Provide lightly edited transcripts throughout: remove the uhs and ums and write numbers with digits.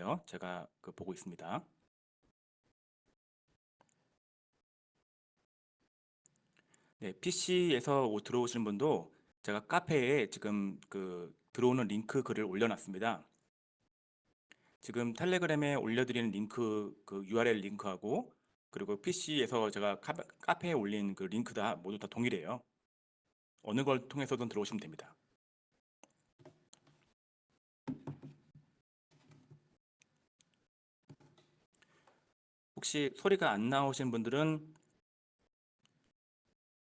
있어요. 제가 보고 있습니다. 네, PC에서 들어오시는 분도 제가 카페에 지금 들어오는 링크 글을 올려놨습니다. 지금 텔레그램에 올려드리는 링크 URL 링크하고 그리고 PC에서 제가 카페에 올린 그 링크 다 모두 다 동일해요. 어느 걸 통해서든 들어오시면 됩니다. 혹시 소리가 안 나오신 분들은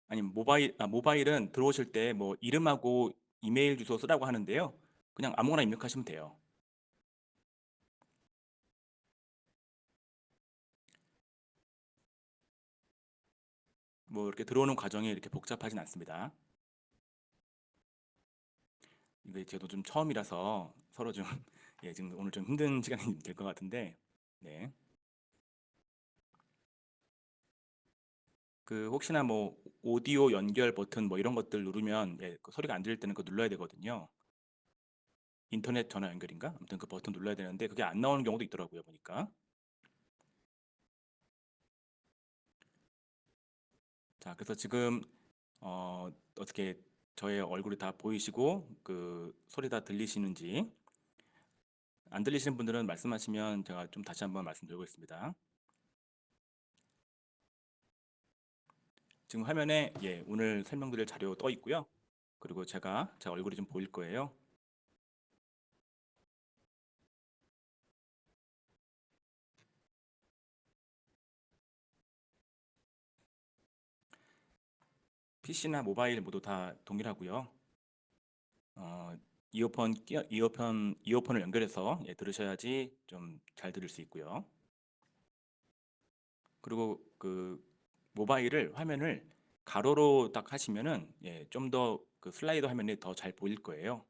아니 모바일은 들어오실 때 뭐 이름하고 이메일 주소 쓰라고 하는데요. 그냥 아무거나 입력하시면 돼요. 뭐 이렇게 들어오는 과정이 이렇게 복잡하진 않습니다. 이게 저도 좀 처음이라서 서로 좀 예, 지금 오늘 좀 힘든 시간이 될 것 같은데 네. 혹시나 뭐 오디오 연결 버튼 뭐 이런 것들 누르면 예, 그 소리가 안 들릴 때는 그거 눌러야 되거든요. 인터넷 전화 연결인가? 아무튼 그 버튼 눌러야 되는데 그게 안 나오는 경우도 있더라고요, 보니까. 자, 그래서 지금 어떻게 저의 얼굴이 다 보이시고 그 소리 다 들리시는지 안 들리시는 분들은 말씀하시면 제가 좀 다시 한번 말씀드리겠습니다. 지금 화면에 예, 오늘 설명드릴 자료 떠 있고요. 그리고 제 얼굴이 좀 보일 거예요. PC나 모바일 모두 다 동일하고요. 이어폰을 연결해서 예, 들으셔야지 좀 잘 들을 수 있고요. 그리고 모바일을 화면을 가로로 딱 하시면은 예, 좀 더 그 슬라이더 화면이 더 잘 보일 거예요.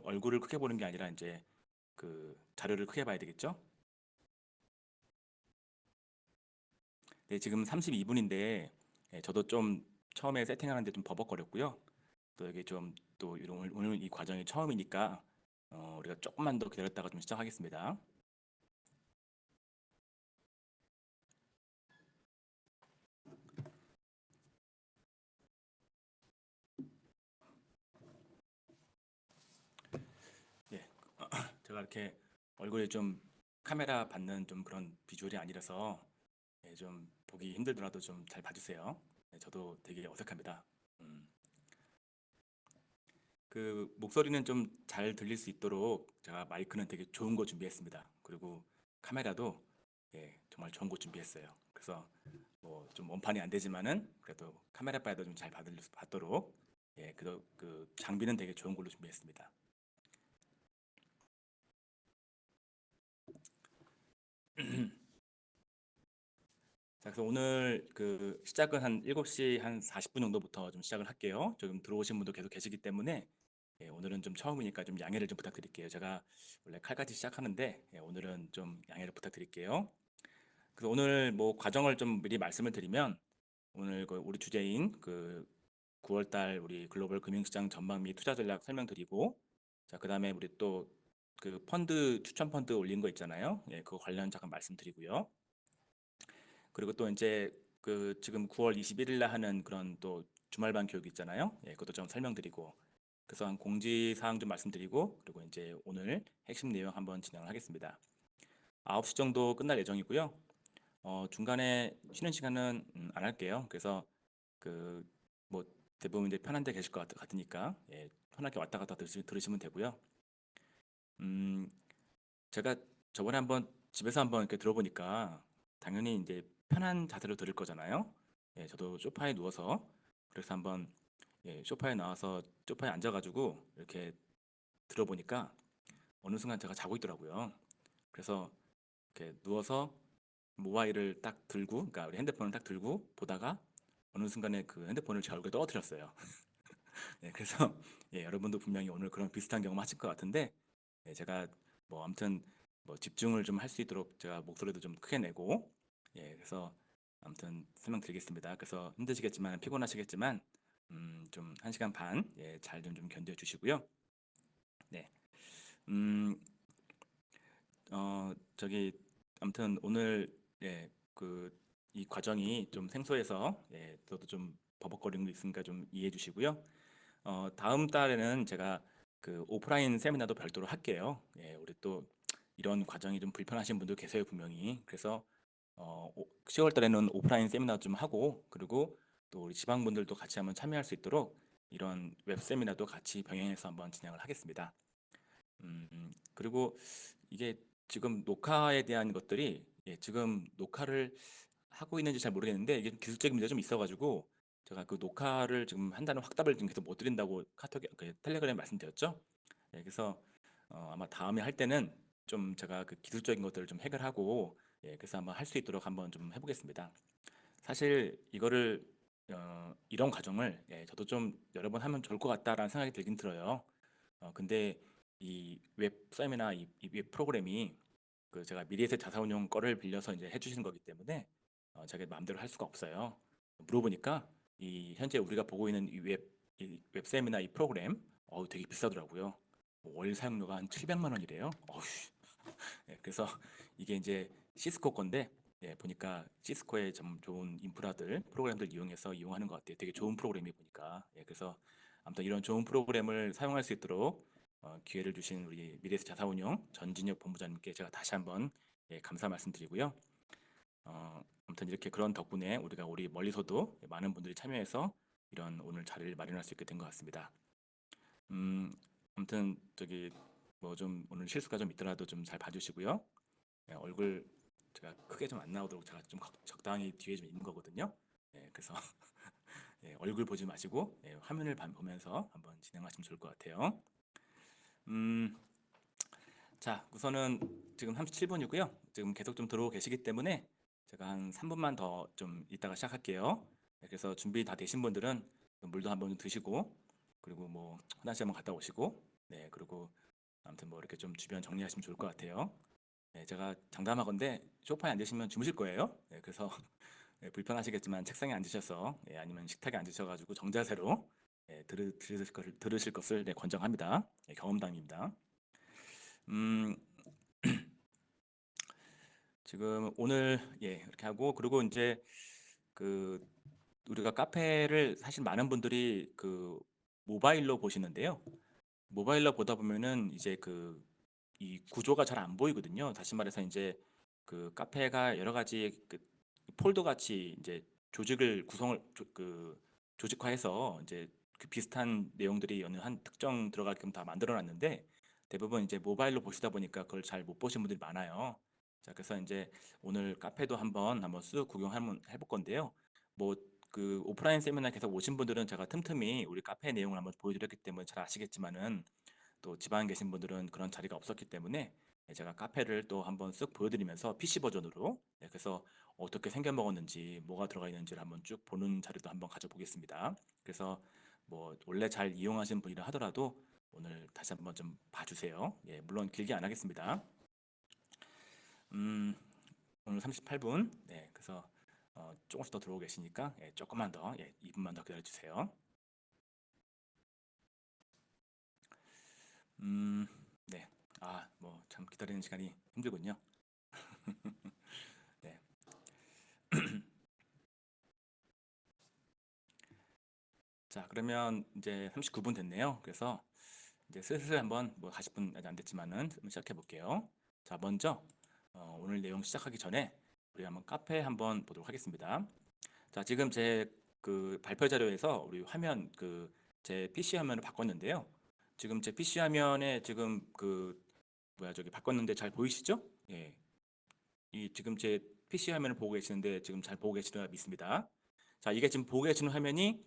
얼굴을 크게 보는 게 아니라 이제 그 자료를 크게 봐야 되겠죠? 네, 지금 32분인데 저도 좀 처음에 세팅하는데 좀 버벅거렸고요. 또 이게 좀 또 오늘 이 과정이 처음이니까 우리가 조금만 더 기다렸다가 좀 시작하겠습니다. 예, 제가 이렇게 얼굴에 좀 카메라 받는 좀 그런 비주얼이 아니라서 예, 좀 보기 힘들더라도 좀 잘 봐주세요. 네, 저도 되게 어색합니다. 음, 목소리는 좀 잘 들릴 수 있도록 제가 마이크는 되게 좋은 거 준비했습니다. 그리고 카메라도 예, 정말 좋은 거 준비했어요. 그래서 뭐 좀 원판이 안 되지만은 그래도 카메라 바에도 좀 잘 받도록 예, 그 장비는 되게 좋은 걸로 준비했습니다. 자, 그래서 오늘 시작은 한 7시 한 40분 정도부터 좀 시작을 할게요. 지금 들어오신 분도 계속 계시기 때문에 예, 오늘은 좀 처음이니까 좀 양해를 좀 부탁드릴게요. 제가 원래 칼같이 시작하는데 예, 오늘은 좀 양해를 부탁드릴게요. 그래서 오늘 뭐 과정을 좀 미리 말씀을 드리면 오늘 우리 주제인 9월 달 우리 글로벌 금융시장 전망 및 투자 전략 설명드리고 자, 그다음에 우리 또 펀드 추천 펀드 올린 거 있잖아요. 예, 그거 관련 잠깐 말씀드리고요. 그리고 또 이제 지금 9월 21일 날 하는 그런 또 주말반 교육 있잖아요. 예, 그것도 좀 설명드리고 그래서 한 공지 사항 좀 말씀드리고 그리고 이제 오늘 핵심 내용 한번 진행을 하겠습니다. 9시 정도 끝날 예정이고요. 중간에 쉬는 시간은 안 할게요. 그래서 그 뭐 대부분 이제 편한 데 계실 것 같으니까 예, 편하게 왔다 갔다 들으시면 되고요. 음, 제가 저번에 한번 집에서 한번 이렇게 들어보니까 당연히 이제 편한 자세로 들을 거잖아요. 예, 저도 소파에 누워서 그래서 한번 예, 소파에 앉아가지고 이렇게 들어보니까 어느 순간 제가 자고 있더라고요. 그래서 이렇게 누워서 모바일을 딱 들고, 그러니까 우리 핸드폰을 딱 들고 보다가 어느 순간에 그 핸드폰을 제 얼굴에 떨어뜨렸어요. 네, 그래서 예, 여러분도 분명히 오늘 그런 비슷한 경험 하실 것 같은데 예, 제가 뭐 아무튼 뭐 집중을 좀 할 수 있도록 제가 목소리도 좀 크게 내고 예, 그래서 아무튼 설명드리겠습니다. 그래서 힘드시겠지만 피곤하시겠지만 좀 1시간 반 예, 잘 좀 견뎌 주시고요. 음, 저기 아무튼 오늘 예, 이 과정이 좀 생소해서 저도 좀 버벅거리는 게 있으니까 좀 이해해 주시고요. 다음 달에는 제가 그 오프라인 세미나도 별도로 할게요. 우리 또 이런 과정이 좀 불편하신 분들 계세요, 분명히. 그래서 10월 달에는 오프라인 세미나 좀 하고 그리고 또 우리 지방분들도 같이 한번 참여할 수 있도록 이런 웹 세미나도 같이 병행해서 한번 진행을 하겠습니다. 그리고 이게 지금 녹화에 대한 것들이 지금 녹화를 하고 있는지 잘 모르겠는데 이게 좀 기술적인 문제가 좀 있어가지고 제가 그 녹화를 지금 한다는 확답을 지금 계속 못 드린다고 카톡에 텔레그램에 말씀드렸죠. 그래서 아마 다음에 할 때는 좀 제가 그 기술적인 것들을 좀 해결하고 그래서 한번 할 수 있도록 한번 좀 해보겠습니다. 사실 이거를 이런 과정을 저도 좀 여러 번 하면 좋을 것 같다라는 생각이 들긴 들어요. 근데 이 웹 쌤이나 이 웹 프로그램이 그 제가 미래에셋 자사운용 거를 빌려서 이제 해주시는 거기 때문에 자기 마음대로 할 수가 없어요. 물어보니까 이 현재 우리가 보고 있는 이 웹쌤이나 이 프로그램 되게 비싸더라고요. 월 사용료가 한 700만 원이래요. 그래서 이게 이제 시스코 건데 보니까 시스코의 좀 좋은 인프라들 프로그램들 이용해서 이용하는 것 같아요. 되게 좋은 프로그램이 보니까 그래서 아무튼 이런 좋은 프로그램을 사용할 수 있도록 기회를 주신 우리 미래에셋 자사운용 전진혁 본부장님께 제가 다시 한번 감사 말씀드리고요. 아무튼 이렇게 그런 덕분에 우리 멀리서도 많은 분들이 참여해서 이런 오늘 자리를 마련할 수 있게 된 것 같습니다. 음, 아무튼 저기 뭐 좀 오늘 실수가 좀 있더라도 좀 잘 봐주시고요. 얼굴 제가 크게 좀 안 나오도록 제가 좀 적당히 뒤에 좀 있는 거거든요. 그래서 얼굴 보지 마시고 화면을 보면서 한번 진행하시면 좋을 것 같아요. 음, 자, 우선은 지금 37분이고요. 지금 계속 좀 들어오고 계시기 때문에 제가 한 3분만 더 좀 이따가 시작할게요. 그래서 준비 다 되신 분들은 물도 한번 드시고 그리고 뭐 화장실 한번 갔다 오시고 그리고 아무튼 뭐 이렇게 좀 주변 정리하시면 좋을 것 같아요. 제가 장담하건대 소파에 앉으시면 주무실 거예요. 그래서 불편하시겠지만 책상에 앉으셔서 아니면 식탁에 앉으셔가지고 정자세로 들으실 것을 권장합니다. 경험담입니다. 음, 지금 오늘 이렇게 하고 그리고 이제 그 우리가 카페를 사실 많은 분들이 그 모바일로 보시는데요. 모바일로 보다 보면은 이제 이 구조가 잘 안 보이거든요. 다시 말해서 이제 그 카페가 여러 가지 그 폴더 같이 이제 조직을 구성을 조직화해서 이제 그 비슷한 내용들이 어느 한 특정 들어가게끔 다 만들어 놨는데 대부분 이제 모바일로 보시다 보니까 그걸 잘 못 보신 분들이 많아요. 자, 그래서 이제 오늘 카페도 한번 쓱 구경 한번 해볼 건데요. 뭐 그 오프라인 세미나 계속 오신 분들은 제가 틈틈이 우리 카페 내용을 한번 보여드렸기 때문에 잘 아시겠지만은 또 지방에 계신 분들은 그런 자리가 없었기 때문에 제가 카페를 또 한번 쓱 보여드리면서 PC 버전으로 그래서 어떻게 생겨 먹었는지 뭐가 들어가 있는지를 한번 쭉 보는 자리도 한번 가져보겠습니다. 그래서 뭐 원래 잘 이용하시는 분이라 하더라도 오늘 다시 한번 좀 봐주세요. 물론 길게 안 하겠습니다. 음, 오늘 38분. 그래서 조금씩 더 들어오고 계시니까 조금만 더 2분만 더 기다려주세요. 음, 네. 뭐 참 기다리는 시간이 힘들군요. 네. 자, 그러면 이제 39분 됐네요. 그래서 이제 슬슬 한번 뭐 40분 아직 안 됐지만은 한번 시작해 볼게요. 자, 먼저 오늘 내용 시작하기 전에 우리 한번 카페 한번 보도록 하겠습니다. 자, 지금 제 그 발표 자료에서 우리 화면 제 PC 화면을 바꿨는데요. 지금 제 PC 화면에 지금 뭐야 저기 바꿨는데 잘 보이시죠? 이 지금 제 PC 화면을 보고 계시는데 지금 잘 보고 계시리라 믿습니다. 자, 이게 지금 보고 계시는 화면이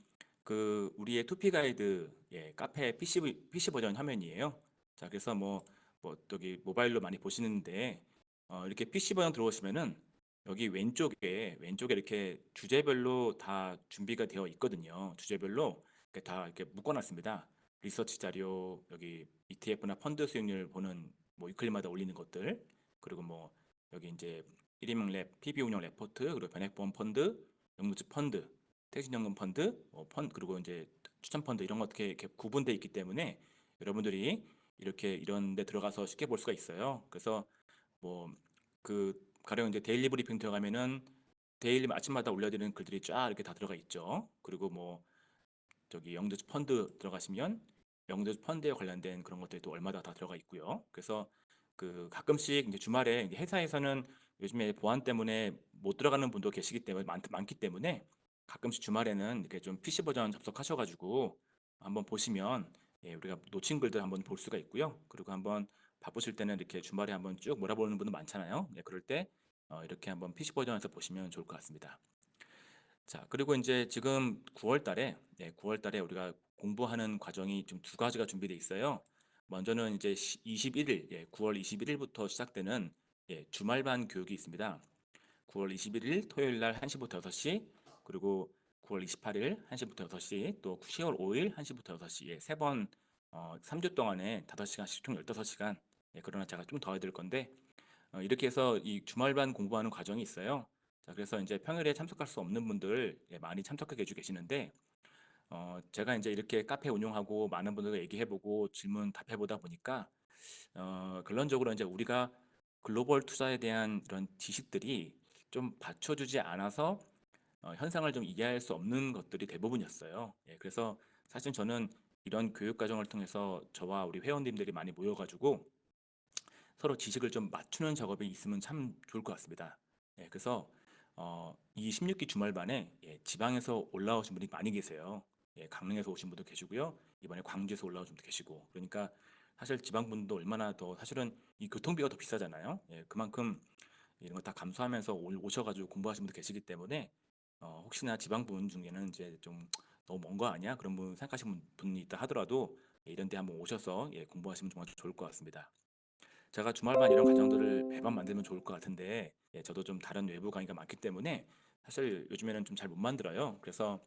우리의 투피 가이드 카페 PC 버전 화면이에요. 자, 그래서 뭐 여기 모바일로 많이 보시는데 이렇게 PC 버전 들어오시면은 여기 왼쪽에 이렇게 주제별로 다 준비가 되어 있거든요. 주제별로 이렇게 다 이렇게 묶어놨습니다. 리서치 자료 여기 ETF나 펀드 수익률 보는 뭐 위클리마다 올리는 것들 그리고 뭐 여기 이제 1인용 랩, PB 운영 레포트, 그리고 변액보험 펀드, 연금저축 펀드, 퇴직연금 펀드, 그리고 이제 추천 펀드 이런 거 어떻게 이렇게 구분되어 있기 때문에 여러분들이 이렇게 이런 데 들어가서 쉽게 볼 수가 있어요. 그래서 뭐 그 가령 이제 데일리 브리핑 들어가면은 데일리 아침마다 올려드리는 글들이 쫙 이렇게 다 들어가 있죠. 그리고 뭐 저기 영도주 펀드 들어가시면 영도주 펀드에 관련된 그런 것들이 또 얼마나 다 들어가 있고요. 그래서 그 가끔씩 이제 주말에 이제 회사에서는 요즘에 보안 때문에 못 들어가는 분도 계시기 때문에 많기 때문에 가끔씩 주말에는 이렇게 좀 PC 버전 접속하셔가지고 한번 보시면 예, 우리가 놓친 글들 한번 볼 수가 있고요. 그리고 한번 바쁘실 때는 이렇게 주말에 한번 쭉 몰아보는 분도 많잖아요. 예, 그럴 때 이렇게 한번 PC 버전에서 보시면 좋을 것 같습니다. 자, 그리고 이제 지금 9월 달에, 9월 달에 우리가 공부하는 과정이 좀 두 가지가 준비되어 있어요. 먼저는 이제 21일, 9월 21일부터 시작되는 주말반 교육이 있습니다. 9월 21일 토요일 날 1시부터 6시, 그리고 9월 28일 1시부터 6시, 또 10월 5일 1시부터 6시, 세 번, 3주 동안에 5시간씩 총 15시간, 그러나 제가 좀 더 해드릴 건데, 이렇게 해서 이 주말반 공부하는 과정이 있어요. 자, 그래서 이제 평일에 참석할 수 없는 분들 많이 참석해 주고 계시는데, 제가 이제 이렇게 카페 운영하고 많은 분들과 얘기해보고 질문 답해보다 보니까, 결론적으로 이제 우리가 글로벌 투자에 대한 이런 지식들이 좀 받쳐주지 않아서 현상을 좀 이해할 수 없는 것들이 대부분이었어요. 예, 그래서 사실 저는 이런 교육 과정을 통해서 저와 우리 회원님들이 많이 모여가지고 서로 지식을 좀 맞추는 작업이 있으면 참 좋을 것 같습니다. 예, 그래서 이 16기 주말반에 지방에서 올라오신 분이 많이 계세요. 강릉에서 오신 분도 계시고요. 이번에 광주에서 올라오신 분도 계시고. 그러니까 사실 지방분도 얼마나 더 사실은 이 교통비가 더 비싸잖아요. 그만큼 이런 거 다 감수하면서 오셔가지고 공부하시는 분도 계시기 때문에 혹시나 지방분 중에는 이제 좀 너무 먼 거 아니야? 그런 분 생각하시는 분이 있다 하더라도 이런 데 한번 오셔서 공부하시면 정말 좋을 것 같습니다. 제가 주말반 이런 과정들을 매번 만들면 좋을 것 같은데 저도 좀 다른 외부 강의가 많기 때문에 사실 요즘에는 좀 잘 못 만들어요. 그래서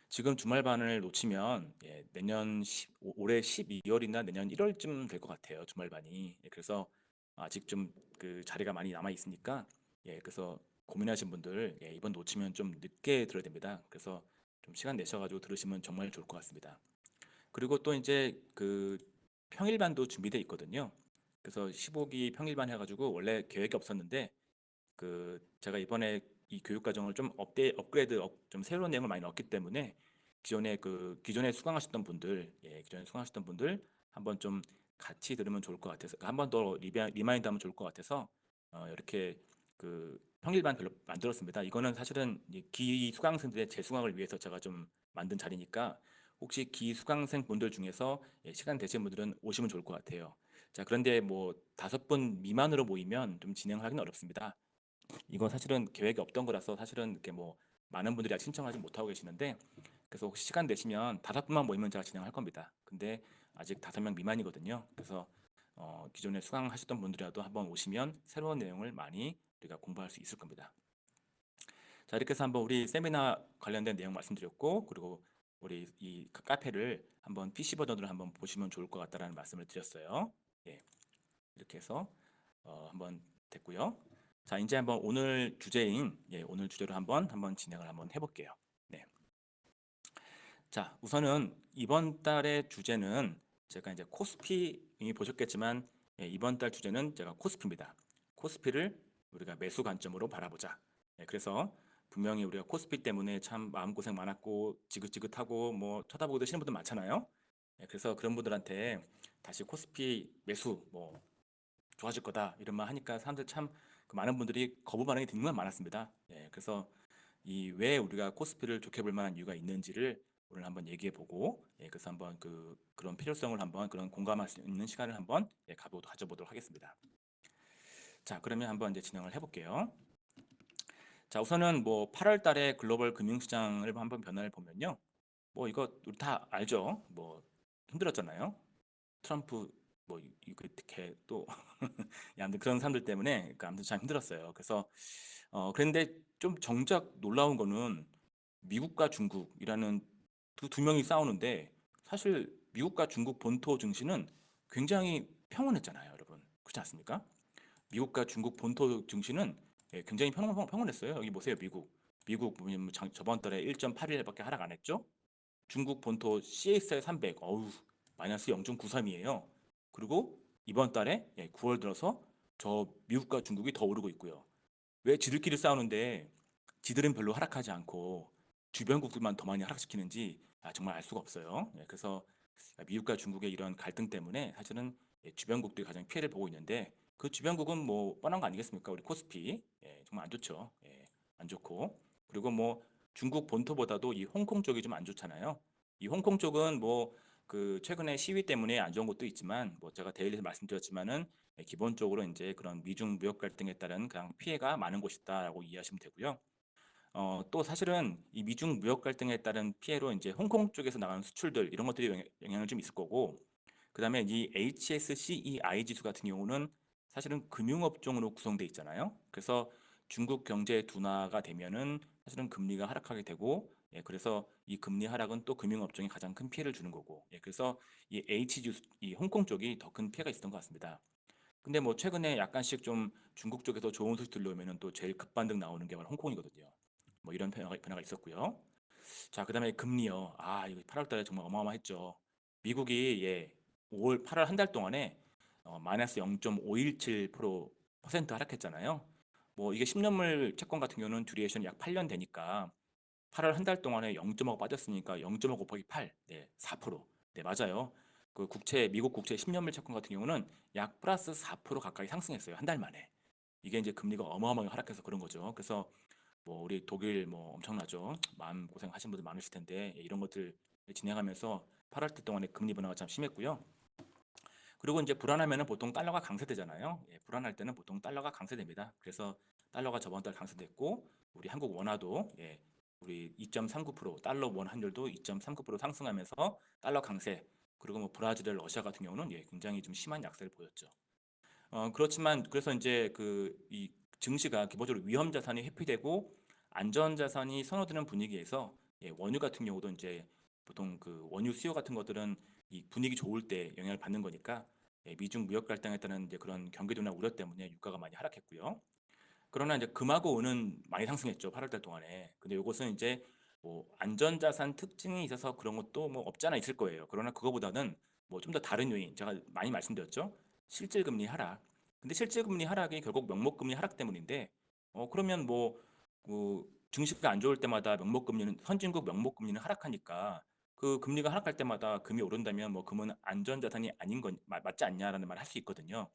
지금 주말반을 놓치면 내년 올해 12월이나 내년 1월쯤 될 것 같아요. 주말반이. 그래서 아직 좀 그 자리가 많이 남아 있으니까 그래서 고민하신 분들 이번 놓치면 좀 늦게 들어야 됩니다. 그래서 좀 시간 내셔가지고 들으시면 정말 좋을 것 같습니다. 그리고 또 이제 그 평일반도 준비돼 있거든요. 그래서 15기 평일반 해가지고 원래 계획이 없었는데 그 제가 이번에 이 교육 과정을 좀 업그레이드 좀 새로운 내용을 많이 넣었기 때문에 기존에 수강하셨던 분들 기존에 수강하셨던 분들 한번 좀 같이 들으면 좋을 것 같아서 한 번 더 리마인드 하면 좋을 것 같아서 이렇게 그 평일반 별로 만들었습니다. 이거는 사실은 기수강생들의 재수강을 위해서 제가 좀 만든 자리니까 혹시 기수강생 분들 중에서 시간 되시는 분들은 오시면 좋을 것 같아요. 자, 그런데 뭐 5분 미만으로 모이면 좀 진행하기는 어렵습니다. 이거 사실은 계획이 없던 거라서 사실은 이렇게 뭐 많은 분들이 아직 신청하지 못하고 계시는데 그래서 혹시 시간 되시면 5분만 모이면 제가 진행할 겁니다. 근데 아직 5명 미만이거든요. 그래서 기존에 수강하셨던 분들이라도 한번 오시면 새로운 내용을 많이 우리가 공부할 수 있을 겁니다. 자, 이렇게 해서 한번 우리 세미나 관련된 내용 말씀드렸고 그리고 우리 이 카페를 한번 PC 버전으로 한번 보시면 좋을 것 같다라는 말씀을 드렸어요. 예, 이렇게 해서 한번 됐고요. 자, 이제 한번 오늘 주제인 오늘 주제로 한번 진행을 한번 해볼게요. 네. 자, 우선은 이번 달의 주제는 제가 이제 코스피 이미 보셨겠지만 이번 달 주제는 제가 코스피입니다. 코스피를 우리가 매수 관점으로 바라보자. 그래서 분명히 우리가 코스피 때문에 참 마음고생 많았고 지긋지긋하고 뭐 쳐다보기도 싫은 분들 많잖아요. 그래서 그런 분들한테 다시 코스피 매수 뭐 좋아질 거다 이런 말 하니까 사람들 참그 많은 분들이 거부 반응이 정말 많았습니다. 그래서 이 왜 우리가 코스피를 좋게 볼 만한 이유가 있는지를 오늘 한번 얘기해 보고 그래서 한번 그런 필요성을 한번 그런 공감할 수 있는 시간을 한번 가져보도록 하겠습니다. 자, 그러면 한번 이제 진행을 해볼게요. 자, 우선은 뭐 8월 달에 글로벌 금융시장을 한번 변화를 보면요. 뭐 이거 우리 다 알죠. 뭐 힘들었잖아요. 트럼프 뭐 이렇게 또 아무튼 그런 사람들 때문에 아무튼 참 힘들었어요. 그래서 그런데 좀 정작 놀라운 거는 미국과 중국이라는 두 명이 싸우는데 사실 미국과 중국 본토 증시는 굉장히 평온했잖아요, 여러분. 그렇지 않습니까? 미국과 중국 본토 증시는 굉장히 평온했어요. 여기 보세요, 미국. 미국 보면 저번 달에 1.81밖에 하락 안 했죠? 중국 본토 CSI 300, 어우, 마이너스 0.93이에요. 그리고 이번 달에 9월 들어서 저 미국과 중국이 더 오르고 있고요. 왜 지들끼리 싸우는데 지들은 별로 하락하지 않고 주변국들만 더 많이 하락시키는지 정말 알 수가 없어요. 그래서 미국과 중국의 이런 갈등 때문에 사실은 주변국들이 가장 피해를 보고 있는데 그 주변국은 뭐 뻔한 거 아니겠습니까? 우리 코스피 정말 안 좋죠. 안 좋고 그리고 뭐 중국 본토보다도 이 홍콩 쪽이 좀 안 좋잖아요. 이 홍콩 쪽은 뭐 그 최근에 시위 때문에 안 좋은 것도 있지만 뭐 제가 데일리에서 말씀드렸지만은 기본적으로 이제 그런 미중 무역 갈등에 따른 그냥 피해가 많은 곳이다라고 이해하시면 되고요. 또 사실은 이 미중 무역 갈등에 따른 피해로 이제 홍콩 쪽에서 나가는 수출들 이런 것들이 영향을 좀 있을 거고, 그다음에 이 HSCEI 지수 같은 경우는 사실은 금융업종으로 구성돼 있잖아요. 그래서 중국 경제 둔화가 되면은 사실은 금리가 하락하게 되고, 그래서 이 금리 하락은 또 금융업종에 가장 큰 피해를 주는 거고, 그래서 이 H 지수, 이 홍콩 쪽이 더 큰 피해가 있었던 것 같습니다. 근데 뭐 최근에 약간씩 좀 중국 쪽에서 좋은 소식 들려오면은 또 제일 급반등 나오는 게 바로 홍콩이거든요. 뭐 이런 변화가 있었고요. 자, 그다음에 금리요. 이거 8월 달에 정말 어마어마했죠. 미국이 5월 8월 한 달 동안에 마이너스 0.517% 하락했잖아요. 뭐 이게 10년물 채권 같은 경우는 듀레이션이 약 8년 되니까 8월 한 달 동안에 0.5 빠졌으니까 0.5 곱하기 8, 4%. 네, 맞아요. 그 미국 국채 10년물 채권 같은 경우는 약 플러스 4% 가까이 상승했어요. 한 달 만에. 이게 이제 금리가 어마어마하게 하락해서 그런 거죠. 그래서 뭐 우리 독일 뭐 엄청나죠. 마음 고생하신 분들 많으실 텐데 이런 것들 진행하면서 8월 달 동안에 금리 변화가 참 심했고요. 그리고 이제 불안하면은 보통 달러가 강세되잖아요. 불안할 때는 보통 달러가 강세됩니다. 그래서 달러가 저번 달 강세됐고 우리 한국 원화도 우리 2.39% 달러 원 환율도 2.39% 상승하면서 달러 강세. 그리고 뭐 브라질, 러시아 같은 경우는 굉장히 좀 심한 약세를 보였죠. 그렇지만 그래서 이제 그 이 증시가 기본적으로 위험 자산이 회피되고 안전 자산이 선호되는 분위기에서 원유 같은 경우도 이제 보통 그 원유 수요 같은 것들은 이 분위기 좋을 때 영향을 받는 거니까 미중 무역 갈등에 따른 이제 그런 경기 둔화 우려 때문에 유가가 많이 하락했고요. 그러나 이제 금하고 은은 많이 상승했죠. 8월 달 동안에. 근데 이것은 이제 뭐 안전자산 특징이 있어서 그런 것도 뭐 없지 않아 있을 거예요. 그러나 그거보다는 뭐 좀 더 다른 요인, 제가 많이 말씀드렸죠. 실질금리 하락. 근데 실질금리 하락이 결국 명목금리 하락 때문인데, 그러면 뭐 증시가 안 좋을 때마다 명목금리는 선진국 명목금리는 하락하니까 그 금리가 하락할 때마다 금이 오른다면 뭐 금은 안전자산이 아닌 건 맞지 않냐라는 말 할 수 있거든요.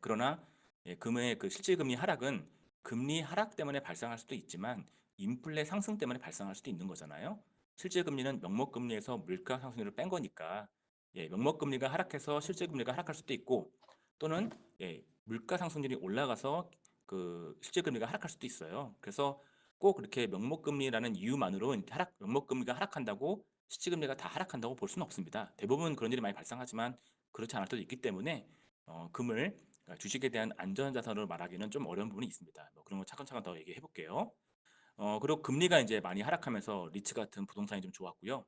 그러나 금의 그 실질금리 하락은 금리 하락 때문에 발생할 수도 있지만 인플레 상승 때문에 발생할 수도 있는 거잖아요. 실질 금리는 명목 금리에서 물가 상승률을 뺀 거니까 명목 금리가 하락해서 실질 금리가 하락할 수도 있고 또는 물가 상승률이 올라가서 그 실질 금리가 하락할 수도 있어요. 그래서 꼭 그렇게 명목 금리라는 이유만으로 명목 금리가 하락한다고 실질 금리가 다 하락한다고 볼 수는 없습니다. 대부분 그런 일이 많이 발생하지만 그렇지 않을 수도 있기 때문에 금을 그러니까 주식에 대한 안전자산으로 말하기는 좀 어려운 부분이 있습니다. 뭐 그런 거 차근차근 더 얘기해 볼게요. 그리고 금리가 이제 많이 하락하면서 리츠 같은 부동산이 좀 좋았고요.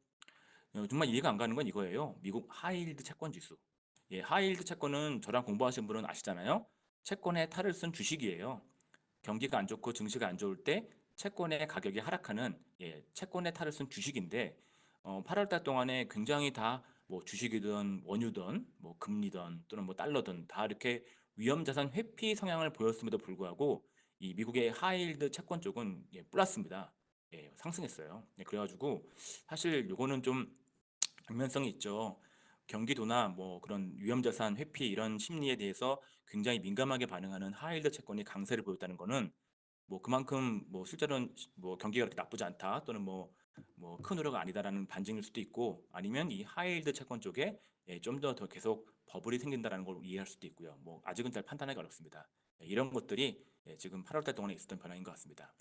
정말 이해가 안 가는 건 이거예요. 미국 하이힐드 채권 지수. 하이힐드 채권은 저랑 공부하신 분은 아시잖아요. 채권에 탈을 쓴 주식이에요. 경기가 안 좋고 증시가 안 좋을 때 채권의 가격이 하락하는 채권의 탈을 쓴 주식인데 8월 달 동안에 굉장히 다 뭐 주식이든 원유든 뭐 금리든 또는 뭐 달러든 다 이렇게 위험 자산 회피 성향을 보였음에도 불구하고 이 미국의 하이힐드 채권 쪽은 플러스입니다. 상승했어요. 그래가지고 사실 요거는 좀 방면성이 있죠. 경기도나 뭐 그런 위험자산 회피 이런 심리에 대해서 굉장히 민감하게 반응하는 하이힐드 채권이 강세를 보였다는 거는 뭐 그만큼 뭐 실제로는 뭐 경기가 그렇게 나쁘지 않다 또는 뭐 큰 우려가 아니다라는 반증일 수도 있고 아니면 이 하이힐드 채권 쪽에 좀 더 계속 버블이 생긴다라는 걸 이해할 수도 있고요. 뭐 아직은 잘 판단하기 어렵습니다. 이런 것들이 지금 8월 달 동안에 있었던 변화인 것 같습니다.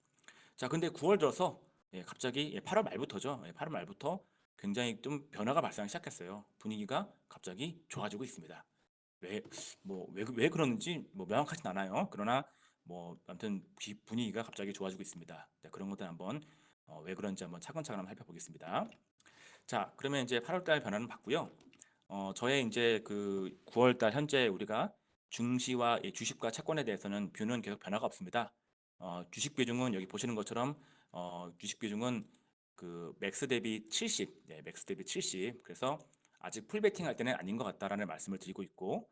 자, 근데 9월 들어서 갑자기 8월 말부터죠. 8월 말부터 굉장히 좀 변화가 발생하기 시작했어요. 분위기가 갑자기 좋아지고 있습니다. 왜, 왜 그러는지 뭐 명확하진 않아요. 그러나 뭐 아무튼 분위기가 갑자기 좋아지고 있습니다. 네, 그런 것들 한번 왜 그런지 한번 차근차근 한번 살펴보겠습니다. 자, 그러면 이제 8월 달 변화는 봤고요. 저의 이제 그 9월 달 현재 우리가 증시와 이 주식과 채권에 대해서는 뷰는 계속 변화가 없습니다. 주식 비중은 여기 보시는 것처럼 주식 비중은 그 맥스 대비 70, 맥스 대비 70. 그래서 아직 풀베팅 할 때는 아닌 것 같다라는 말씀을 드리고 있고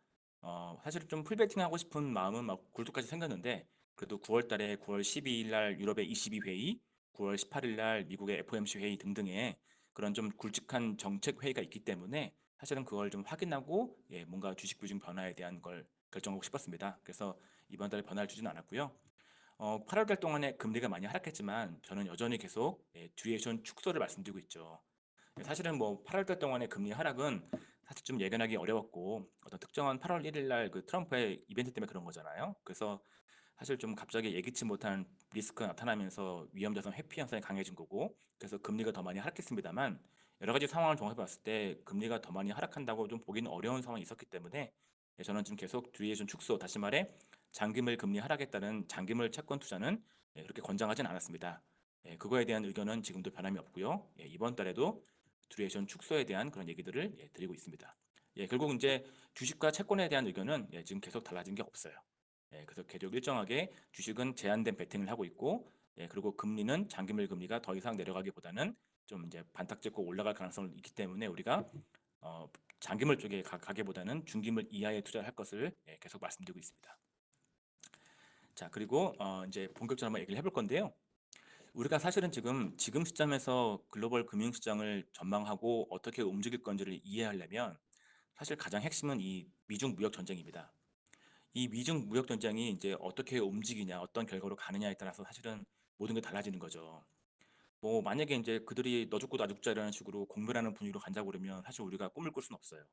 사실 좀 풀베팅 하고 싶은 마음은 막 굴뚝까지 생겼는데 그래도 9월 달에 9월 12일 날 유럽의 ECB 회의, 9월 18일 날 미국의 FOMC 회의 등등의 그런 좀 굵직한 정책 회의가 있기 때문에 사실은 그걸 좀 확인하고 뭔가 주식 비중 변화에 대한 걸 결정하고 싶었습니다. 그래서 이번 달에 변화를 주지는 않았고요. 8월 달 동안에 금리가 많이 하락했지만 저는 여전히 계속 듀레이션 축소를 말씀드리고 있죠. 사실은 뭐 8월 달 동안의 금리 하락은 사실 좀 예견하기 어려웠고 어떤 특정한 8월 1일 날 그 트럼프의 이벤트 때문에 그런 거잖아요. 그래서 사실 좀 갑자기 예기치 못한 리스크가 나타나면서 위험자산 회피 현상이 강해진 거고 그래서 금리가 더 많이 하락했습니다만 여러 가지 상황을 종합해 봤을 때 금리가 더 많이 하락한다고 좀 보기는 어려운 상황이 있었기 때문에 저는 지금 계속 듀레이션 축소 다시 말해 장기물 금리 하락에 따른 장기물 채권 투자는 그렇게 권장하진 않았습니다. 그거에 대한 의견은 지금도 변함이 없고요. 이번 달에도 듀레이션 축소에 대한 그런 얘기들을 드리고 있습니다. 결국 이제 주식과 채권에 대한 의견은 지금 계속 달라진 게 없어요. 그래서 계속 일정하게 주식은 제한된 베팅을 하고 있고, 그리고 금리는 장기물 금리가 더 이상 내려가기보다는 좀 이제 반탁 찍고 올라갈 가능성이 있기 때문에 우리가 어, 장기물 쪽에 가기보다는 중기물 이하에 투자를 할 것을 계속 말씀드리고 있습니다. 자, 그리고 이제 본격적으로 한번 얘기를 해볼 건데요. 우리가 사실은 지금 시점에서 글로벌 금융시장을 전망하고 어떻게 움직일 건지를 이해하려면 사실 가장 핵심은 이 미중 무역 전쟁입니다. 이 미중 무역 전쟁이 이제 어떻게 움직이냐, 어떤 결과로 가느냐에 따라서 사실은 모든 게 달라지는 거죠. 뭐 만약에 이제 그들이 너 죽고 나 죽자라는 식으로 공멸하는 분위기로 간다고 그러면 사실 우리가 꿈을 꿀 수는 없어요.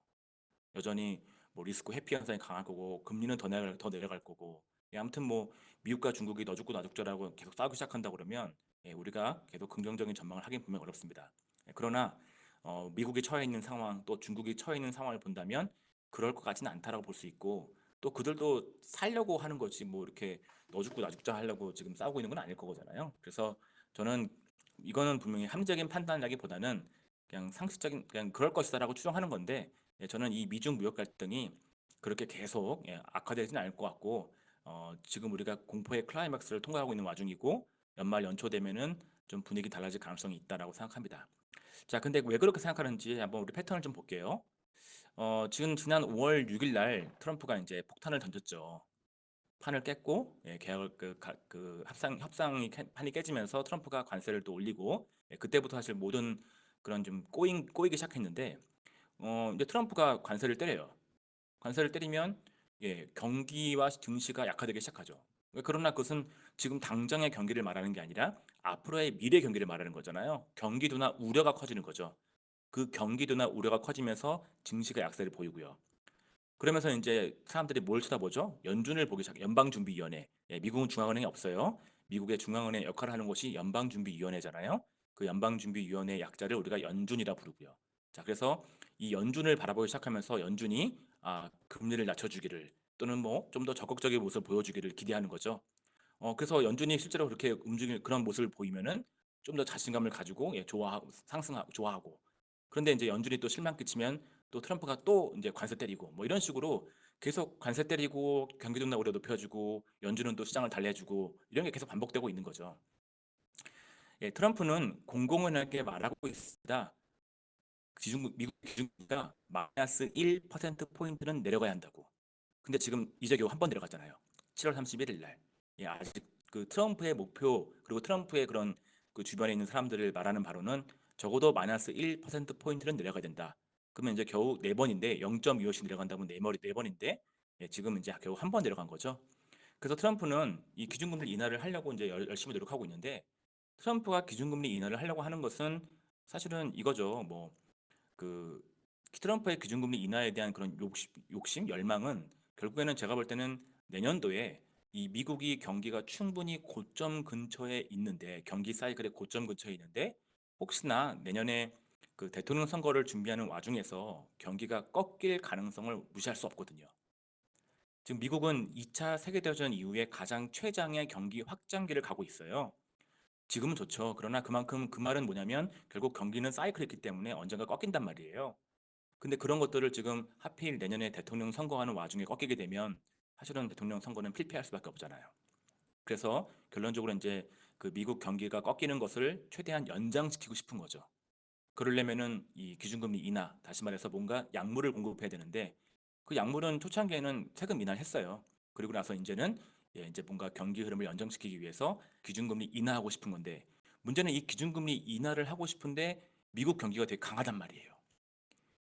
여전히 뭐 리스크 회피 현상이 강할 거고 금리는 더 내려갈 거고 아무튼 뭐 미국과 중국이 너 죽고 나 죽자라고 계속 싸우기 시작한다 그러면 우리가 계속 긍정적인 전망을 하긴 분명 어렵습니다. 그러나 미국이 처해 있는 상황 또 중국이 처해 있는 상황을 본다면 그럴 것 같지는 않다라고 볼 수 있고 또 그들도 살려고 하는 거지 뭐 이렇게 너 죽고 나 죽자 하려고 지금 싸우고 있는 건 아닐 거잖아요. 그래서 저는 이거는 분명히 합리적인 판단이라기보다는 그냥 상식적인 그냥 그럴 것이다라고 추정하는 건데 저는 이 미중 무역 갈등이 그렇게 계속 악화되지는 않을 것 같고 지금 우리가 공포의 클라이맥스를 통과하고 있는 와중이고 연말 연초 되면은 좀 분위기 달라질 가능성이 있다라고 생각합니다. 자, 근데 왜 그렇게 생각하는지 한번 우리 패턴을 좀 볼게요. 지금 지난 5월 6일 날 트럼프가 이제 폭탄을 던졌죠. 판을 깼고 계약 그 협상이 판이 깨지면서 트럼프가 관세를 또 올리고 그때부터 사실 모든 그런 좀 꼬이기 시작했는데 이제 트럼프가 관세를 때려요. 관세를 때리면 경기와 증시가 약화되기 시작하죠. 그러나 그것은 지금 당장의 경기를 말하는 게 아니라 앞으로의 미래 경기를 말하는 거잖아요. 경기도나 우려가 커지는 거죠. 그 경기도나 우려가 커지면서 증시가 약세를 보이고요. 그러면서 이제 사람들이 뭘 쳐다보죠? 연준을 보기 시작. 연방준비위원회. 미국은 중앙은행이 없어요. 미국의 중앙은행 역할을 하는 곳이 연방준비위원회잖아요. 그 연방준비위원회 약자를 우리가 연준이라 부르고요. 자, 그래서 이 연준을 바라보기 시작하면서 연준이 금리를 낮춰주기를 또는 뭐 좀 더 적극적인 모습을 보여주기를 기대하는 거죠. 그래서 연준이 실제로 그렇게 움직일 그런 모습을 보이면은 좀 더 자신감을 가지고 좋아하고 그런데 이제 연준이 또 실망 끼치면 또 트럼프가 또 이제 관세 때리고 뭐 이런 식으로 계속 관세 때리고 경기 둔화 우려 높여주고 연준은 또 시장을 달래주고 이런 게 계속 반복되고 있는 거죠. 트럼프는 공공연하게 말하고 있습니다. 미국 기준금리가 마이너스 1%포인트는 내려가야 한다고. 근데 지금 이제 겨우 한 번 내려갔잖아요. 7월 31일 날. 아직 그 트럼프의 목표 그리고 트럼프의 그런 그 주변에 있는 사람들을 말하는 바로는 적어도 마이너스 1%포인트는 내려가야 된다. 그러면 이제 겨우 네 번인데 0.25씩 내려간다면 네 번인데 지금 이제 겨우 한 번 내려간 거죠. 그래서 트럼프는 이 기준금리 인하를 하려고 이제 열심히 노력하고 있는데 트럼프가 기준금리 인하를 하려고 하는 것은 사실은 이거죠. 뭐 그 트럼프의 기준금리 인하에 대한 그런 열망은 결국에는 제가 볼 때는 내년도에 이 미국이 경기가 충분히 고점 근처에 있는데 경기 사이클의 고점 근처에 있는데 혹시나 내년에 그 대통령 선거를 준비하는 와중에서 경기가 꺾일 가능성을 무시할 수 없거든요. 지금 미국은 2차 세계대전 이후에 가장 최장의 경기 확장기를 가고 있어요. 지금은 좋죠. 그러나 그만큼 그 말은 뭐냐면 결국 경기는 사이클이 있기 때문에 언젠가 꺾인단 말이에요. 근데 그런 것들을 지금 하필 내년에 대통령 선거하는 와중에 꺾이게 되면 사실은 대통령 선거는 필패할 수밖에 없잖아요. 그래서 결론적으로 이제 그 미국 경기가 꺾이는 것을 최대한 연장시키고 싶은 거죠. 그러려면은 이 기준금리 인하, 다시 말해서 뭔가 약물을 공급해야 되는데 그 약물은 초창기에는 세금 인하를 했어요. 그리고 나서 이제는 이제 뭔가 경기 흐름을 연장시키기 위해서 기준금리 인하하고 싶은 건데 문제는 이 기준금리 인하를 하고 싶은데 미국 경기가 되게 강하단 말이에요.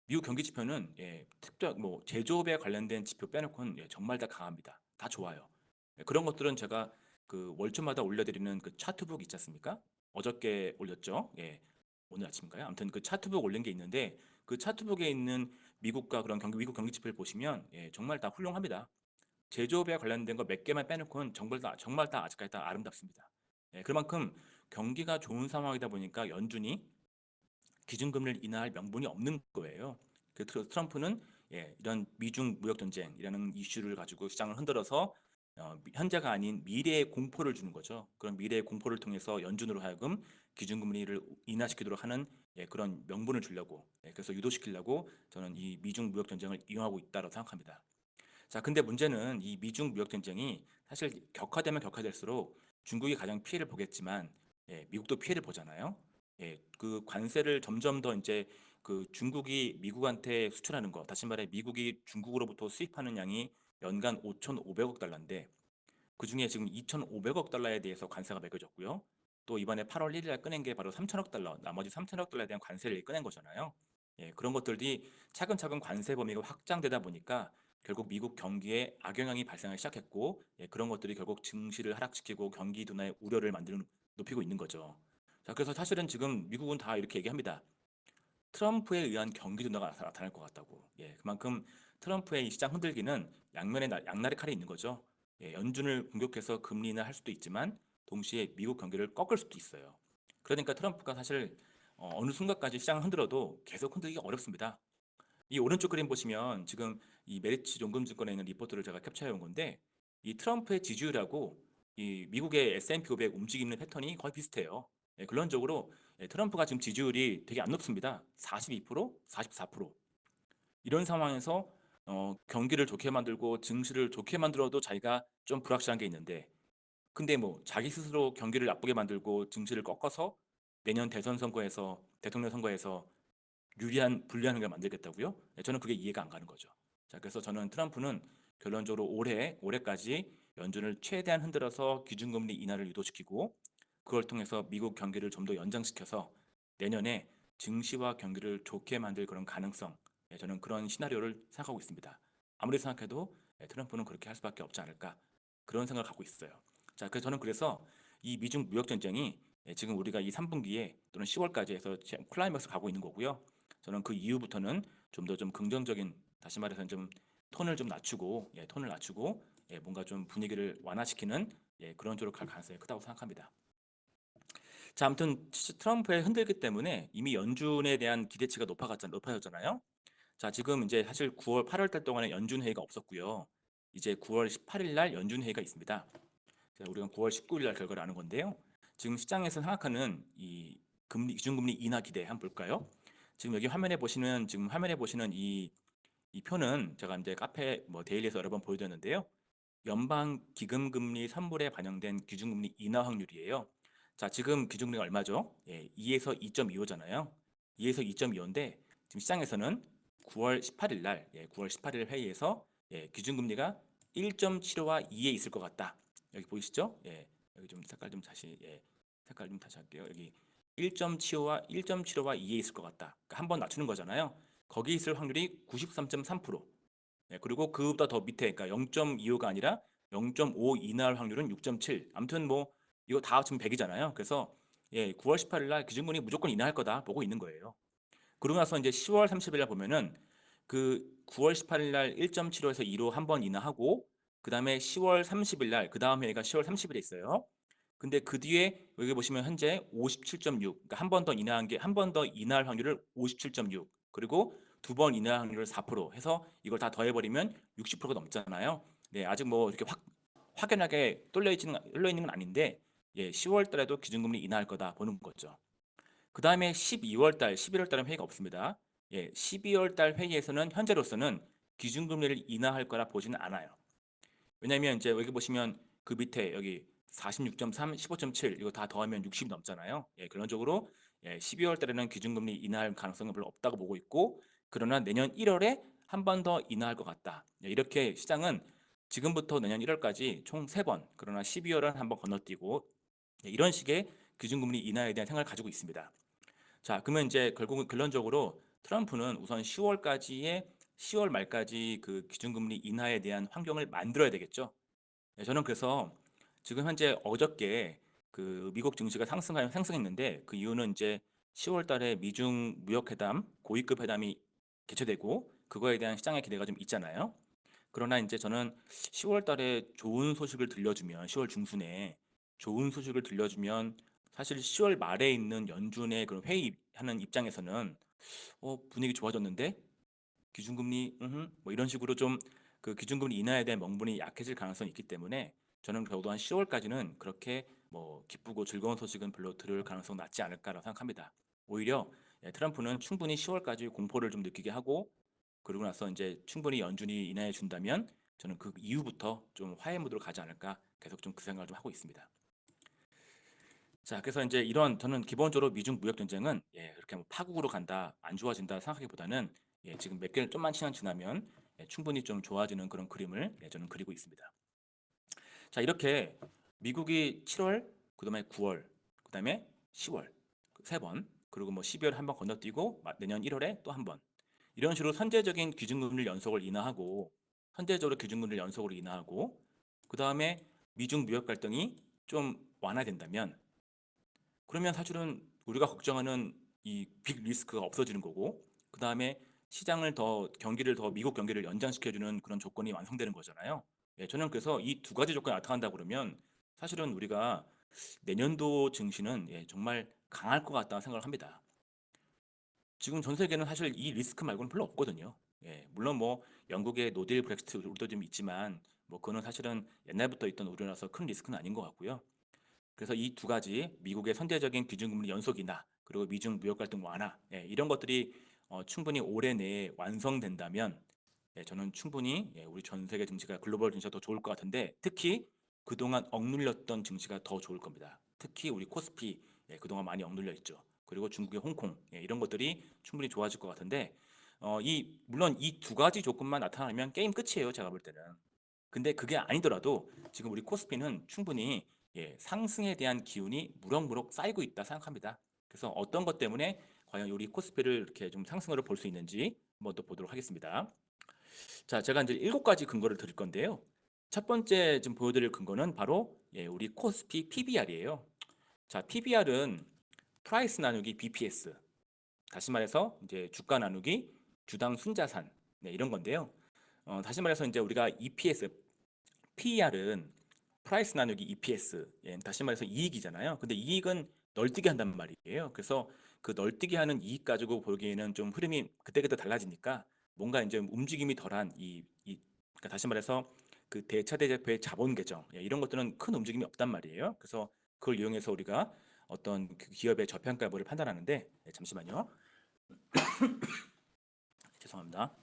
미국 경기 지표는 특정 뭐 제조업에 관련된 지표 빼놓고는 정말 다 강합니다. 다 좋아요. 그런 것들은 제가 그 월초마다 올려드리는 그 차트북 있지 않습니까? 어저께 올렸죠. 오늘 아침인가요? 아무튼 그 차트북 올린 게 있는데 그 차트북에 있는 미국과 그런 미국 경기 지표를 보시면 정말 다 훌륭합니다. 제조업에 관련된 거 몇 개만 빼놓고는 정말 다 아직까지 다 아름답습니다. 그만큼 경기가 좋은 상황이다 보니까 연준이 기준금리를 인하할 명분이 없는 거예요. 그 트럼프는 이런 미중 무역 전쟁이라는 이슈를 가지고 시장을 흔들어서 현재가 아닌 미래의 공포를 주는 거죠. 그런 미래의 공포를 통해서 연준으로 하여금 기준금리를 인하시키도록 하는 그런 명분을 주려고 그래서 유도시키려고 저는 이 미중 무역 전쟁을 이용하고 있다고 생각합니다. 자, 근데 문제는 이 미중 무역 전쟁이 사실 격화되면 격화될수록 중국이 가장 피해를 보겠지만 미국도 피해를 보잖아요. 그 관세를 점점 더 이제 그 중국이 미국한테 수출하는 거, 다시 말해 미국이 중국으로부터 수입하는 양이 연간 5,500억 달러인데 그 중에 지금 2,500억 달러에 대해서 관세가 매겨졌고요. 또 이번에 8월 1일에 꺼낸 게 바로 3천억 달러, 나머지 3천억 달러에 대한 관세를 꺼낸 거잖아요. 그런 것들이 차근차근 관세 범위가 확장되다 보니까 결국 미국 경기에 악영향이 발생하기 시작했고 그런 것들이 결국 증시를 하락시키고 경기 둔화의 우려를 높이고 있는 거죠. 자, 그래서 사실은 지금 미국은 다 이렇게 얘기합니다. 트럼프에 의한 경기 둔화가 나타날 것 같다고. 그만큼 트럼프의 이 시장 흔들기는 양날의 칼이 있는 거죠. 연준을 공격해서 금리 인하할 수도 있지만 동시에 미국 경기를 꺾을 수도 있어요. 그러니까 트럼프가 사실 어느 순간까지 시장을 흔들어도 계속 흔들기가 어렵습니다. 이 오른쪽 그림 보시면 지금 이 메리츠 연금증권에 있는 리포트를 제가 캡처해 온 건데 이 트럼프의 지지율하고 이 미국의 S&P 500 움직이는 패턴이 거의 비슷해요. 근론적으로 트럼프가 지금 지지율이 되게 안 높습니다. 42%, 44%. 이런 상황에서 경기를 좋게 만들고 증시를 좋게 만들어도 자기가 좀 불확실한 게 있는데 근데 뭐 자기 스스로 경기를 나쁘게 만들고 증시를 꺾어서 내년 대통령 선거에서 불리한 걸 만들겠다고요? 저는 그게 이해가 안 가는 거죠. 자, 그래서 저는 트럼프는 결론적으로 올해까지 연준을 최대한 흔들어서 기준금리 인하를 유도시키고 그걸 통해서 미국 경기를 좀 더 연장시켜서 내년에 증시와 경기를 좋게 만들 그런 가능성, 저는 그런 시나리오를 생각하고 있습니다. 아무리 생각해도 트럼프는 그렇게 할 수밖에 없지 않을까 그런 생각을 갖고 있어요. 자, 그래서 이 미중 무역 전쟁이 지금 우리가 이 3분기에 또는 10월까지 해서 클라이맥스 가고 있는 거고요. 저는 그 이후부터는 좀 더 좀 긍정적인 다시 말해서 좀 톤을 낮추고 뭔가 좀 분위기를 완화시키는 그런 쪽으로 갈 가능성이 크다고 생각합니다. 자, 아무튼 트럼프의 흔들기 때문에 이미 연준에 대한 기대치가 높아졌잖아요. 자, 지금 이제 사실 9월, 8월 달 동안에 연준 회의가 없었고요. 이제 9월 18일 날 연준 회의가 있습니다. 자, 우리가 9월 19일 날 결과를 아는 건데요. 지금 시장에서 생각하는 이 기준금리 인하 기대 한번 볼까요? 지금 여기 화면에 보시는 이 표는 제가 이제 카페 뭐 데일리에서 여러 번 보여드렸는데요. 연방 기금금리 선물에 반영된 기준금리 인하 확률이에요. 자, 지금 기준금리가 얼마죠? 2에서 2.25잖아요. 2에서 2.25인데 지금 시장에서는 9월 18일 회의에서 기준금리가 1.75와 2에 있을 것 같다. 여기 보이시죠? 여기 좀 색깔 좀 다시 할게요. 여기 1.75와 2에 있을 것 같다. 그러니까 한 번 낮추는 거잖아요. 거기 있을 확률이 93.3%. 그리고 그보다 더 밑에, 그러니까 0.25가 아니라 0.5 인하할 확률은 6.7. 아무튼 뭐 이거 다 지금 100이잖아요. 그래서 9월 18일 날 기준금리 무조건 인하할 거다 보고 있는 거예요. 그러고 나서 이제 10월 30일 날 보면은 그 9월 18일 날 1.75에서 2로 한 번 인하하고 그다음에 10월 30일 날 그다음 회의가 10월 30일에 있어요. 근데 그 뒤에 여기 보시면 현재 57.6. 그러니까 한 번 더 인하할 확률을 57.6. 그리고 두 번 인하할 확률을 4% 해서 이걸 다 더해 버리면 60%가 넘잖아요. 네, 아직 뭐 이렇게 확연하게 뚫려 있는 건 아닌데 10월 달에도 기준금리 인하할 거다 보는 거죠. 그다음에 12월 달, 11월 달은 회의가 없습니다. 12월 달 회의에서는 현재로서는 기준금리를 인하할 거라 보지는 않아요. 왜냐하면 이제 여기 보시면 그 밑에 여기 46.3, 15.7 이거 다 더하면 60이 넘잖아요. 결론적으로 12월 달에는 기준금리 인하할 가능성은 별로 없다고 보고 있고 그러나 내년 1월에 한 번 더 인하할 것 같다. 이렇게 시장은 지금부터 내년 1월까지 총 3번, 그러나 12월은 한번 건너뛰고 이런 식의 기준금리 인하에 대한 생각을 가지고 있습니다. 자, 그러면 이제 결국은 결론적으로 트럼프는 우선 10월 말까지 그 기준금리 인하에 대한 환경을 만들어야 되겠죠. 네, 저는 그래서 지금 현재 어저께 그 미국 증시가 상승했는데 그 이유는 이제 10월 달에 미중 무역회담, 고위급 회담이 개최되고 그거에 대한 시장의 기대가 좀 있잖아요. 그러나 이제 저는 10월 달에 좋은 소식을 들려주면 10월 중순에 좋은 소식을 들려주면 사실 10월 말에 있는 연준의 그런 회의하는 입장에서는 분위기 좋아졌는데 기준금리 뭐 이런 식으로 좀 그 기준금리 인하에 대한 명분이 약해질 가능성이 있기 때문에 저는 적어도 한 10월까지는 그렇게 뭐 기쁘고 즐거운 소식은 별로 들을 가능성 낮지 않을까라고 생각합니다. 오히려 트럼프는 충분히 10월까지 공포를 좀 느끼게 하고 그러고 나서 이제 충분히 연준이 인하해 준다면 저는 그 이후부터 좀 화해 무드로 가지 않을까 계속 좀 그 생각을 좀 하고 있습니다. 자, 그래서 이제 이런 저는 기본적으로 미중 무역 전쟁은 그렇게 뭐 파국으로 간다, 안 좋아진다 생각하기보다는 지금 몇 개월 좀만 시간 지나면 충분히 좀 좋아지는 그런 그림을 저는 그리고 있습니다. 자, 이렇게 미국이 7월, 그다음에 9월, 그다음에 10월 세 번, 그리고 뭐 12월 한 번 건너뛰고 내년 1월에 또 한 번. 이런 식으로 선제적인 기준금리 연속을 인하하고 선제적으로 기준금리 연속으로 인하하고 그다음에 미중 무역 갈등이 좀 완화된다면 그러면 사실은 우리가 걱정하는 이 빅 리스크가 없어지는 거고 그 다음에 시장을 더 경기를 더 미국 경기를 연장시켜주는 그런 조건이 완성되는 거잖아요. 저는 그래서 이 두 가지 조건이 나타난다 그러면 사실은 우리가 내년도 증시는 정말 강할 것 같다는 생각을 합니다. 지금 전 세계는 사실 이 리스크 말고는 별로 없거든요. 물론 뭐 영국의 노딜 브렉시트 우려도 좀 있지만 뭐 그거는 사실은 옛날부터 있던 우려라서 큰 리스크는 아닌 것 같고요. 그래서 이 두 가지 미국의 선제적인 기준금리 연속이나 그리고 미중 무역 갈등 완화 이런 것들이 충분히 올해 내에 완성된다면 저는 충분히 우리 전 세계 증시가 글로벌 증시가 더 좋을 것 같은데 특히 그동안 억눌렸던 증시가 더 좋을 겁니다. 특히 우리 코스피 그동안 많이 억눌려 있죠. 그리고 중국의 홍콩 이런 것들이 충분히 좋아질 것 같은데 물론 이 두 가지 조건만 나타나면 게임 끝이에요. 제가 볼 때는. 근데 그게 아니더라도 지금 우리 코스피는 충분히 상승에 대한 기운이 무럭무럭 쌓이고 있다 생각합니다. 그래서 어떤 것 때문에 과연 우리 코스피를 이렇게 좀 상승으로 볼 수 있는지 한번 또 보도록 하겠습니다. 자, 제가 이제 7가지 근거를 드릴 건데요. 첫 번째 지금 보여드릴 근거는 바로 우리 코스피 PBR이에요. 자, PBR은 프라이스 나누기 BPS. 다시 말해서 이제 주가 나누기 주당 순자산 이런 건데요. 다시 말해서 이제 우리가 EPS, PER은 프라이스 나누기 EPS, 다시 말해서 이익이잖아요. 근데 이익은 널뛰기 한단 말이에요. 그래서 그 널뛰기 하는 이익 가지고 보기에는 좀 흐름이 그때그때 달라지니까 뭔가 이제 움직임이 덜한 그러니까 다시 말해서 그 대차대조의 자본 계정 이런 것들은 큰 움직임이 없단 말이에요. 그래서 그걸 이용해서 우리가 어떤 그 기업의 저평가 여부를 판단하는데 잠시만요. 죄송합니다.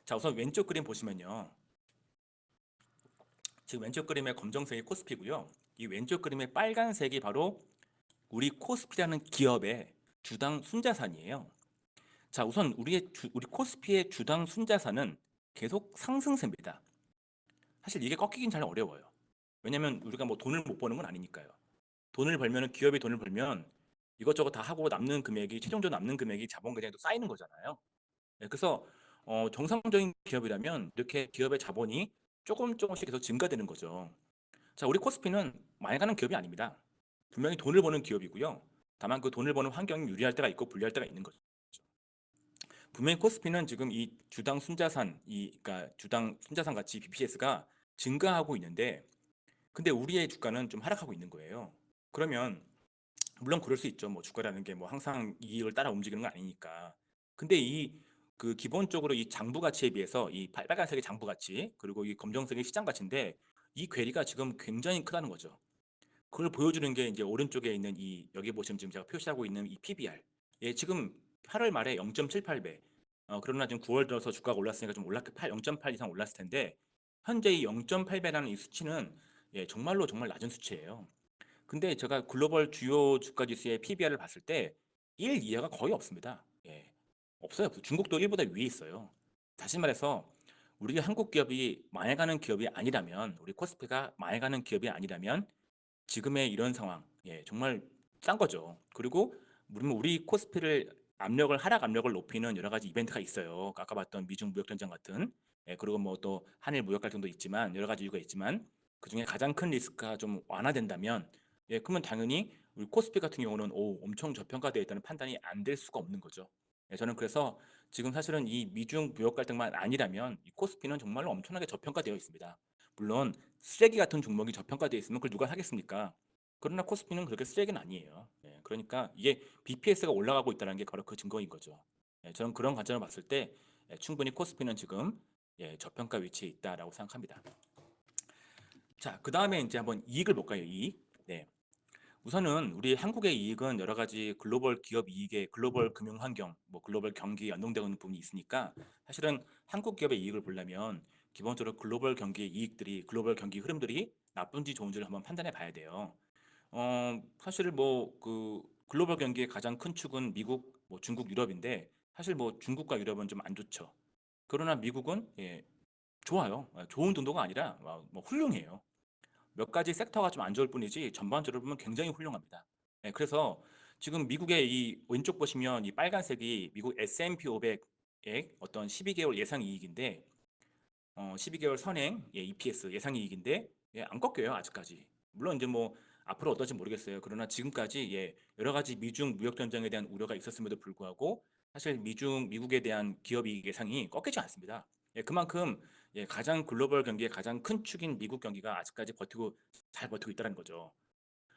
자, 우선 왼쪽 그림 보시면요. 지금 왼쪽 그림의 검정색이 코스피고요. 이 왼쪽 그림의 빨간색이 바로 우리 코스피라는 기업의 주당 순자산이에요. 자, 우선 우리 코스피의 주당 순자산은 계속 상승세입니다. 사실 이게 꺾이긴 잘 어려워요. 왜냐면 우리가 뭐 돈을 못 버는 건 아니니까요. 돈을 벌면은 기업이 돈을 벌면 이것저것 다 하고 남는 금액이 최종적으로 남는 금액이 자본 계좌에 또 쌓이는 거잖아요. 그래서 정상적인 기업이라면 이렇게 기업의 자본이 조금 조금씩 계속 증가되는 거죠. 자, 우리 코스피는 많이 가는 기업이 아닙니다. 분명히 돈을 버는 기업이고요. 다만 그 돈을 버는 환경이 유리할 때가 있고 불리할 때가 있는 거죠. 분명히 코스피는 지금 이 주당 순자산, 그러니까 주당 순자산 가치 BPS가 증가하고 있는데, 근데 우리의 주가는 좀 하락하고 있는 거예요. 그러면 물론 그럴 수 있죠. 뭐 주가라는 게 뭐 항상 이익을 따라 움직이는 건 아니니까. 근데 그 기본적으로 이 장부 가치에 비해서 이 빨간색의 장부 가치 그리고 이 검정색의 시장 가치인데 이 괴리가 지금 굉장히 크다는 거죠. 그걸 보여주는 게 이제 오른쪽에 있는 여기 보시면 지금 제가 표시하고 있는 이 PBR. 지금 8월 말에 0.78배. 그러나 지금 9월 들어서 주가가 올랐으니까 좀 0.8 이상 올랐을 텐데 현재 이 0.8배라는 이 수치는 정말로 정말 낮은 수치예요. 근데 제가 글로벌 주요 주가 지수의 PBR을 봤을 때 1 이하가 거의 없습니다. 없어요. 중국도 일보다 위에 있어요. 다시 말해서 우리 한국 기업이 망해가는 기업이 아니라면, 우리 코스피가 망해가는 기업이 아니라면 지금의 이런 상황, 정말 싼 거죠. 그리고 우리 코스피를 하락 압력을 높이는 여러 가지 이벤트가 있어요. 아까 봤던 미중 무역 전쟁 같은, 그리고 뭐 또 한일 무역 갈등도 있지만 여러 가지 이유가 있지만 그중에 가장 큰 리스크가 좀 완화된다면, 그러면 당연히 우리 코스피 같은 경우는 엄청 저평가되어 있다는 판단이 안 될 수가 없는 거죠. 저는 그래서 지금 사실은 이 미중 무역 갈등만 아니라면 이 코스피는 정말로 엄청나게 저평가되어 있습니다. 물론 쓰레기 같은 종목이 저평가되어 있으면 그걸 누가 사겠습니까? 그러나 코스피는 그렇게 쓰레기는 아니에요. 그러니까 이게 BPS가 올라가고 있다는 게 바로 그 증거인 거죠. 저는 그런 관점을 봤을 때 충분히 코스피는 지금 저평가 위치에 있다라고 생각합니다. 자, 그 다음에 이제 한번 이익을 볼까요? 이익. 네. 우선은 우리 한국의 이익은 여러 가지 글로벌 기업 이익의 글로벌 금융 환경, 뭐 글로벌 경기에 연동되는 부분이 있으니까 사실은 한국 기업의 이익을 보려면 기본적으로 글로벌 경기의 이익들이 글로벌 경기 흐름들이 나쁜지 좋은지를 한번 판단해 봐야 돼요. 사실 뭐 그 글로벌 경기의 가장 큰 축은 미국, 뭐 중국, 유럽인데 사실 뭐 중국과 유럽은 좀 안 좋죠. 그러나 미국은 좋아요. 좋은 정도가 아니라 뭐 훌륭해요. 몇 가지 섹터가 좀 안 좋을 뿐이지 전반적으로 보면 굉장히 훌륭합니다. 그래서 지금 미국의 이 왼쪽 보시면 이 빨간색이 미국 S&P 500의 어떤 12개월 예상 이익인데 12개월 선행 EPS 예상 이익인데 안 꺾여요 아직까지. 물론 이제 뭐 앞으로 어떨지 모르겠어요. 그러나 지금까지 여러 가지 미중 무역 전쟁에 대한 우려가 있었음에도 불구하고 사실 미국에 대한 기업 이익 예상이 꺾이지 않습니다. 그만큼 가장 글로벌 경기의 가장 큰 축인 미국 경기가 아직까지 잘 버티고 있다는 거죠.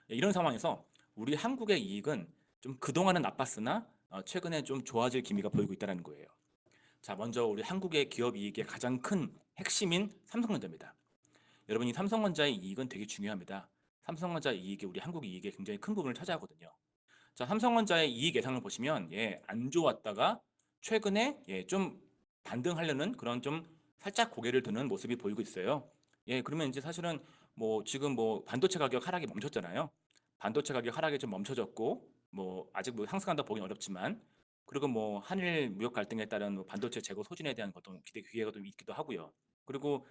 이런 상황에서 우리 한국의 이익은 좀 그동안은 나빴으나 최근에 좀 좋아질 기미가 보이고 있다는 거예요. 자, 먼저 우리 한국의 기업 이익의 가장 큰 핵심인 삼성전자입니다. 여러분, 이 삼성전자의 이익은 되게 중요합니다. 삼성전자 이익이 우리 한국 이익의 굉장히 큰 부분을 차지하거든요. 자, 삼성전자의 이익 예상을 보시면 안 좋았다가 최근에 좀 반등하려는 그런 좀 살짝 고개를 드는 모습이 보이고 있어요. 그러면 이제 사실은 뭐 지금 뭐 반도체 가격 하락이 멈췄잖아요. 반도체 가격 하락이 좀 멈춰졌고 뭐 아직 뭐 상승한다 보기는 어렵지만, 그리고 뭐 한일 무역 갈등에 따른 뭐 반도체 재고 소진에 대한 어떤 기대가 좀 있기도 하고요. 그리고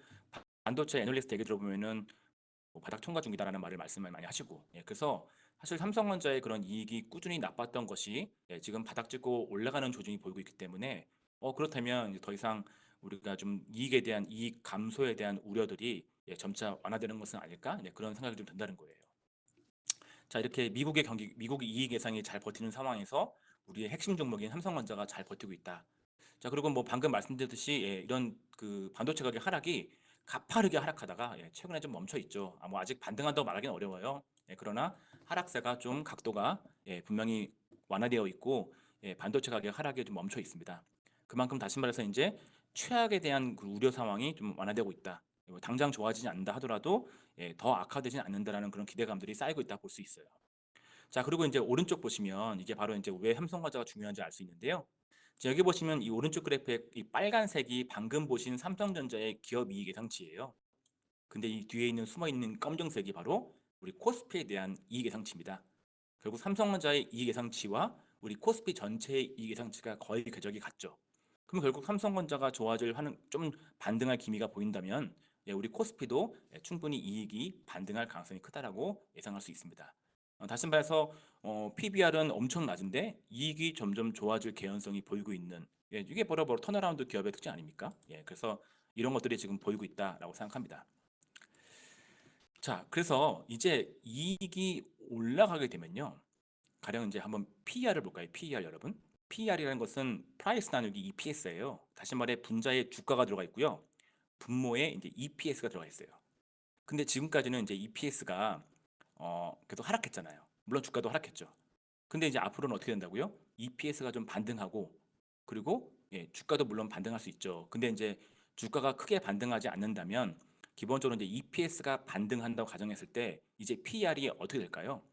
반도체 애널리스트 얘기 들어보면은 뭐 바닥 통과 중이다라는 말씀을 많이 하시고, 그래서 사실 삼성전자의 그런 이익이 꾸준히 나빴던 것이 지금 바닥 찍고 올라가는 조짐이 보이고 있기 때문에 그렇다면 이제 더 이상 우리가 좀 이익에 대한 이익 감소에 대한 우려들이 점차 완화되는 것은 아닐까, 그런 생각이 좀 든다는 거예요. 자, 이렇게 미국의 이익 예상이 잘 버티는 상황에서 우리의 핵심 종목인 삼성전자가 잘 버티고 있다. 자, 그리고 뭐 방금 말씀드렸듯이 이런 그 반도체 가격 하락이 가파르게 하락하다가 최근에 좀 멈춰 있죠. 뭐 아직 반등한다고 말하기는 어려워요. 그러나 하락세가 좀 각도가 분명히 완화되어 있고 반도체 가격 하락이 좀 멈춰 있습니다. 그만큼 다시 말해서 이제 최악에 대한 그 우려 상황이 좀 완화되고 있다. 당장 좋아지지 않는다 하더라도 더 악화되지는 않는다라는 그런 기대감들이 쌓이고 있다 볼 수 있어요. 자, 그리고 이제 오른쪽 보시면 이게 바로 이제 왜 삼성전자가 중요한지 알 수 있는데요. 자, 여기 보시면 이 오른쪽 그래프의 이 빨간색이 방금 보신 삼성전자의 기업 이익 예상치예요. 근데 이 뒤에 있는 숨어 있는 검정색이 바로 우리 코스피에 대한 이익 예상치입니다. 결국 삼성전자의 이익 예상치와 우리 코스피 전체의 이익 예상치가 거의 궤적이 같죠. 그럼 결국 삼성전자가 좋아질 하는 좀 반등할 기미가 보인다면 우리 코스피도 충분히 이익이 반등할 가능성이 크다라고 예상할 수 있습니다. 다시 말해서 PBR은 엄청 낮은데 이익이 점점 좋아질 개연성이 보이고 있는, 이게 바로 턴어라운드 기업의 특징 아닙니까? 그래서 이런 것들이 지금 보이고 있다라고 생각합니다. 자, 그래서 이제 이익이 올라가게 되면요. 가령 이제 한번 PER을 볼까요? PER 여러분. PER이라는 것은 프라이스 나누기 EPS예요. 다시 말해 분자에 주가가 들어가 있고요. 분모에 이제 EPS가 들어가 있어요. 근데 지금까지는 이제 EPS가 계속 하락했잖아요. 물론 주가도 하락했죠. 근데 이제 앞으로는 어떻게 된다고요? EPS가 좀 반등하고, 그리고 주가도 물론 반등할 수 있죠. 근데 이제 주가가 크게 반등하지 않는다면 기본적으로 이제 EPS가 반등한다고 가정했을 때 이제 PER이 어떻게 될까요?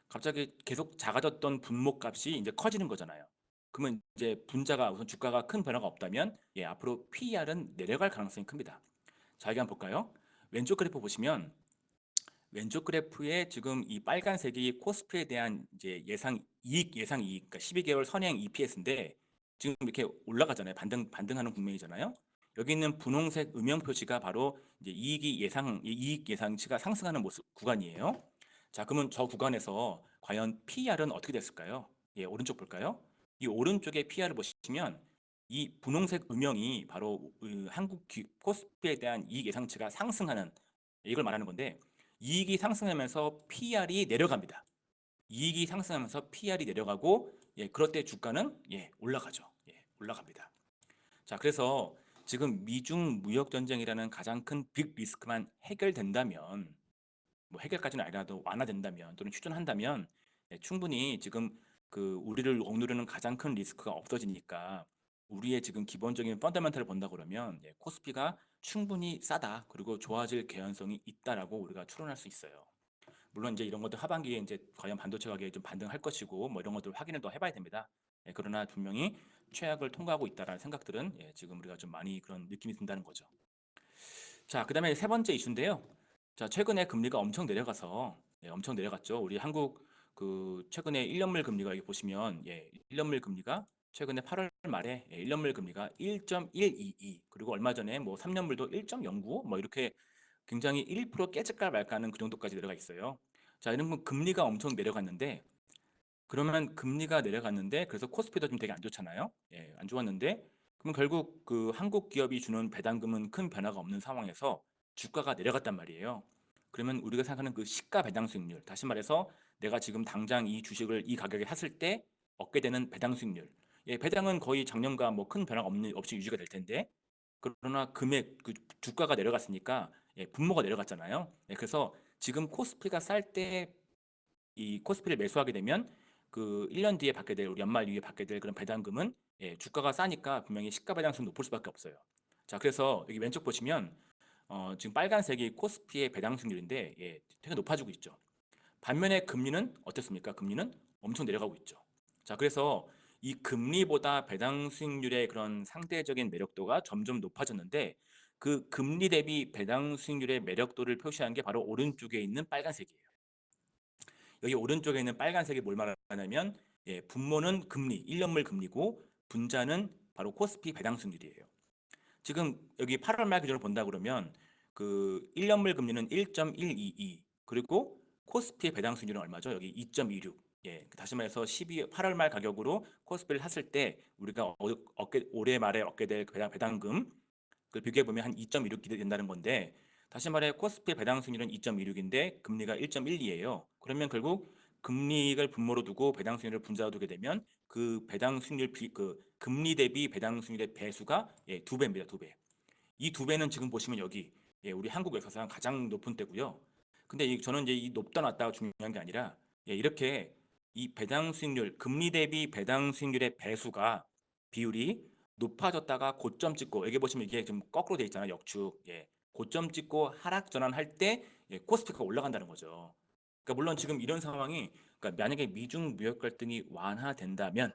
갑자기 계속 작아졌던 분모값이 이제 커지는 거잖아요. 그러면 이제 분자가 우선 주가가 큰 변화가 없다면 앞으로 PER은 내려갈 가능성이 큽니다. 자, 여기 한번 볼까요? 왼쪽 그래프 보시면 왼쪽 그래프에 지금 이 빨간색이 코스피에 대한 이제 예상 이익, 그러니까 12개월 선행 EPS인데 지금 이렇게 올라가잖아요. 반등하는 국면이잖아요. 여기 있는 분홍색 음영 표시가 바로 이제 이익 예상치가 상승하는 모습 구간이에요. 자, 그러면 저 구간에서 과연 PER은 어떻게 됐을까요? 예, 오른쪽 볼까요? 이 오른쪽에 PER을 보시면 이 분홍색 음영이 바로 코스피에 대한 이익 예상치가 상승하는, 이걸 말하는 건데, 이익이 상승하면서 PER이 내려갑니다. 이익이 상승하면서 PR이 내려가고, 예, 그럴 때 주가는, 예, 올라가죠. 예, 올라갑니다. 자, 그래서 지금 미중 무역 전쟁이라는 가장 큰 빅 리스크만 해결된다면, 뭐 해결까지는 아니라도 완화된다면 또는 휴전한다면, 예, 충분히 지금 우리를 억누르는 가장 큰 리스크가 없어지니까, 우리의 지금 기본적인 펀더멘털을 본다 그러면, 예, 코스피가 충분히 싸다, 그리고 좋아질 개연성이 있다라고 우리가 추론할 수 있어요. 물론 이제 이런 것들 하반기에 이제 과연 반도체 가격이 좀 반등할 것이고 뭐 이런 것들 확인을 더 해봐야 됩니다. 예, 그러나 분명히 최악을 통과하고 있다라는 생각들은, 예, 지금 우리가 좀 많이 그런 느낌이 든다는 거죠. 자, 그다음에 세 번째 이슈인데요. 자, 최근에 금리가 엄청 내려가서, 예, 엄청 내려갔죠. 우리 한국 최근에 1년물 금리가 여기 보시면, 예, 1년물 금리가 최근에 8월 말에, 예, 1년물 금리가 1.122, 그리고 얼마 전에 뭐 3년물도 1.09 뭐 이렇게 굉장히 1% 깨질까 말까 하는 그 정도까지 내려가 있어요. 자, 이런 건 금리가 엄청 내려갔는데, 그러면 금리가 내려갔는데 그래서 코스피도 좀 되게 안 좋잖아요. 예, 안 좋았는데, 그럼 결국 한국 기업이 주는 배당금은 큰 변화가 없는 상황에서 주가가 내려갔단 말이에요. 그러면 우리가 생각하는 그 시가 배당 수익률, 다시 말해서 내가 지금 당장 이 주식을 이 가격에 샀을 때 얻게 되는 배당 수익률. 예, 배당은 거의 작년과 뭐 큰 변화가 없이 유지가 될 텐데, 그러나 주가가 내려갔으니까, 예, 분모가 내려갔잖아요. 예, 그래서 지금 코스피가 쌀 때 이 코스피를 매수하게 되면 1년 뒤에 받게 될, 우리 연말 이후에 받게 될 그런 배당금은, 예, 주가가 싸니까 분명히 시가 배당수는 높을 수밖에 없어요. 자, 그래서 여기 왼쪽 보시면 지금 빨간색이 코스피의 배당 수익률인데, 예, 되게 높아지고 있죠. 반면에 금리는 어떻습니까? 금리는 엄청 내려가고 있죠. 자, 그래서 이 금리보다 배당 수익률의 그런 상대적인 매력도가 점점 높아졌는데, 그 금리 대비 배당 수익률의 매력도를 표시한 게 바로 오른쪽에 있는 빨간색이에요. 여기 오른쪽에 있는 빨간색이 뭘 말하냐면, 예, 분모는 금리, 1년물 금리고 분자는 바로 코스피 배당 수익률이에요. 지금 여기 8월 말 기준으로 본다 그러면 1년물 금리는 1.122, 그리고 코스피의 배당 수익률은 얼마죠? 여기 2.26. 예, 다시 말해서 8월 말 가격으로 코스피를 샀을 때 우리가 올해 말에 얻게 될 배당금, 그걸 비교해 보면 한 2.26 기대된다는 건데, 다시 말해 코스피 배당 수익률은 2.26인데 금리가 1.12예요. 그러면 결국 금리를 분모로 두고 배당 수익률을 분자로 두게 되면 그 배당 수익률 금리 대비 배당 수익률의 배수가, 예, 두 배입니다. 두 배. 이 두 배는 지금 보시면 여기, 예, 우리 한국 역사상 가장 높은 때고요. 근데 저는 이제 이 높다 낮다가 중요한 게 아니라, 예, 이렇게 이 배당 수익률, 금리 대비 배당 수익률의 배수가, 비율이 높아졌다가 고점 찍고, 여기 보시면 이게 좀 거꾸로 돼 있잖아요. 역축. 예. 고점 찍고 하락 전환할 때, 예, 코스피가 올라간다는 거죠. 그러니까 물론 지금 이런 상황이, 그러니까 만약에 미중 무역 갈등이 완화된다면,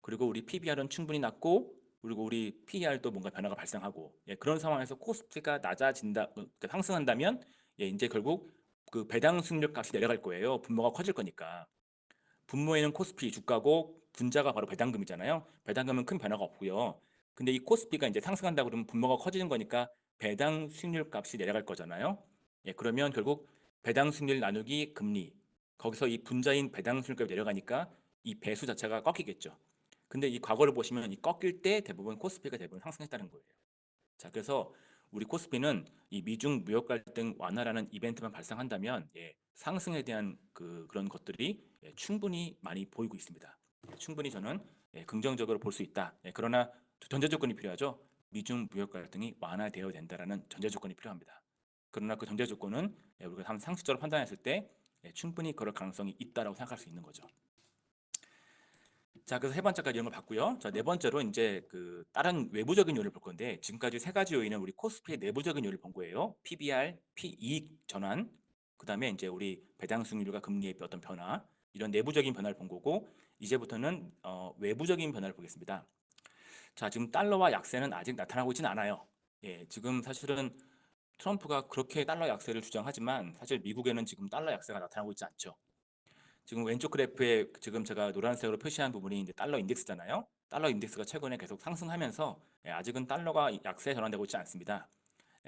그리고 우리 PBR은 충분히 낮고, 그리고 우리 PER도 뭔가 변화가 발생하고, 예, 그런 상황에서 코스피가 그러니까 상승한다면, 예, 이제 결국 그 배당 수익률 값이 내려갈 거예요. 분모가 커질 거니까. 분모에는 코스피 주가고 분자가 바로 배당금이잖아요. 배당금은 큰 변화가 없고요. 근데 이 코스피가 이제 상승한다 그러면 분모가 커지는 거니까 배당 수익률 값이 내려갈 거잖아요. 예, 그러면 결국 배당 수익률 나누기 금리, 거기서 이 분자인 배당 수익률 값이 내려가니까 이 배수 자체가 꺾이겠죠. 근데 이 과거를 보시면 이 꺾일 때 대부분 코스피가 대부분 상승했다는 거예요. 자, 그래서 우리 코스피는 이 미중 무역 갈등 완화라는 이벤트만 발생한다면, 예, 상승에 대한 그런 것들이, 예, 충분히 많이 보이고 있습니다. 예, 충분히 저는, 예, 긍정적으로 볼 수 있다. 예, 그러나 전제 조건이 필요하죠. 미중 무역 갈등이 완화되어야 된다라는 전제 조건이 필요합니다. 그러나 그 전제 조건은, 예, 우리가 한 상식적으로 판단했을 때, 예, 충분히 그럴 가능성이 있다라고 생각할 수 있는 거죠. 자, 그래서 세 번째까지 이런 걸 봤고요. 자, 네 번째로 이제 다른 외부적인 요인을 볼 건데, 지금까지 세 가지 요인은 우리 코스피의 내부적인 요인을 본 거예요. PBR, 이익 전환, 그다음에 이제 우리 배당 수익률과 금리의 어떤 변화, 이런 내부적인 변화를 본 거고, 이제부터는 외부적인 변화를 보겠습니다. 자, 지금 달러와 약세는 아직 나타나고 있지는 않아요. 예, 지금 사실은 트럼프가 그렇게 달러 약세를 주장하지만 사실 미국에는 지금 달러 약세가 나타나고 있지 않죠. 지금 왼쪽 그래프에 지금 제가 노란색으로 표시한 부분이 이제 달러 인덱스잖아요. 달러 인덱스가 최근에 계속 상승하면서 아직은 달러가 약세에 전환되고 있지 않습니다.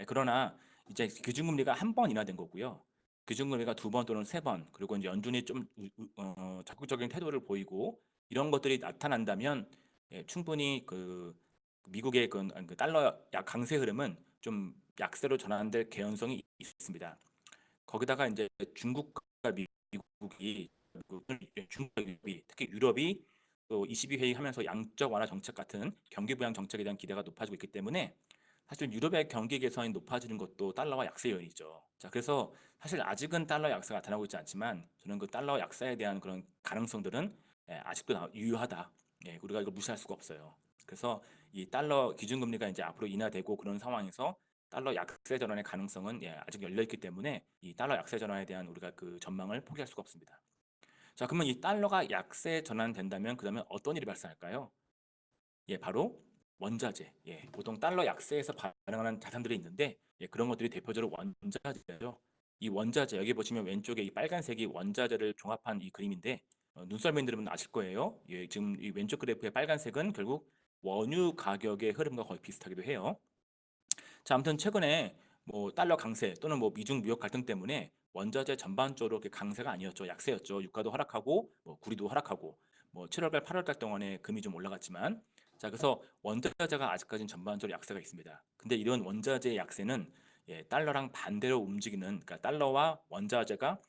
그러나 이제 기준금리가 한 번 인하된 거고요. 기준금리가 두 번 또는 세 번, 그리고 이제 연준이 좀 적극적인 태도를 보이고 이런 것들이 나타난다면 충분히 그 미국의 그 달러 강세 흐름은 좀 약세로 전환될 개연성이 있습니다. 거기다가 이제 중국과 미국이 중국과 유럽이 특히 유럽이 또 22회의 하면서 양적 완화 정책 같은 경기 부양 정책에 대한 기대가 높아지고 있기 때문에 사실 유럽의 경기 개선이 높아지는 것도 달러와 약세 요인이죠. 자, 그래서 사실 아직은 달러 약세가 나타나고 있지 않지만 저는 그 달러 약세에 대한 그런 가능성들은 아직도 유효하다. 우리가 이걸 무시할 수가 없어요. 그래서 이 달러 기준금리가 이제 앞으로 인하되고 그런 상황에서 달러 약세 전환의 가능성은 아직 열려 있기 때문에 이 달러 약세 전환에 대한 우리가 그 전망을 포기할 수가 없습니다. 자, 그러면 이 달러가 약세 전환된다면 그다음에 어떤 일이 발생할까요? 바로 원자재. 보통 달러 약세에서 발생하는 자산들이 있는데 그런 것들이 대표적으로 원자재죠. 이 원자재 여기 보시면 왼쪽에 이 빨간색이 원자재를 종합한 이 그림인데 눈썰미들은 아실 거예요. 지금 이 왼쪽 그래프의 빨간색은 결국 원유 가격의 흐름과 거의 비슷하기도 해요. 자, 아무튼 최근에 뭐 달러 강세 또는 뭐 미중 무역 갈등 때문에 원자재 전반적으로 이렇게 강세가 아니었죠. 약세였죠. 유가도 하락하고 뭐 구리도 하락하고 뭐 7월달 8월달 동안에 금이 좀 올라갔지만 자, 그래서 원자재가 아직까지는 전반적으로 약세가 있습니다. 근데 이런 원자재 약세는 달러랑 반대로 움직이는 그러니까 달러와 원자재가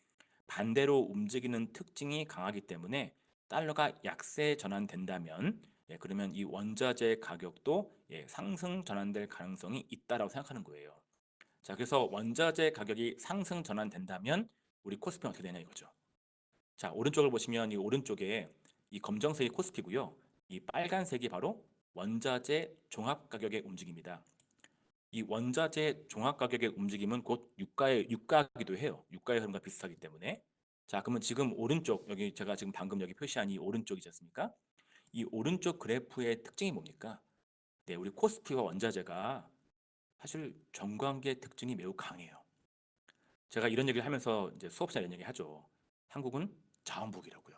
반대로 움직이는 특징이 강하기 때문에 달러가 약세 전환된다면 그러면 이 원자재 가격도 상승 전환될 가능성이 있다라고 생각하는 거예요. 자, 그래서 원자재 가격이 상승 전환된다면 우리 코스피는 어떻게 되냐 이거죠. 자, 오른쪽을 보시면 이 오른쪽에 이 검정색이 코스피고요. 이 빨간색이 바로 원자재 종합 가격의 움직임입니다. 이 원자재 종합 가격의 움직임은 곧 유가이기도 해요. 유가의 흐름과 비슷하기 때문에. 자, 그러면 지금 오른쪽 여기 제가 지금 방금 여기 표시한 이 오른쪽이지 않습니까? 이 오른쪽 그래프의 특징이 뭡니까? 네, 우리 코스피와 원자재가 사실 정관계 특징이 매우 강해요. 제가 이런 얘기를 하면서 이제 수업시간에 이런 얘기 하죠. 한국은 자원부국이라고요.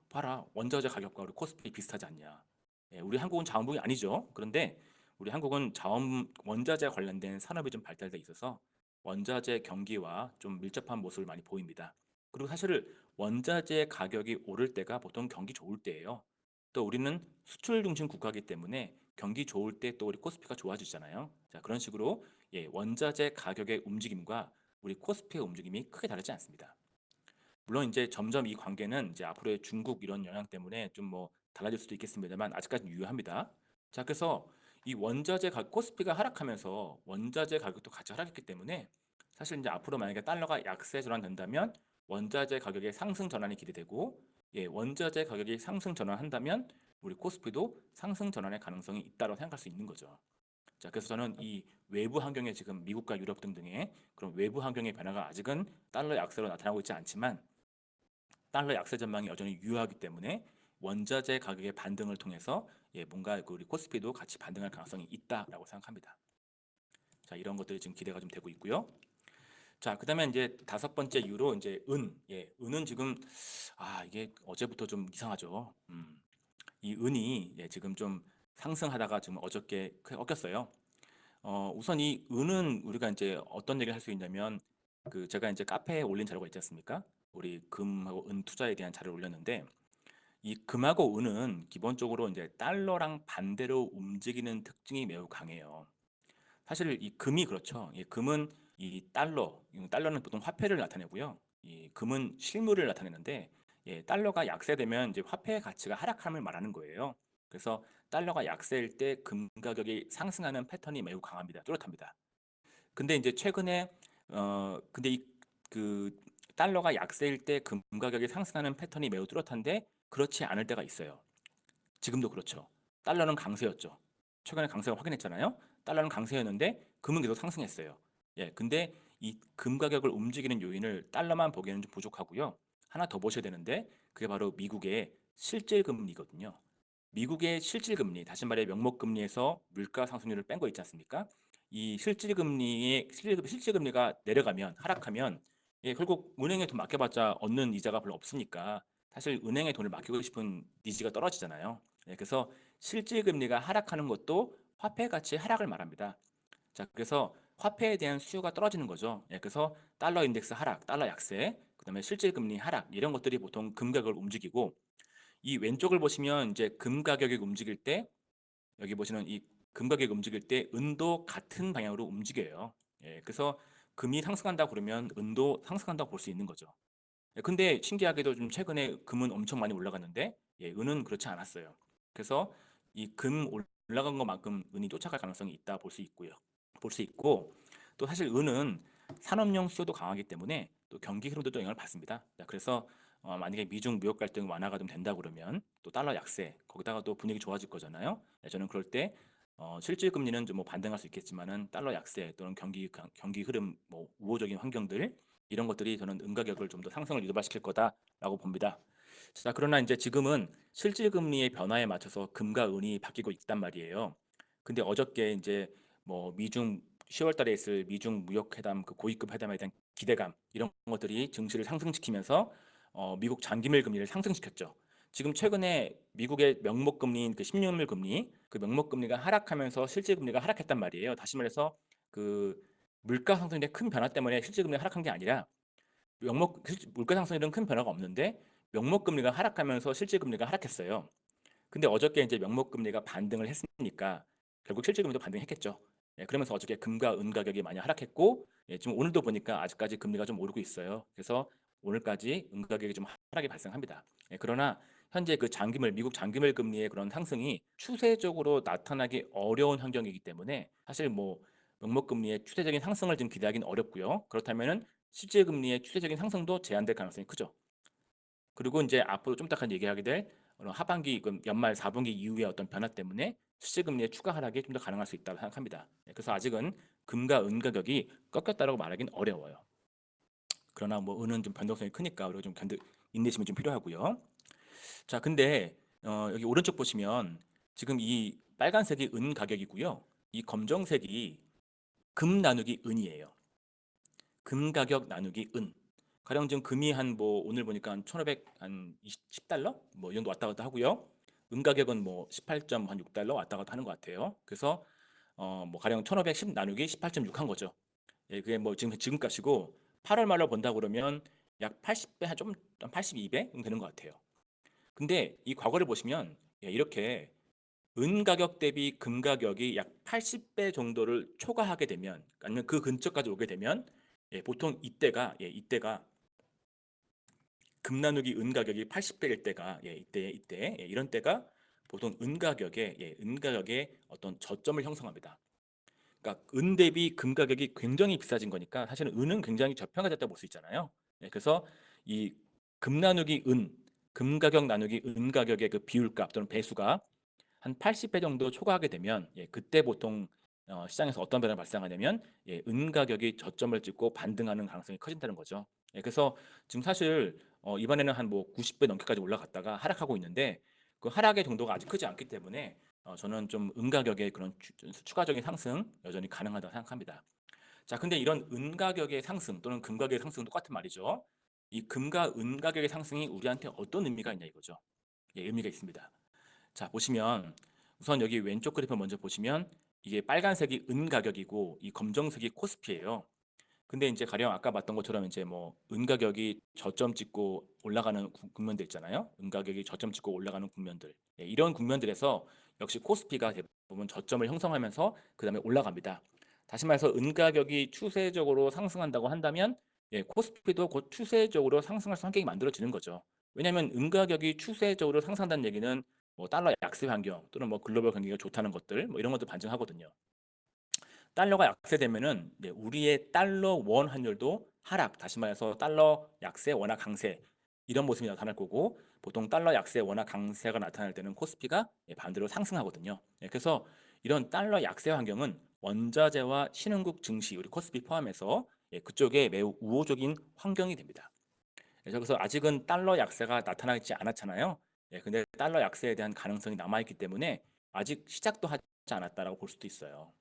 봐라. 원자재 가격과 우리 코스피 비슷하지 않냐. 우리 한국은 자원부국이 아니죠. 그런데 우리 한국은 원자재 관련된 산업이 좀 발달돼 있어서 원자재 경기와 좀 밀접한 모습을 많이 보입니다. 그리고 사실 원자재 가격이 오를 때가 보통 경기 좋을 때예요. 또 우리는 수출 중심 국가이기 때문에 경기 좋을 때 또 우리 코스피가 좋아지잖아요. 자, 그런 식으로 원자재 가격의 움직임과 우리 코스피의 움직임이 크게 다르지 않습니다. 물론 이제 점점 이 관계는 이제 앞으로의 중국 이런 영향 때문에 좀 뭐 달라질 수도 있겠습니다만 아직까지 유효합니다. 자, 그래서 이 코스피가 하락하면서 원자재 가격도 같이 하락했기 때문에 사실 이제 앞으로 만약에 달러가 약세 전환된다면 원자재 가격의 상승 전환이 기대되고 원자재 가격이 상승 전환한다면 우리 코스피도 상승 전환의 가능성이 있다고 생각할 수 있는 거죠. 자, 그래서 저는 이 외부 환경에 지금 미국과 유럽 등등의 그런 외부 환경의 변화가 아직은 달러 약세로 나타나고 있지 않지만 달러 약세 전망이 여전히 유효하기 때문에 원자재 가격의 반등을 통해서 뭔가 우리 코스피도 같이 반등할 가능성이 있다라고 생각합니다. 자, 이런 것들이 지금 기대가 좀 되고 있고요. 자, 그다음에 이제 다섯 번째 이유로 이제 은은 지금 이게 어제부터 좀 이상하죠. 이 은이 지금 좀 상승하다가 지금 어저께 꺾였어요. 우선 이 은은 우리가 이제 어떤 얘기를 할 수 있냐면 그 제가 이제 카페에 올린 자료가 있지 않습니까? 우리 금하고 은 투자에 대한 자료를 올렸는데 이 금하고 은은 기본적으로 이제 달러랑 반대로 움직이는 특징이 매우 강해요. 사실 이 금이 그렇죠. 이 금은 이 달러는 보통 화폐를 나타내고요. 이 금은 실물을 나타내는데 달러가 약세되면 이제 화폐의 가치가 하락함을 말하는 거예요. 그래서 달러가 약세일 때 금 가격이 상승하는 패턴이 매우 강합니다. 뚜렷합니다. 근데 이제 최근에 근데 이 그 달러가 약세일 때 금 가격이 상승하는 패턴이 매우 뚜렷한데 그렇지 않을 때가 있어요. 지금도 그렇죠. 달러는 강세였죠. 최근에 강세가 확인했잖아요. 달러는 강세였는데 금은 계속 상승했어요. 근데 이 금 가격을 움직이는 요인을 달러만 보기에는 좀 부족하고요. 하나 더 보셔야 되는데 그게 바로 미국의 실질 금리거든요. 미국의 실질 금리, 다시 말해 명목 금리에서 물가 상승률을 뺀 거 있지 않습니까? 이 실질 금리가 내려가면 하락하면 결국 은행에 돈 맡겨봤자 얻는 이자가 별로 없으니까 사실 은행에 돈을 맡기고 싶은 니즈가 떨어지잖아요. 그래서 실질 금리가 하락하는 것도 화폐 가치 하락을 말합니다. 자, 그래서 화폐에 대한 수요가 떨어지는 거죠. 그래서 달러 인덱스 하락, 달러 약세, 그다음에 실질 금리 하락 이런 것들이 보통 금 가격을 움직이고 이 왼쪽을 보시면 이제 금 가격이 움직일 때 여기 보시는 이 금 가격이 움직일 때 은도 같은 방향으로 움직여요. 그래서 금이 상승한다 그러면 은도 상승한다고 볼 수 있는 거죠. 근데 신기하게도 좀 최근에 금은 엄청 많이 올라갔는데 은은 그렇지 않았어요. 그래서 이 금 올라간 것만큼 은이 쫓아갈 가능성이 있다 볼 수 있고요. 볼 수 있고 또 사실 은은 산업용 수요도 강하기 때문에 또 경기 흐름도 또 영향을 받습니다. 자, 그래서 만약에 미중 무역 갈등 완화가 좀 된다 그러면 또 달러 약세 거기다가 또 분위기 좋아질 거잖아요. 저는 그럴 때 실질 금리는 좀 뭐 반등할 수 있겠지만은 달러 약세 또는 경기 흐름 뭐 우호적인 환경들 이런 것들이 저는 은 가격을 좀 더 상승을 유발시킬 거다라고 봅니다. 자, 그러나 이제 지금은 실질 금리의 변화에 맞춰서 금과 은이 바뀌고 있단 말이에요. 근데 어저께 이제 뭐 미중 10월 달에 있을 미중 무역 회담 그 고위급 회담에 대한 기대감 이런 것들이 증시를 상승시키면서 미국 장기밀 금리를 상승시켰죠. 지금 최근에 미국의 명목 금리인 그 10년물 금리 그 명목 금리가 하락하면서 실질 금리가 하락했단 말이에요. 다시 말해서 그 물가 상승의 큰 변화 때문에 실질 금리가 하락한 게 아니라 물가 상승률은 큰 변화가 없는데 명목 금리가 하락하면서 실질 금리가 하락했어요. 근데 어저께 이제 명목 금리가 반등을 했으니까 결국 실질 금리도 반등했겠죠. 그러면서 어저께 금과 은 가격이 많이 하락했고 지금 오늘도 보니까 아직까지 금리가 좀 오르고 있어요. 그래서 오늘까지 은 가격이 좀 하락이 발생합니다. 그러나 현재 그 미국 장기밀 금리의 그런 상승이 추세적으로 나타나기 어려운 환경이기 때문에 사실 뭐 명목 금리의 추세적인 상승을 지금 기대하기는 어렵고요. 그렇다면은 실질 금리의 추세적인 상승도 제한될 가능성이 크죠. 그리고 이제 앞으로 좀 이따 얘기하게 될 하반기 연말 4분기 이후의 어떤 변화 때문에 실질 금리의 추가 하락이 좀 더 가능할 수 있다고 생각합니다. 그래서 아직은 금과 은 가격이 꺾였다고 말하기는 어려워요. 그러나 뭐 은은 좀 변동성이 크니까 그리고 좀 인내심이 좀 필요하고요. 자, 근데 여기 오른쪽 보시면 지금 이 빨간색이 은 가격이고요. 이 검정색이 금 나누기 은이에요. 금 가격 나누기 은. 가령 지금 금이 한 뭐 오늘 보니까 한 1,500 한 10달러 뭐 이 정도 왔다 갔다 하고요. 은 가격은 뭐 18.6달러 왔다 갔다 하는 것 같아요. 그래서 뭐 가령 1,510 나누기 18.6 한 거죠. 그게 뭐 지금 값이고 8월 말로 본다 그러면 약 80배 좀 82배 되는 것 같아요. 근데 이 과거를 보시면 이렇게 은 가격 대비 금 가격이 약 80배 정도를 초과하게 되면 아니면 그 근처까지 오게 되면 보통 이때가 금 나누기 은 가격이 80배일 때가 이때 이런 때가 보통 은 가격의 어떤 저점을 형성합니다. 그러니까 은 대비 금 가격이 굉장히 비싸진 거니까 사실은 은은 굉장히 저평가됐다고 볼 수 있잖아요. 그래서 이 금 나누기 금 가격 나누기 은 가격의 그 비율값 또는 배수가 한 80배 정도 초과하게 되면 그때 보통 시장에서 어떤 변화가 발생하냐면 은 가격이 저점을 찍고 반등하는 가능성이 커진다는 거죠. 그래서 지금 사실 이번에는 한 뭐 90배 넘게까지 올라갔다가 하락하고 있는데 그 하락의 정도가 아직 크지 않기 때문에 저는 좀 은 가격의 그런 추가적인 상승 여전히 가능하다고 생각합니다. 자, 근데 이런 은 가격의 상승 또는 금 가격의 상승은 똑같은 말이죠. 이 금과 은 가격의 상승이 우리한테 어떤 의미가 있냐 이거죠. 의미가 있습니다. 자, 보시면 우선 여기 왼쪽 그래프 먼저 보시면 이게 빨간색이 은 가격이고 이 검정색이 코스피예요. 근데 이제 가령 아까 봤던 것처럼 이제 뭐 은 가격이 저점 찍고 올라가는 국면들 있잖아요. 은 가격이 저점 찍고 올라가는 국면들. 이런 국면들에서 역시 코스피가 대부분 저점을 형성하면서 그다음에 올라갑니다. 다시 말해서 은 가격이 추세적으로 상승한다고 한다면 코스피도 곧 추세적으로 상승할 환경이 만들어지는 거죠. 왜냐하면 은 가격이 추세적으로 상승한다는 얘기는 뭐 달러 약세 환경 또는 뭐 글로벌 경기가 좋다는 것들 뭐 이런 것도 반증하거든요. 달러가 약세되면은 우리의 달러 원 환율도 하락, 다시 말해서 달러 약세, 원화 강세 이런 모습이 나타날 거고 보통 달러 약세, 원화 강세가 나타날 때는 코스피가 반대로 상승하거든요. 그래서 이런 달러 약세 환경은 원자재와 신흥국 증시, 우리 코스피 포함해서 그쪽에 매우 우호적인 환경이 됩니다. 그래서 아직은 달러 약세가 나타나지 않았잖아요. 근데 달러 약세에 대한 가능성이 남아있기 때문에 아직 시작도 하지 않았다라고 볼 수도 있어요.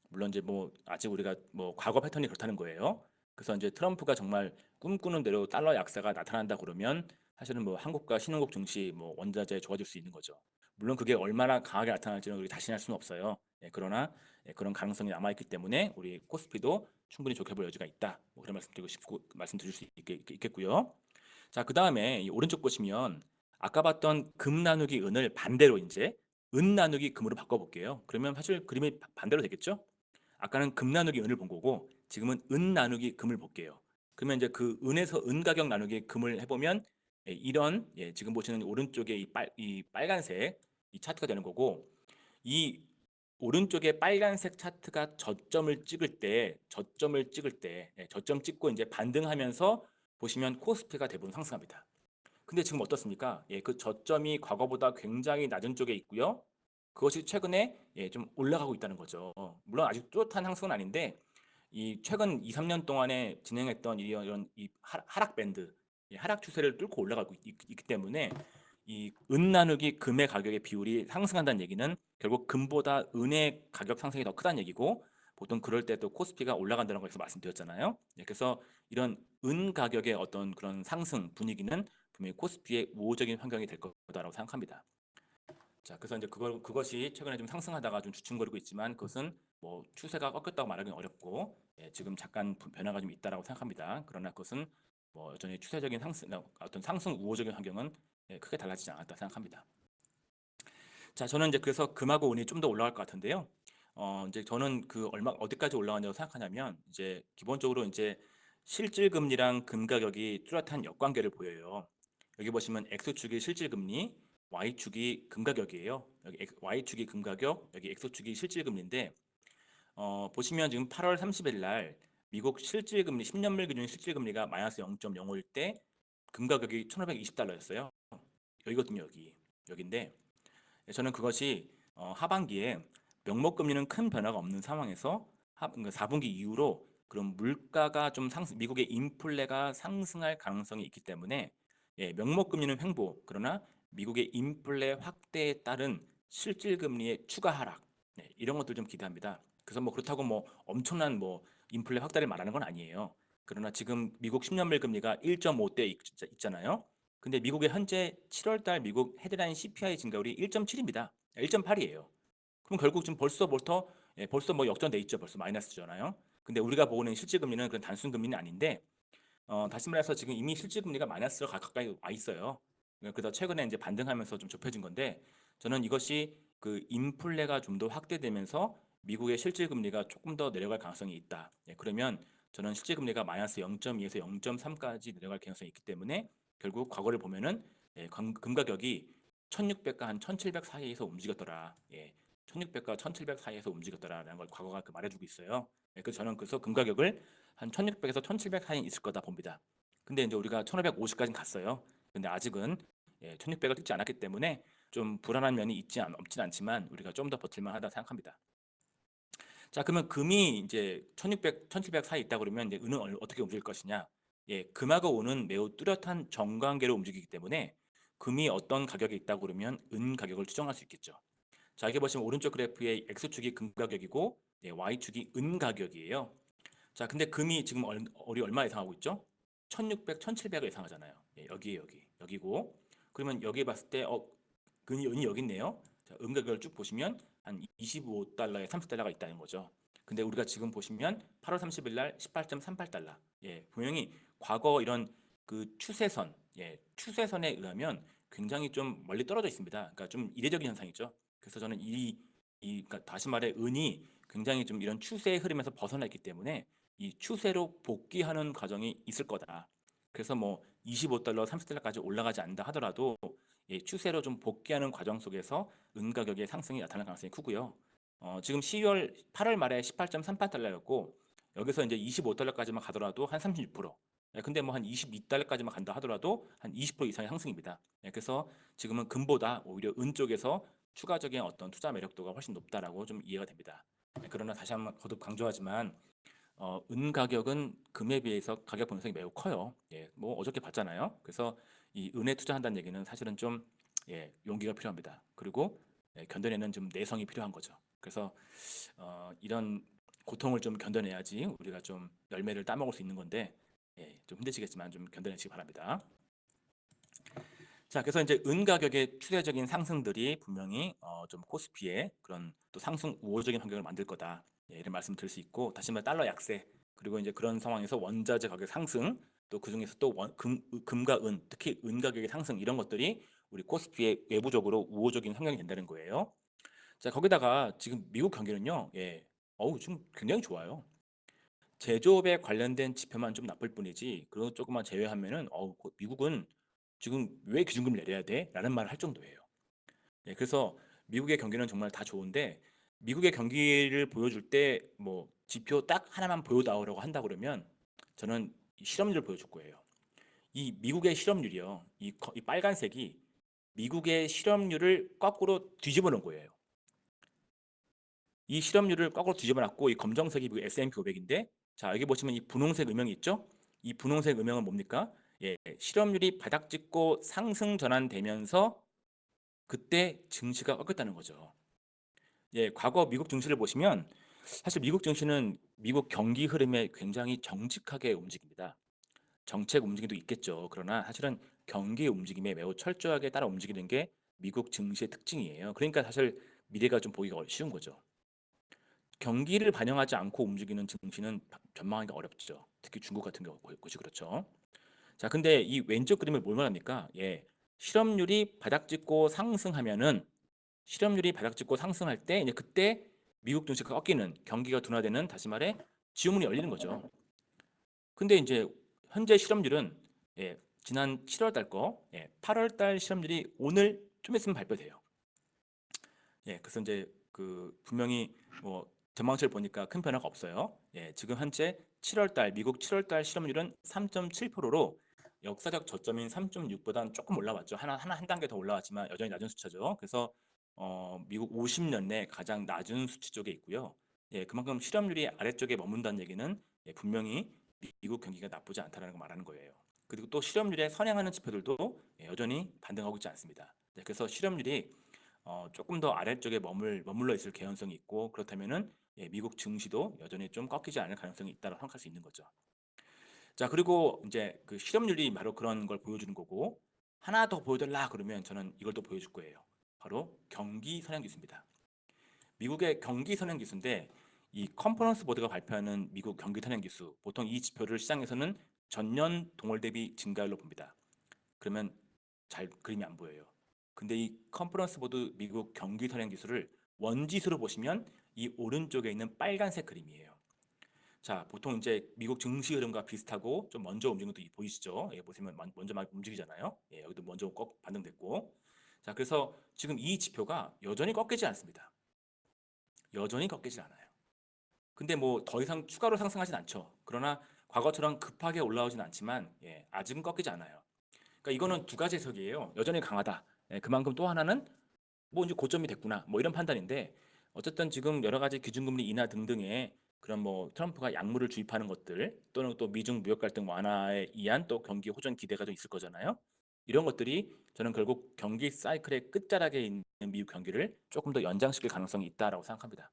물론 이제 뭐 아직 우리가 뭐 과거 패턴이 그렇다는 거예요. 그래서 이제 트럼프가 정말 꿈꾸는 대로 달러 약세가 나타난다 그러면 사실은 뭐 한국과 신흥국 증시 뭐 원자재 좋아질 수 있는 거죠. 물론 그게 얼마나 강하게 나타날지는 우리 자신할 수는 없어요. 그러나 그런 가능성이 남아있기 때문에 우리 코스피도 충분히 좋게 볼 여지가 있다. 뭐 그런 말씀드릴 수 있겠고요. 자, 그 다음에 이 오른쪽 보시면 아까 봤던 금 나누기 은을 반대로 이제 은 나누기 금으로 바꿔볼게요. 그러면 사실 그림이 반대로 되겠죠? 아까는 금 나누기 은을 본 거고 지금은 은 나누기 금을 볼게요. 그러면 이제 그 은에서 은 가격 나누기 금을 해보면 이런 지금 보시는 오른쪽에 이 빨간색 이 차트가 되는 거고 이 오른쪽에 빨간색 차트가 저점 찍고 이제 반등하면서 보시면 코스피가 대부분 상승합니다. 근데 지금 어떻습니까? 그 저점이 과거보다 굉장히 낮은 쪽에 있고요. 그것이 최근에 좀 올라가고 있다는 거죠. 물론 아직 뚜렷한 상승은 아닌데 이 최근 2, 3년 동안에 진행했던 이런 이 하락 밴드, 하락 추세를 뚫고 올라가고 있기 때문에 이 은 나누기 금의 가격의 비율이 상승한다는 얘기는 결국 금보다 은의 가격 상승이 더 크다는 얘기고 보통 그럴 때 또 코스피가 올라간다는 거에서 말씀드렸잖아요. 그래서 이런 은 가격의 어떤 그런 상승 분위기는 분명히 코스피의 우호적인 환경이 될 거다라고 생각합니다. 자, 그래서 이제 그것이 최근에 좀 상승하다가 좀 주춤거리고 있지만 그것은 뭐 추세가 꺾였다고 말하기는 어렵고 지금 잠깐 변화가 좀 있다라고 생각합니다. 그러나 그것은 뭐 여전히 추세적인 상승, 어떤 상승 우호적인 환경은 크게 달라지지 않았다 생각합니다. 자, 저는 이제 그래서 금하고 은이 좀 더 올라갈 것 같은데요. 이제 저는 그 어디까지 올라가냐고 생각하냐면 이제 기본적으로 이제 실질 금리랑 금 가격이 뚜렷한 역관계를 보여요. 여기 보시면 X축이 실질 금리, Y축이 금 가격이에요. 여기 Y축이 금 가격, 여기 X축이 실질 금리인데 보시면 지금 8월 30일 날 미국 실질 금리 10년물 기준 실질 금리가 마이너스 0.05일 때 금 가격이 1,520달러였어요. 여기거든요, 여기인데 저는 그것이 하반기에 명목금리는 큰 변화가 없는 상황에서 4분기 이후로 그런 물가가 좀 미국의 인플레가 상승할 가능성이 있기 때문에 명목금리는 횡보, 그러나 미국의 인플레 확대에 따른 실질금리의 추가 하락, 이런 것들 좀 기대합니다. 그래서 뭐 그렇다고 뭐 엄청난 뭐 인플레 확대를 말하는 건 아니에요. 그러나 지금 미국 10년물 금리가 1.5대 있잖아요. 근데 미국의 현재 7월 달 미국 헤드라인 CPI 증가율이 1.7입니다. 1.8이에요. 그럼 결국 지금 벌써 뭐 역전돼 있죠. 벌써 마이너스잖아요. 근데 우리가 보고 있는 실질 금리는 그런 단순 금리는 아닌데 다시 말해서 지금 이미 실질 금리가 마이너스로 가까이 와 있어요. 그래서 최근에 이제 반등하면서 좀 좁혀진 건데 저는 이것이 그 인플레가 좀 더 확대되면서 미국의 실질 금리가 조금 더 내려갈 가능성이 있다. 그러면 저는 실질 금리가 마이너스 0.2에서 0.3까지 내려갈 가능성이 있기 때문에 결국 과거를 보면은 금 가격이 1600과 한 1700 사이에서 움직였더라. 1600과 1700 사이에서 움직였더라라는 걸 과거가 말해주고 있어요. 그래서 저는 금 가격을 한 1600에서 1700 사이에 있을 거다 봅니다. 근데 이제 우리가 1550까지 갔어요. 근데 아직은 1600을 찍지 않았기 때문에 좀 불안한 면이 없진 않지만 우리가 좀 더 버틸만 하다 생각합니다. 자, 그러면 금이 이제 1600, 1700 사이 있다 그러면 이제 은은 어떻게 움직일 것이냐? 금하고 은은 매우 뚜렷한 정관계로 움직이기 때문에 금이 어떤 가격에 있다 그러면 은 가격을 추정할 수 있겠죠. 자, 여기 보시면 오른쪽 그래프의 X축이 금 가격이고 Y축이 은 가격이에요. 자, 근데 금이 지금 얼마 예상하고 있죠? 1600, 1700을 예상하잖아요. 여기고. 그러면 여기 봤을 때 은이 여기 있네요. 자, 은 가격을 쭉 보시면 한 25달러에 30달러가 있다는 거죠. 근데 우리가 지금 보시면 8월 30일 날 18.38달러. 분명히 과거 이런 그 추세선에 의하면 굉장히 좀 멀리 떨어져 있습니다. 그러니까 좀 이례적인 현상이죠. 그래서 저는 그러니까 다시 말해 은이 굉장히 좀 이런 추세의 흐름에서 벗어나 있기 때문에 이 추세로 복귀하는 과정이 있을 거다. 그래서 뭐 25달러, 30달러까지 올라가지 않는다 하더라도 추세로 좀 복귀하는 과정 속에서 은 가격의 상승이 나타날 가능성이 크고요. 지금 8월 말에 18.38달러였고 여기서 이제 25달러까지만 가더라도 한 36%. 근데 뭐 한 22달러까지만 간다 하더라도 한 20% 이상의 상승입니다. 그래서 지금은 금보다 오히려 은 쪽에서 추가적인 어떤 투자 매력도가 훨씬 높다라고 좀 이해가 됩니다. 그러나 다시 한번 거듭 강조하지만 은 가격은 금에 비해서 가격 변동성이 매우 커요. 뭐 어저께 봤잖아요. 그래서 이 은에 투자한다는 얘기는 사실은 좀 용기가 필요합니다. 그리고 견뎌내는 좀 내성이 필요한 거죠. 그래서 이런 고통을 좀 견뎌내야지 우리가 좀 열매를 따먹을 수 있는 건데 좀 힘드시겠지만 좀 견뎌내시기 바랍니다. 자, 그래서 이제 은 가격의 추세적인 상승들이 분명히 좀 코스피의 그런 또 상승 우호적인 환경을 만들 거다. 예, 이런 말씀 드릴 수 있고, 다시 말해 달러 약세, 그리고 이제 그런 상황에서 원자재 가격 상승, 또 그중에서 또 금과 은, 특히 은 가격의 상승 이런 것들이 우리 코스피에 외부적으로 우호적인 환경이 된다는 거예요. 자, 거기다가 지금 미국 경기는요. 예. 지금 굉장히 좋아요. 제조업에 관련된 지표만 좀 나쁠 뿐이지 그런 조금만 제외하면은 미국은 지금 왜 기준금을 내려야 돼? 라는 말을 할 정도예요. 예, 그래서 미국의 경기는 정말 다 좋은데 미국의 경기를 보여줄 때 뭐 지표 딱 하나만 보여다오라고 한다 그러면 저는 이 실업률을 보여줄 거예요. 이 미국의 실업률이요. 이 빨간색이 미국의 실업률을 거꾸로 뒤집어 놓은 거예요. 이 실업률을 거꾸로 뒤집어 놨고 이 검정색이 미국 S&P 500인데 자 여기 보시면 이 분홍색 음영이 있죠? 이 분홍색 음영은 뭡니까? 예, 실업률이 바닥 찍고 상승 전환되면서 그때 증시가 꺾였다는 거죠. 예, 과거 미국 증시를 보시면 사실 미국 증시는 미국 경기 흐름에 굉장히 정직하게 움직입니다. 정책 움직임도 있겠죠. 그러나 사실은 경기 움직임에 매우 철저하게 따라 움직이는 게 미국 증시의 특징이에요. 그러니까 사실 미래가 좀 보기가 쉬운 거죠. 경기를 반영하지 않고 움직이는 증시는 전망하기가 어렵죠. 특히 중국 같은 곳이 그렇죠. 자, 근데 이 왼쪽 그림을 뭘 말합니까? 예, 실업률이 바닥찍고 상승하면은 실업률이 바닥찍고 상승할 때 이제 그때 미국 증시가 꺾이는 경기가 둔화되는 다시 말해 지호문이 열리는 거죠. 근데 이제 현재 실업률은 예, 지난 7월 달 거, 8월 달 실업률이 오늘 좀 있으면 발표돼요. 예, 그래서 이제 그 분명히 뭐 전망치를 보니까 큰 변화가 없어요. 예, 지금 현재 7월 달 미국 7월 달 실업률은 3.7%로 역사적 저점인 3.6보다는 조금 올라왔죠. 한 단계 더 올라왔지만 여전히 낮은 숫자죠. 그래서 미국 50년 내 가장 낮은 수치 쪽에 있고요. 예, 그만큼 실업률이 아래쪽에 머문다는 얘기는 예, 분명히 미국 경기가 나쁘지 않다는 걸 말하는 거예요. 그리고 또 실업률에 선행하는 지표들도 예, 여전히 반등하고 있지 않습니다. 네, 그래서 실업률이 조금 더 아래쪽에 머물러 있을 개연성이 있고 그렇다면은 예, 미국 증시도 여전히 좀 꺾이지 않을 가능성이 있다고 생각할 수 있는 거죠. 자, 그리고 이제 그 실업률이 바로 그런 걸 보여주는 거고 하나 더 보여달라 그러면 저는 이걸 또 보여줄 거예요. 바로 경기 선행지수입니다. 미국의 경기 선행지수인데 이 컨퍼런스 보드가 발표하는 미국 경기 선행지수 보통 이 지표를 시장에서는 전년 동월 대비 증가율로 봅니다. 그러면 잘 그림이 안 보여요. 근데 이 컨퍼런스 보드 미국 경기 선행 지수를 원지수로 보시면 이 오른쪽에 있는 빨간색 그림이에요. 자, 보통 이제 미국 증시 흐름과 비슷하고 좀 먼저 움직이는 것도 보이시죠? 예, 보시면 먼저 막 움직이잖아요. 예, 여기도 먼저 꺾 반등됐고. 자, 그래서 지금 이 지표가 여전히 꺾이지 않습니다. 여전히 꺾이지 않아요. 근데 뭐 더 이상 추가로 상승하진 않죠. 그러나 과거처럼 급하게 올라오진 않지만 예, 아직은 꺾이지 않아요. 그러니까 이거는 두 가지 해석이에요. 여전히 강하다. 예, 그만큼 또 하나는 뭐 이제 고점이 됐구나. 뭐 이런 판단인데 어쨌든 지금 여러 가지 기준금리 인하 등등의 그런 뭐 트럼프가 약물을 주입하는 것들 또는 또 미중 무역 갈등 완화에 의한 또 경기 호전 기대가 좀 있을 거잖아요. 이런 것들이 저는 결국 경기 사이클의 끝자락에 있는 미국 경기를 조금 더 연장시킬 가능성이 있다라고 생각합니다.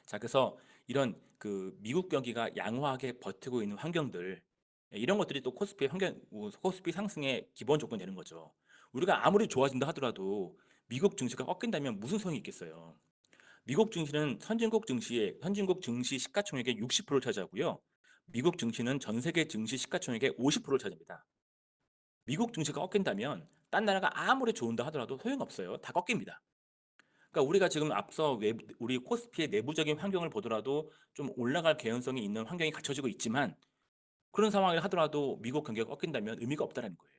자, 그래서 이런 그 미국 경기가 양호하게 버티고 있는 환경들 이런 것들이 또 코스피 상승의 기본 조건이 되는 거죠. 우리가 아무리 좋아진다 하더라도 미국 증시가 꺾인다면 무슨 소용이 있겠어요. 미국 증시는 선진국 증시 시가총액의 60%를 차지하고요. 미국 증시는 전 세계 증시 시가총액의 50%를 차지합니다. 미국 증시가 꺾인다면 딴 나라가 아무리 좋은다 하더라도 소용없어요. 다 꺾입니다. 그러니까 우리가 지금 앞서 우리 코스피의 내부적인 환경을 보더라도 좀 올라갈 개연성이 있는 환경이 갖춰지고 있지만 그런 상황을 하더라도 미국 경기가 꺾인다면 의미가 없다는 거예요.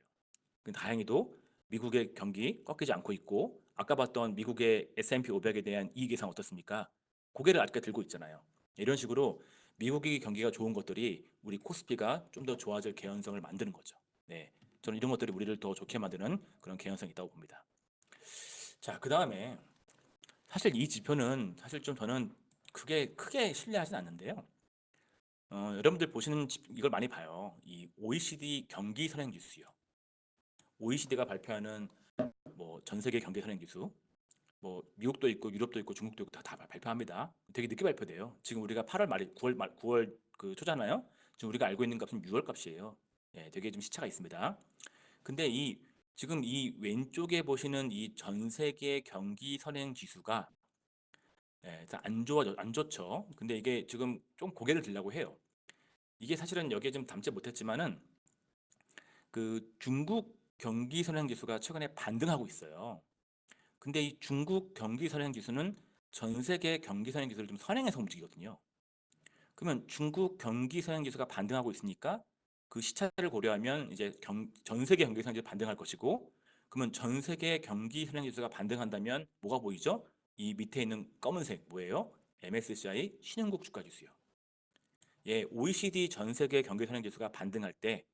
근데 다행히도 미국의 경기 꺾이지 않고 있고 아까 봤던 미국의 S&P 500에 대한 이익 예상 어떻습니까? 고개를 아직까지 들고 있잖아요. 이런 식으로 미국의 경기가 좋은 것들이 우리 코스피가 좀 더 좋아질 개연성을 만드는 거죠. 네, 저는 이런 것들이 우리를 더 좋게 만드는 그런 개연성이 있다고 봅니다. 자, 그 다음에 사실 이 지표는 사실 좀 저는 크게 신뢰하진 않는데요. 여러분들 보시는 이걸 많이 봐요. 이 OECD 경기 선행 지수요. OECD가 발표하는 뭐 전 세계 경기 선행 지수, 뭐 미국도 있고 유럽도 있고 중국도 있고 다 발표합니다. 되게 늦게 발표돼요. 지금 우리가 8월 말이 9월 그 초잖아요. 지금 우리가 알고 있는 값은 6월 값이에요. 예, 되게 좀 시차가 있습니다. 근데 이 지금 이 왼쪽에 보시는 이 전 세계 경기 선행 지수가 안 좋죠. 근데 이게 지금 좀 고개를 들려고 해요. 이게 사실은 여기에 좀 담지 못했지만은 그 중국 경기 선행 지수가 최근에 반등하고 있어요. 근데 이 중국 경기 선행 지수는 전 세계 경기 선행 지수를 좀 선행해서 움직이거든요. 그러면 중국 경기 선행 지수가 반등하고 있으니까 그 시차를 고려하면 이제 전 세계 경기 선행 지수 반등할 것이고, 그러면 전 세계 경기 선행 지수가 반등한다면 뭐가 보이죠? 이 밑에 있는 검은색 뭐예요? MSCI 신흥국 주가 지수요. 예, OECD 전 세계 경기 선행 지수가 반등할 때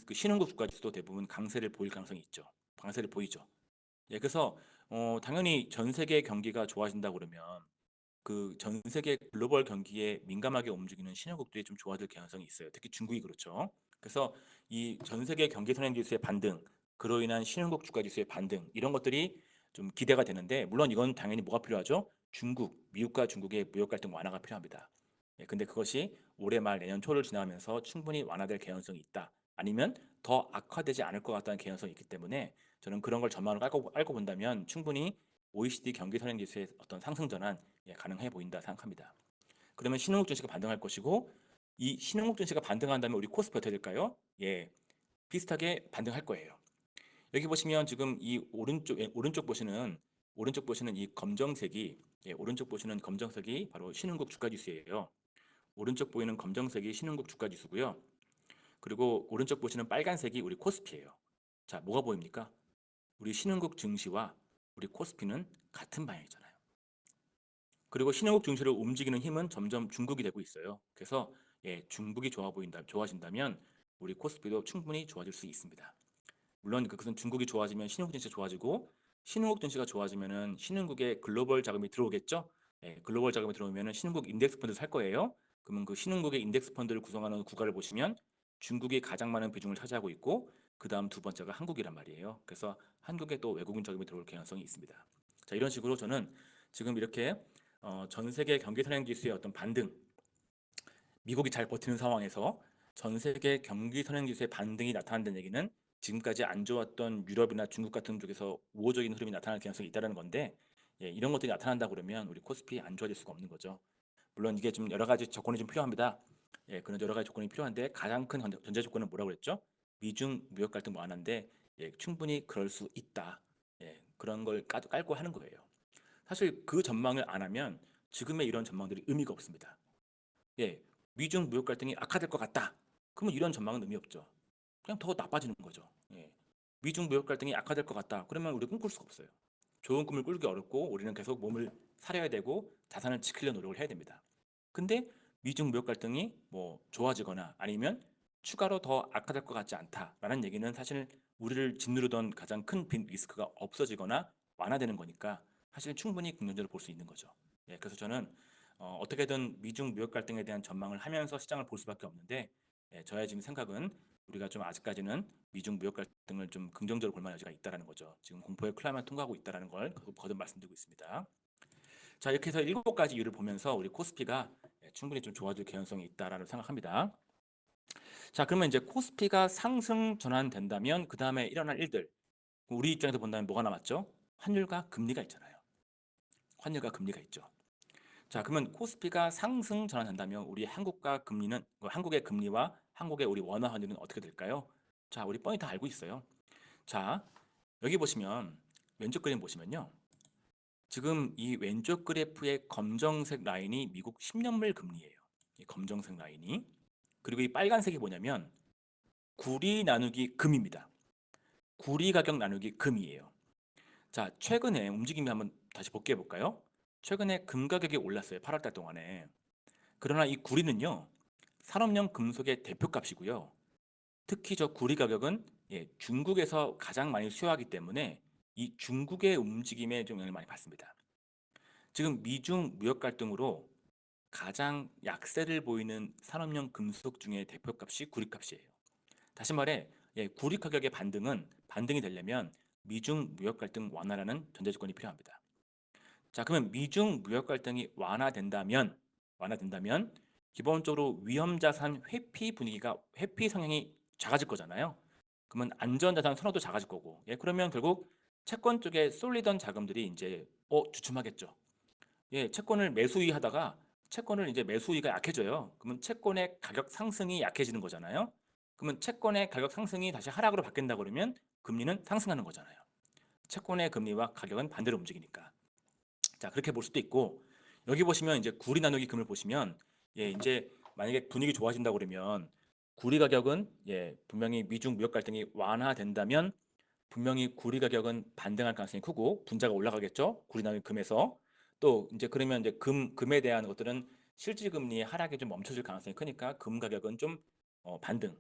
그 신흥국 주가 지수도 대부분 강세를 보일 가능성이 있죠. 강세를 보이죠. 예, 그래서 당연히 전 세계 경기가 좋아진다 그러면 그 전 세계 글로벌 경기에 민감하게 움직이는 신흥국들이 좀 좋아질 가능성이 있어요. 특히 중국이 그렇죠. 그래서 이 전 세계 경기 선행 지수의 반등, 그로 인한 신흥국 주가 지수의 반등, 이런 것들이 좀 기대가 되는데, 물론 이건 당연히 뭐가 필요하죠? 미국과 중국의 무역 갈등 완화가 필요합니다. 예, 근데 그것이 올해 말 내년 초를 지나면서 충분히 완화될 개연성이 있다. 아니면 더 악화되지 않을 것 같다는 개연성이 있기 때문에 저는 그런 걸 전망을 깔고 본다면 충분히 OECD 경기 선행 지수의 어떤 상승 전환 가능해 보인다 생각합니다. 그러면 신흥국 증시가 반등할 것이고, 이 신흥국 증시가 반등한다면 우리 코스피 어떻게 될까요? 예, 비슷하게 반등할 거예요. 여기 보시면 지금 이 오른쪽 보시는 이 검정색이 오른쪽 보시는 검정색이 바로 신흥국 주가 지수예요. 오른쪽 보이는 검정색이 신흥국 주가 지수고요. 그리고 오른쪽 보시는 빨간색이 우리 코스피예요. 자, 뭐가 보입니까? 우리 신흥국 증시와 우리 코스피는 같은 방향이잖아요. 그리고 신흥국 증시를 움직이는 힘은 점점 중국이 되고 있어요. 그래서 중국이 좋아진다면 우리 코스피도 충분히 좋아질 수 있습니다. 물론 그것은 중국이 좋아지면 신흥국 증시가 좋아지고, 신흥국 증시가 좋아지면은 신흥국에 글로벌 자금이 들어오겠죠. 글로벌 자금이 들어오면은 신흥국 인덱스 펀드 살 거예요. 그러면 그 신흥국의 인덱스 펀드를 구성하는 국가를 보시면 중국이 가장 많은 비중을 차지하고 있고, 그 다음 두 번째가 한국이란 말이에요. 그래서 한국에 또 외국인 자금이 들어올 가능성이 있습니다. 자, 이런 식으로 저는 지금 이렇게 전 세계 경기 선행 지수의 어떤 반등, 미국이 잘 버티는 상황에서 전 세계 경기 선행 지수의 반등이 나타난다는 얘기는 지금까지 안 좋았던 유럽이나 중국 같은 쪽에서 우호적인 흐름이 나타날 가능성이 있다는 건데, 이런 것들이 나타난다 그러면 우리 코스피 안 좋아질 수가 없는 거죠. 물론 이게 좀 여러 가지 조건이 좀 필요합니다. 그런 여러 가지 조건이 필요한데 가장 큰 전제 조건은 뭐라고 그랬죠? 미중 무역 갈등 완화인데, 충분히 그럴 수 있다. 그런 걸 깔고 하는 거예요. 사실 그 전망을 안 하면 지금의 이런 전망들이 의미가 없습니다. 예, 미중 무역 갈등이 악화될 것 같다. 그러면 이런 전망은 의미 없죠. 그냥 더 나빠지는 거죠. 미중 무역 갈등이 악화될 것 같다. 그러면 우리 꿈꿀 수가 없어요. 좋은 꿈을 꾸기 어렵고 우리는 계속 몸을 사려야 되고 자산을 지키려 노력을 해야 됩니다. 근데 미중 무역 갈등이 뭐 좋아지거나 아니면 추가로 더 악화될 것 같지 않다라는 얘기는 사실 우리를 짓누르던 가장 큰 리스크가 없어지거나 완화되는 거니까 사실 충분히 긍정적으로 볼 수 있는 거죠. 그래서 저는 어떻게든 미중 무역 갈등에 대한 전망을 하면서 시장을 볼 수밖에 없는데, 저의 지금 생각은 우리가 좀 아직까지는 미중 무역 갈등을 좀 긍정적으로 볼 만한 여지가 있다라는 거죠. 지금 공포의 클라이막을 통과하고 있다라는 걸 거듭 말씀드리고 있습니다. 자, 이렇게 해서 7가지 이유를 보면서 우리 코스피가 충분히 좀 좋아질 개연성이 있다라고 생각합니다. 자, 그러면 이제 코스피가 상승 전환된다면 그 다음에 일어날 일들, 우리 입장에서 본다면 뭐가 남았죠? 환율과 금리가 있잖아요. 환율과 금리가 있죠. 자, 그러면 코스피가 상승 전환한다면 우리 한국의 금리와 한국의 우리 원화 환율은 어떻게 될까요? 자, 우리 뻔히 다 알고 있어요. 자, 여기 보시면 왼쪽 그림 보시면요. 지금 이 왼쪽 그래프의 검정색 라인이 미국 10년물 금리예요. 이 검정색 라인이. 그리고 이 빨간색이 뭐냐면 구리 나누기 금입니다. 구리 가격 나누기 금이에요. 자, 최근에 움직임이 한번 다시 복귀해 볼까요? 최근에 금 가격이 올랐어요. 8월 달 동안에. 그러나 이 구리는요, 산업용 금속의 대표값이고요. 특히 저 구리 가격은 중국에서 가장 많이 수요하기 때문에 이 중국의 움직임에 좀 영향을 많이 받습니다. 지금 미중 무역 갈등으로 가장 약세를 보이는 산업용 금속 중에 대표값이 구리값이에요. 다시 말해, 구리 가격의 반등이 되려면 미중 무역 갈등 완화라는 전제 조건이 필요합니다. 자, 그러면 미중 무역 갈등이 완화된다면 기본적으로 위험 자산 회피 성향이 작아질 거잖아요. 그러면 안전자산 선호도 작아질 거고, 예, 그러면 결국 채권 쪽에 쏠리던 자금들이 이제 주춤하겠죠. 예, 채권을 매수하다가 채권을 이제 매수가 약해져요. 그러면 채권의 가격 상승이 약해지는 거잖아요. 그러면 채권의 가격 상승이 다시 하락으로 바뀐다 그러면 금리는 상승하는 거잖아요. 채권의 금리와 가격은 반대로 움직이니까. 자, 그렇게 볼 수도 있고, 여기 보시면 이제 구리 나누기 금을 보시면, 예, 이제 만약에 분위기 좋아진다 그러면 구리 가격은, 예, 분명히 미중 무역 갈등이 완화된다면 분명히 구리 가격은 반등할 가능성이 크고 분자가 올라가겠죠. 구리 나누기 금에서. 또 이제 그러면 이제 금에 대한 것들은 실질 금리의 하락이 좀 멈춰질 가능성이 크니까 금 가격은 좀 반등.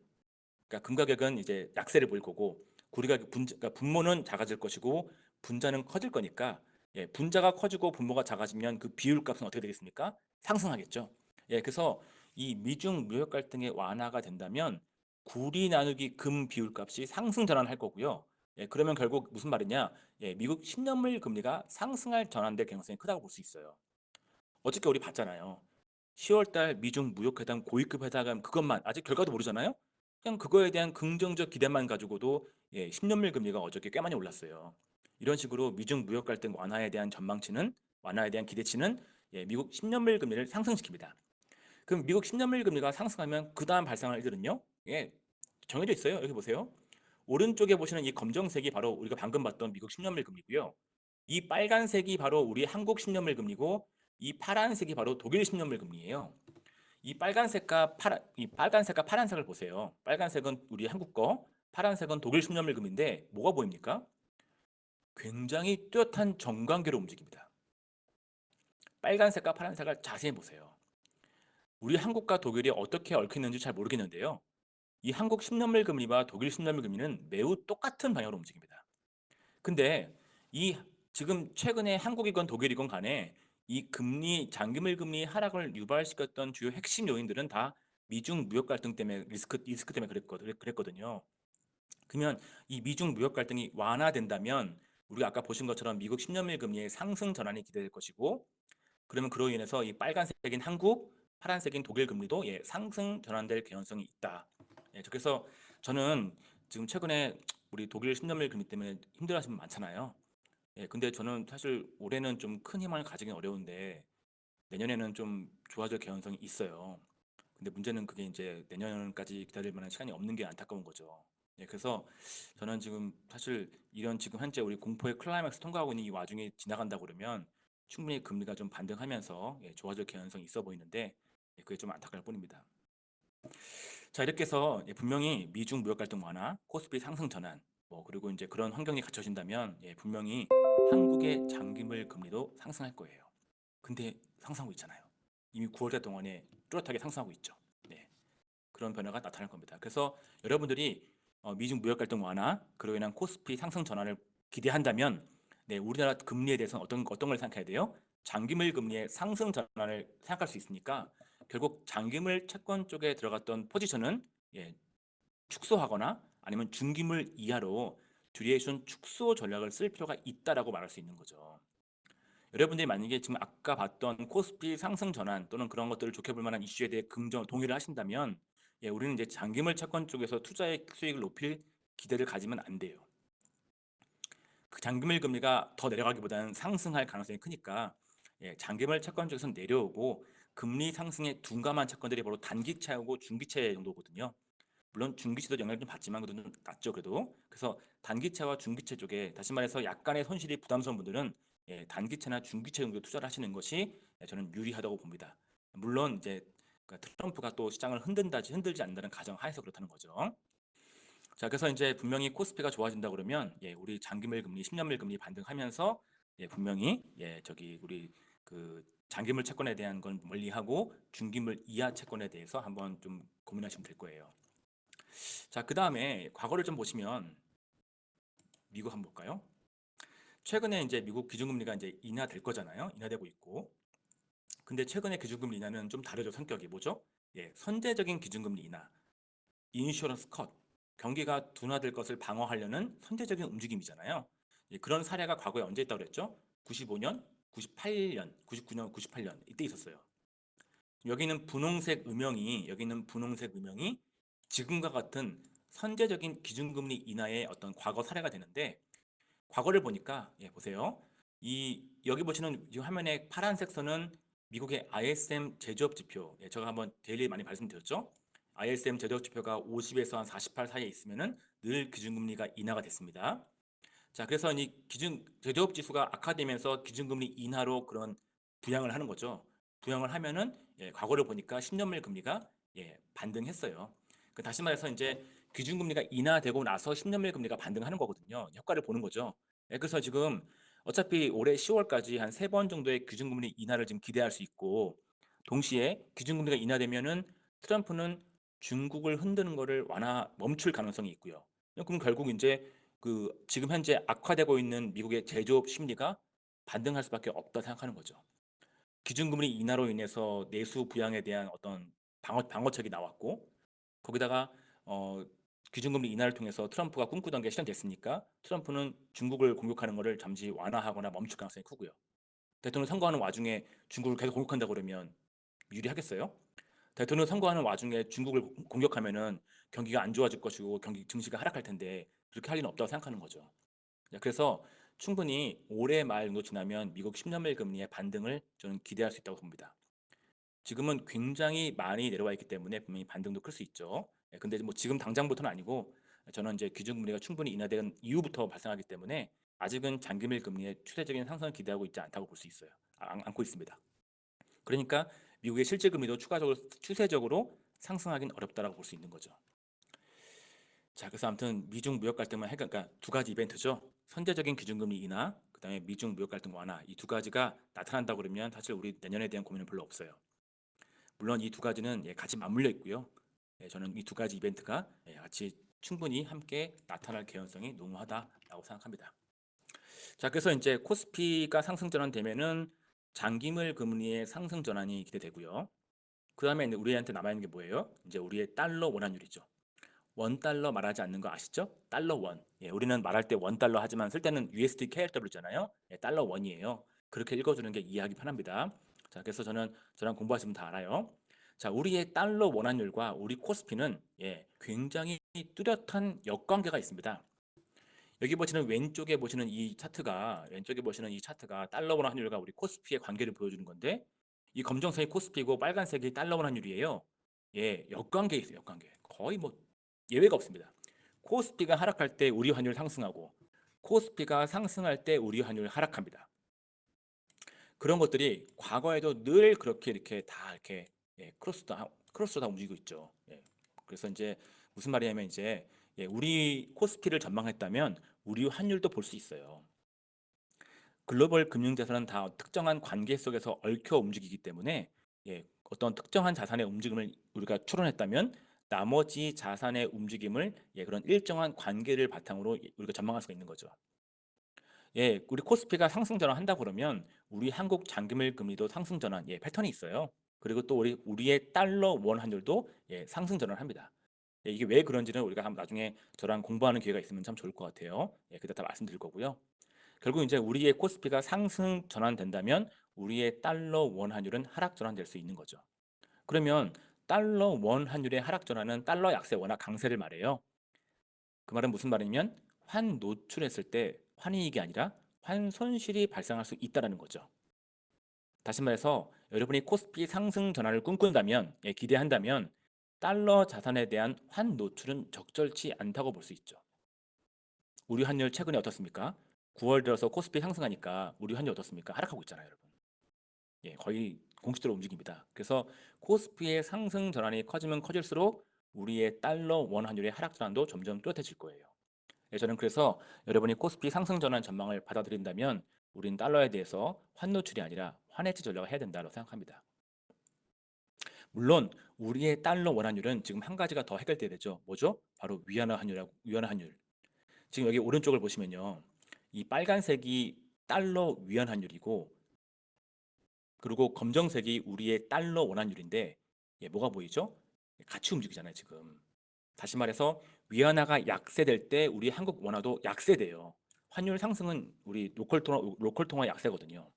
그러니까 금 가격은 이제 약세를 보일 거고, 구리 가격 그러니까 분모는 작아질 것이고 분자는 커질 거니까, 예, 분자가 커지고 분모가 작아지면 그 비율 값은 어떻게 되겠습니까? 상승하겠죠. 예, 그래서 이 미중 무역 갈등의 완화가 된다면 구리 나누기 금 비율 값이 상승 전환할 거고요. 예, 그러면 결국 무슨 말이냐? 예, 미국 10년물 금리가 상승할 전환될 가능성이 크다고 볼 수 있어요. 어저께 우리 봤잖아요. 10월 달 미중 무역회담 고위급 회담 그것만 아직 결과도 모르잖아요. 그냥 그거에 대한 긍정적 기대만 가지고도, 예, 10년물 금리가 어저께 꽤 많이 올랐어요. 이런 식으로 미중 무역 갈등 완화에 대한 기대치는, 예, 미국 10년물 금리를 상승시킵니다. 그럼 미국 10년물 금리가 상승하면 그 다음 발생할 일들은요? 예, 정해져 있어요. 여기 보세요. 오른쪽에 보시는 이 검정색이 바로 우리가 방금 봤던 미국 10년물 금리고요. 이 빨간색이 바로 우리 한국 10년물 금리고, 이 파란색이 바로 독일 10년물 금리예요. 이 빨간색과 파란색을 보세요. 빨간색은 우리 한국 거, 파란색은 독일 10년물 금리인데 뭐가 보입니까? 굉장히 뚜렷한 정관계로 움직입니다. 빨간색과 파란색을 자세히 보세요. 우리 한국과 독일이 어떻게 얽혀있는지 잘 모르겠는데요. 이 한국 10년물 금리와 독일 10년물 금리는 매우 똑같은 방향으로 움직입니다. 근데 이 지금 최근에 한국이건 독일이건 간에 이 장기물 금리 하락을 유발시켰던 주요 핵심 요인들은 다 미중 무역 갈등 때문에 리스크 때문에 그랬거든요. 그러면 이 미중 무역 갈등이 완화된다면 우리가 아까 보신 것처럼 미국 10년물 금리의 상승 전환이 기대될 것이고, 그러면 그로 인해서 이 빨간색인 한국, 파란색인 독일 금리도, 예, 상승 전환될 개연성이 있다. 예, 그래서 저는 지금 최근에 우리 독일 10년물 금리 때문에 힘들어하시는 분 많잖아요. 예, 근데 저는 사실 올해는 좀 큰 희망을 가지긴 어려운데 내년에는 좀 좋아질 개연성이 있어요. 근데 문제는 그게 이제 내년까지 기다릴 만한 시간이 없는 게 안타까운 거죠. 예, 그래서 저는 지금 사실 이런 지금 현재 우리 공포의 클라이맥스 통과하고 있는 이 와중에 지나간다 그러면 충분히 금리가 좀 반등하면서, 예, 좋아질 개연성이 있어 보이는데, 예, 그게 좀 안타까울 뿐입니다. 자, 이렇게 해서, 예, 분명히 미중 무역 갈등 완화, 코스피 상승 전환, 그리고 이제 그런 환경이 갖춰진다면, 예, 분명히 한국의 장기물 금리도 상승할 거예요. 근데 상승하고 있잖아요. 이미 9월달 동안에 뚜렷하게 상승하고 있죠. 네, 그런 변화가 나타날 겁니다. 그래서 여러분들이 미중 무역 갈등 완화, 그로 인한 코스피 상승 전환을 기대한다면, 네, 우리나라 금리에 대해서는 어떤 걸 생각해야 돼요? 장기물 금리의 상승 전환을 생각할 수 있으니까 결국 장기물 채권 쪽에 들어갔던 포지션은, 예, 축소하거나 아니면 중기물 이하로 듀레이션 축소 전략을 쓸 필요가 있다라고 말할 수 있는 거죠. 여러분들이 만약에 지금 아까 봤던 코스피 상승 전환 또는 그런 것들을 좋게 볼 만한 이슈에 대해 동의를 하신다면, 예, 우리는 이제 장기물 채권 쪽에서 투자의 수익을 높일 기대를 가지면 안 돼요. 그 장기물 금리가 더 내려가기보다는 상승할 가능성이 크니까, 예, 장기물 채권 쪽에서 내려오고 금리 상승에 둔감한 채권들이 바로 단기채하고 중기채 정도거든요. 물론 중기채도 영향을 좀 받지만 그래도 좀 낮죠, 그래도. 그래서 단기채와 중기채 쪽에 다시 말해서 약간의 손실이 부담스러운 분들은, 예, 단기채나 중기채 정도 투자를 하시는 것이, 예, 저는 유리하다고 봅니다. 물론 이제 트럼프가 또 시장을 흔들지 않는다는 가정 하에서 그렇다는 거죠. 자, 그래서 이제 분명히 코스피가 좋아진다 그러면, 예, 우리 장기물 금리, 10년물 금리 반등하면서, 예, 분명히, 예, 저기 우리 그 장기물 채권에 대한 건 멀리하고 중기물 이하 채권에 대해서 한번 좀 고민하시면 될 거예요. 자, 그 다음에 과거를 좀 보시면 미국 한번 볼까요? 최근에 이제 미국 기준금리가 이제 인하될 거잖아요. 인하되고 있고. 근데 최근에 기준금리 인하는 좀 다르죠. 성격이 뭐죠? 예, 선제적인 기준금리 인하, 인슈런스 컷, 경기가 둔화될 것을 방어하려는 선제적인 움직임이잖아요. 예, 그런 사례가 과거에 언제 있다고 그랬죠? 95년, 98년, 99년, 98년 이때 있었어요. 여기는 분홍색 음영이 지금과 같은 선제적인 기준금리 인하의 어떤 과거 사례가 되는데 과거를 보니까 보세요. 이 여기 보시는 이 화면의 파란색 선은 미국의 ISM 제조업 지표. 제가 한번 데일리 많이 말씀드렸죠. ISM 제조업 지표가 50에서 한 48 사이에 있으면은 늘 기준금리가 인하가 됐습니다. 자, 그래서 이 기준 제조업 지수가 악화되면서 기준금리 인하로 그런 부양을 하는 거죠. 부양을 하면은 과거를 보니까 10년물 금리가 반등했어요. 다시 말해서 이제 기준금리가 인하되고 나서 10년물 금리가 반등하는 거거든요. 효과를 보는 거죠. 그래서 지금 어차피 올해 10월까지 한 3번 정도의 기준금리 인하를 지금 기대할 수 있고 동시에 기준금리가 인하되면은 트럼프는 중국을 흔드는 거를 멈출 가능성이 있고요. 그럼 결국 이제 지금 현재 악화되고 있는 미국의 제조업 심리가 반등할 수밖에 없다 생각하는 거죠. 기준금리 인하로 인해서 내수 부양에 대한 어떤 방어책이 나왔고 거기다가 기준금리 인하를 통해서 트럼프가 꿈꾸던 게 실현됐으니까 트럼프는 중국을 공격하는 것을 잠시 완화하거나 멈출 가능성이 크고요. 대통령 선거하는 와중에 중국을 계속 공격한다 그러면 유리하겠어요? 대통령 선거하는 와중에 중국을 공격하면은 경기가 안 좋아질 것이고 경기 증시가 하락할 텐데 그렇게 할 리는 없다고 생각하는 거죠. 그래서 충분히 올해 말 정도 지나면 미국 10년물 금리의 반등을 저는 기대할 수 있다고 봅니다. 지금은 굉장히 많이 내려와 있기 때문에 분명히 반등도 클 수 있죠. 근데 뭐 지금 당장부터는 아니고 저는 이제 기준금리가 충분히 인하된 이후부터 발생하기 때문에 아직은 장기밀 금리의 추세적인 상승을 기대하고 있지 않다고 볼 수 있어요. 않고 있습니다. 그러니까 미국의 실질 금리도 추가적으로 추세적으로 상승하기는 어렵다라고 볼 수 있는 거죠. 자, 그래서 아무튼 미중 무역 갈등만 그러니까 두 가지 이벤트죠. 선제적인 기준금리 인하, 그다음에 미중 무역 갈등 완화 이 두 가지가 나타난다 그러면 사실 우리 내년에 대한 고민은 별로 없어요. 물론 이 두 가지는 같이 맞물려 있고요. 저는 이 두 가지 이벤트가 같이 충분히 함께 나타날 개연성이 농후하다라고 생각합니다. 자, 그래서 이제 코스피가 상승 전환되면은 장기물 금리의 상승 전환이 기대되고요. 그 다음에 우리한테 남아있는 게 뭐예요? 이제 우리의 달러 원환율이죠. 원 달러 말하지 않는 거 아시죠? 달러 원. 우리는 말할 때 원 달러 하지만 쓸 때는 USD KRW잖아요. 달러 원이에요. 그렇게 읽어주는 게 이해하기 편합니다. 자, 그래서 저랑 공부하시면 다 알아요. 자, 우리의 달러 원환율과 우리 코스피는 굉장히 뚜렷한 역관계가 있습니다. 여기 보시는 왼쪽에 보시는 이 차트가 달러 원환율과 우리 코스피의 관계를 보여주는 건데 이 검정색이 코스피고 빨간색이 달러 원환율이에요. 역관계 있어요. 역관계. 거의 뭐 예외가 없습니다. 코스피가 하락할 때 우리 환율 상승하고 코스피가 상승할 때 우리 환율 하락합니다. 그런 것들이 과거에도 늘 그렇게 이렇게 다 이렇게 크로스로 다 움직이고 있죠. 그래서 이제 무슨 말이냐면 이제 우리 코스피를 전망했다면 우리 환율도 볼 수 있어요. 글로벌 금융자산은 다 특정한 관계 속에서 얽혀 움직이기 때문에 어떤 특정한 자산의 움직임을 우리가 추론했다면 나머지 자산의 움직임을 그런 일정한 관계를 바탕으로 우리가 전망할 수가 있는 거죠. 우리 코스피가 상승 전환한다 그러면 우리 한국 장기밀 금리도 상승 전환 패턴이 있어요. 그리고 또 우리의 달러 원 환율도 상승 전환합니다. 이게 왜 그런지는 우리가 한번 나중에 저랑 공부하는 기회가 있으면 참 좋을 것 같아요. 그때 다 말씀드릴 거고요. 결국 이제 우리의 코스피가 상승 전환된다면 우리의 달러 원 환율은 하락 전환될 수 있는 거죠. 그러면 달러 원 환율의 하락 전환은 달러 약세 원화 강세를 말해요. 그 말은 무슨 말이냐면 환 노출했을 때 환이익이 아니라 환 손실이 발생할 수 있다는 거죠. 다시 말해서 여러분이 코스피 상승 전환을 꿈꾼다면 기대한다면 달러 자산에 대한 환 노출은 적절치 않다고 볼 수 있죠. 우리 환율 최근에 어떻습니까? 9월 들어서 코스피 상승하니까 우리 환율 어떻습니까? 하락하고 있잖아요, 여러분. 거의 공식적으로 움직입니다. 그래서 코스피의 상승 전환이 커지면 커질수록 우리의 달러 원 환율의 하락 전환도 점점 뚜렷해질 거예요. 저는 그래서 여러분이 코스피 상승 전환 전망을 받아들인다면 우린 달러에 대해서 환 노출이 아니라 환해지 전략을 해야 된다고 생각합니다. 물론 우리의 달러 원환율은 지금 한 가지가 더 해결돼야 되죠. 뭐죠? 바로 위안화 환율. 지금 여기 오른쪽을 보시면요. 이 빨간색이 달러 위안환율이고 그리고 검정색이 우리의 달러 원환율인데 뭐가 보이죠? 같이 움직이잖아요, 지금. 다시 말해서 위안화가 약세될 때 우리 한국 원화도 약세돼요. 환율 상승은 우리 로컬 통화 약세거든요.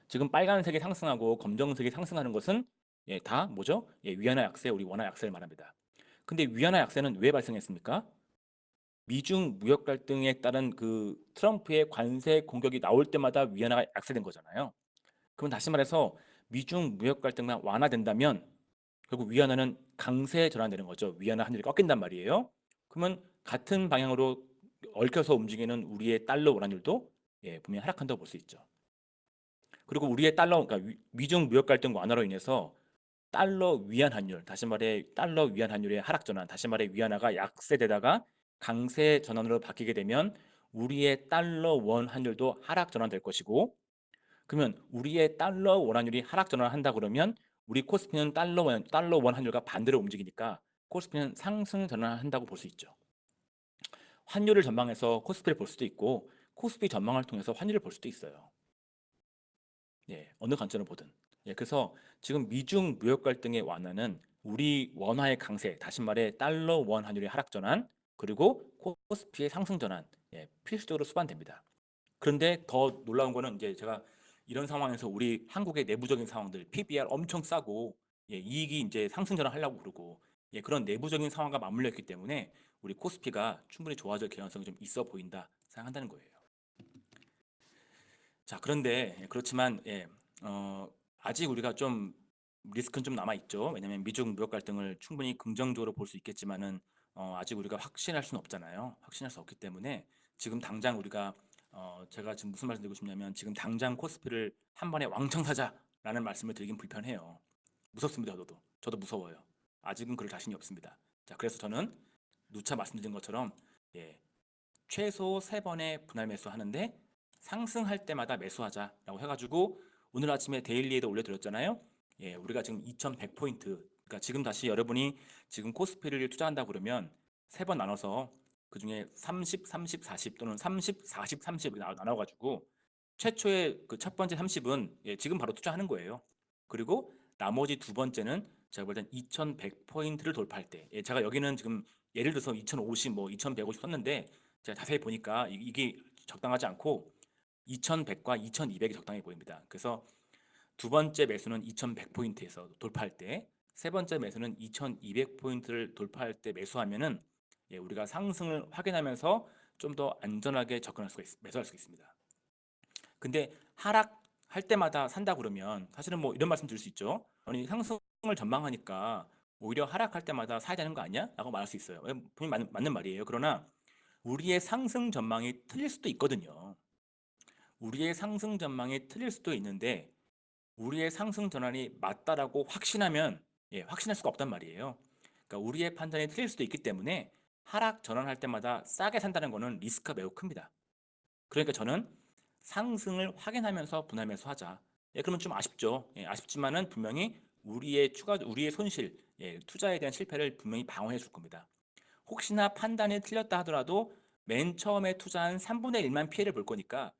지금 빨간색이 상승하고 검정색이 상승하는 것은 다 뭐죠? 위안화 약세, 우리 원화 약세를 말합니다. 근데 위안화 약세는 왜 발생했습니까? 미중 무역 갈등에 따른 그 트럼프의 관세 공격이 나올 때마다 위안화가 약세된 거잖아요. 그럼 다시 말해서 미중 무역 갈등만 완화된다면 결국 위안화는 강세 전환되는 거죠. 위안화 환율이 꺾인단 말이에요. 그러면 같은 방향으로 얽혀서 움직이는 우리의 달러 원환율도 분명히 하락한다고 볼 수 있죠. 그리고 우리의 달러, 그러니까 미중 무역 갈등 완화로 인해서 달러 위안 환율, 다시 말해 달러 위안 환율의 하락 전환, 다시 말해 위안화가 약세되다가 강세 전환으로 바뀌게 되면 우리의 달러 원 환율도 하락 전환될 것이고, 그러면 우리의 달러 원 환율이 하락 전환한다 그러면 우리 코스피는 달러 원 환율과 반대로 움직이니까 코스피는 상승 전환한다고 볼 수 있죠. 환율을 전망해서 코스피를 볼 수도 있고 코스피 전망을 통해서 환율을 볼 수도 있어요. 어느 관점을 보든. 그래서 지금 미중 무역 갈등의 완화는 우리 원화의 강세, 다시 말해 달러 원 환율의 하락 전환, 그리고 코스피의 상승 전환, 필수적으로 수반됩니다. 그런데 더 놀라운 거는 이제 제가 이런 상황에서 우리 한국의 내부적인 상황들, PBR 엄청 싸고 이익이 이제 상승 전환하려고 그러고 그런 내부적인 상황과 맞물려 있기 때문에 우리 코스피가 충분히 좋아질 개연성이 좀 있어 보인다 생각한다는 거예요. 자, 그런데 그렇지만 아직 우리가 좀 리스크는 좀 남아 있죠. 왜냐하면 미중 무역 갈등을 충분히 긍정적으로 볼 수 있겠지만은 아직 우리가 확신할 수는 없잖아요. 확신할 수 없기 때문에 지금 당장 우리가 제가 지금 무슨 말씀드리고 싶냐면 지금 당장 코스피를 한 번에 왕창 사자라는 말씀을 드리긴 불편해요. 무섭습니다. 저도 무서워요. 아직은 그럴 자신이 없습니다. 자, 그래서 저는 누차 말씀드린 것처럼 예, 최소 3번의 분할 매수하는데 상승할 때마다 매수하자라고 해가지고 오늘 아침에 데일리에도 올려드렸잖아요. 우리가 지금 2100포인트, 그러니까 지금 다시 여러분이 지금 코스피를 투자한다 그러면 3번 나눠서 그 중에 30, 30, 40 또는 30, 40, 30 나눠가지고 최초의 그 첫 번째 30은 지금 바로 투자하는 거예요. 그리고 나머지 두 번째는 제가 볼 땐 2100포인트를 돌파할 때, 제가 여기는 지금 예를 들어서 2050, 뭐 2150 썼는데 제가 자세히 보니까 이게 적당하지 않고 2100과 2200이 적당해 보입니다. 그래서 두 번째 매수는 2100포인트에서 돌파할 때, 세 번째 매수는 2200포인트를 돌파할 때 매수하면은 우리가 상승을 확인하면서 좀 더 안전하게 접근할 수가 매수할 수 있습니다. 근데 하락할 때마다 산다 그러면 사실은 뭐 이런 말씀 드릴 수 있죠. 아니 상승을 전망하니까 오히려 하락할 때마다 사야 되는 거 아니야? 라고 말할 수 있어요. 분명히 맞는 말이에요. 그러나 우리의 상승 전망이 틀릴 수도 있거든요. 우리의 상승 전망이 틀릴 수도 있는데 우리의 상승 전환이 맞다라고 확신하면 확신할 수가 없단 말이에요. 그러니까 우리의 판단이 틀릴 수도 있기 때문에 하락 전환할 때마다 싸게 산다는 것은 리스크가 매우 큽니다. 그러니까 저는 상승을 확인하면서 분할 매수하자. 그러면 좀 아쉽죠. 아쉽지만은 분명히 우리의 손실, 투자에 대한 실패를 분명히 방어해 줄 겁니다. 혹시나 판단이 틀렸다 하더라도 맨 처음에 투자한 3분의 1만 피해를 볼 거니까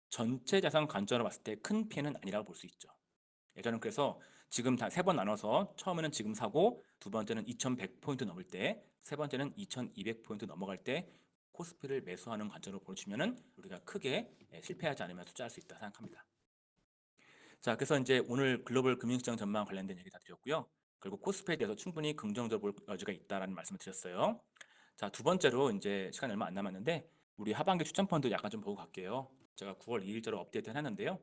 전체 자산 관점으로 봤을 때 큰 피해는 아니라고 볼 수 있죠. 저는 그래서 지금 다 세 번 나눠서 처음에는 지금 사고 두 번째는 2100포인트 넘을 때, 세 번째는 2200포인트 넘어갈 때 코스피를 매수하는 관점으로 보시면은 우리가 크게 실패하지 않으면 투자할 수 있다 생각합니다. 자, 그래서 이제 오늘 글로벌 금융시장 전망 관련된 얘기 다 드렸고요. 그리고 코스피에 대해서 충분히 긍정적으로 볼 여지가 있다라는 말씀을 드렸어요. 자, 두 번째로 이제 시간이 얼마 안 남았는데 우리 하반기 추천 펀드 약간 좀 보고 갈게요. 제가 9월 2일자로 업데이트 해놨는데요.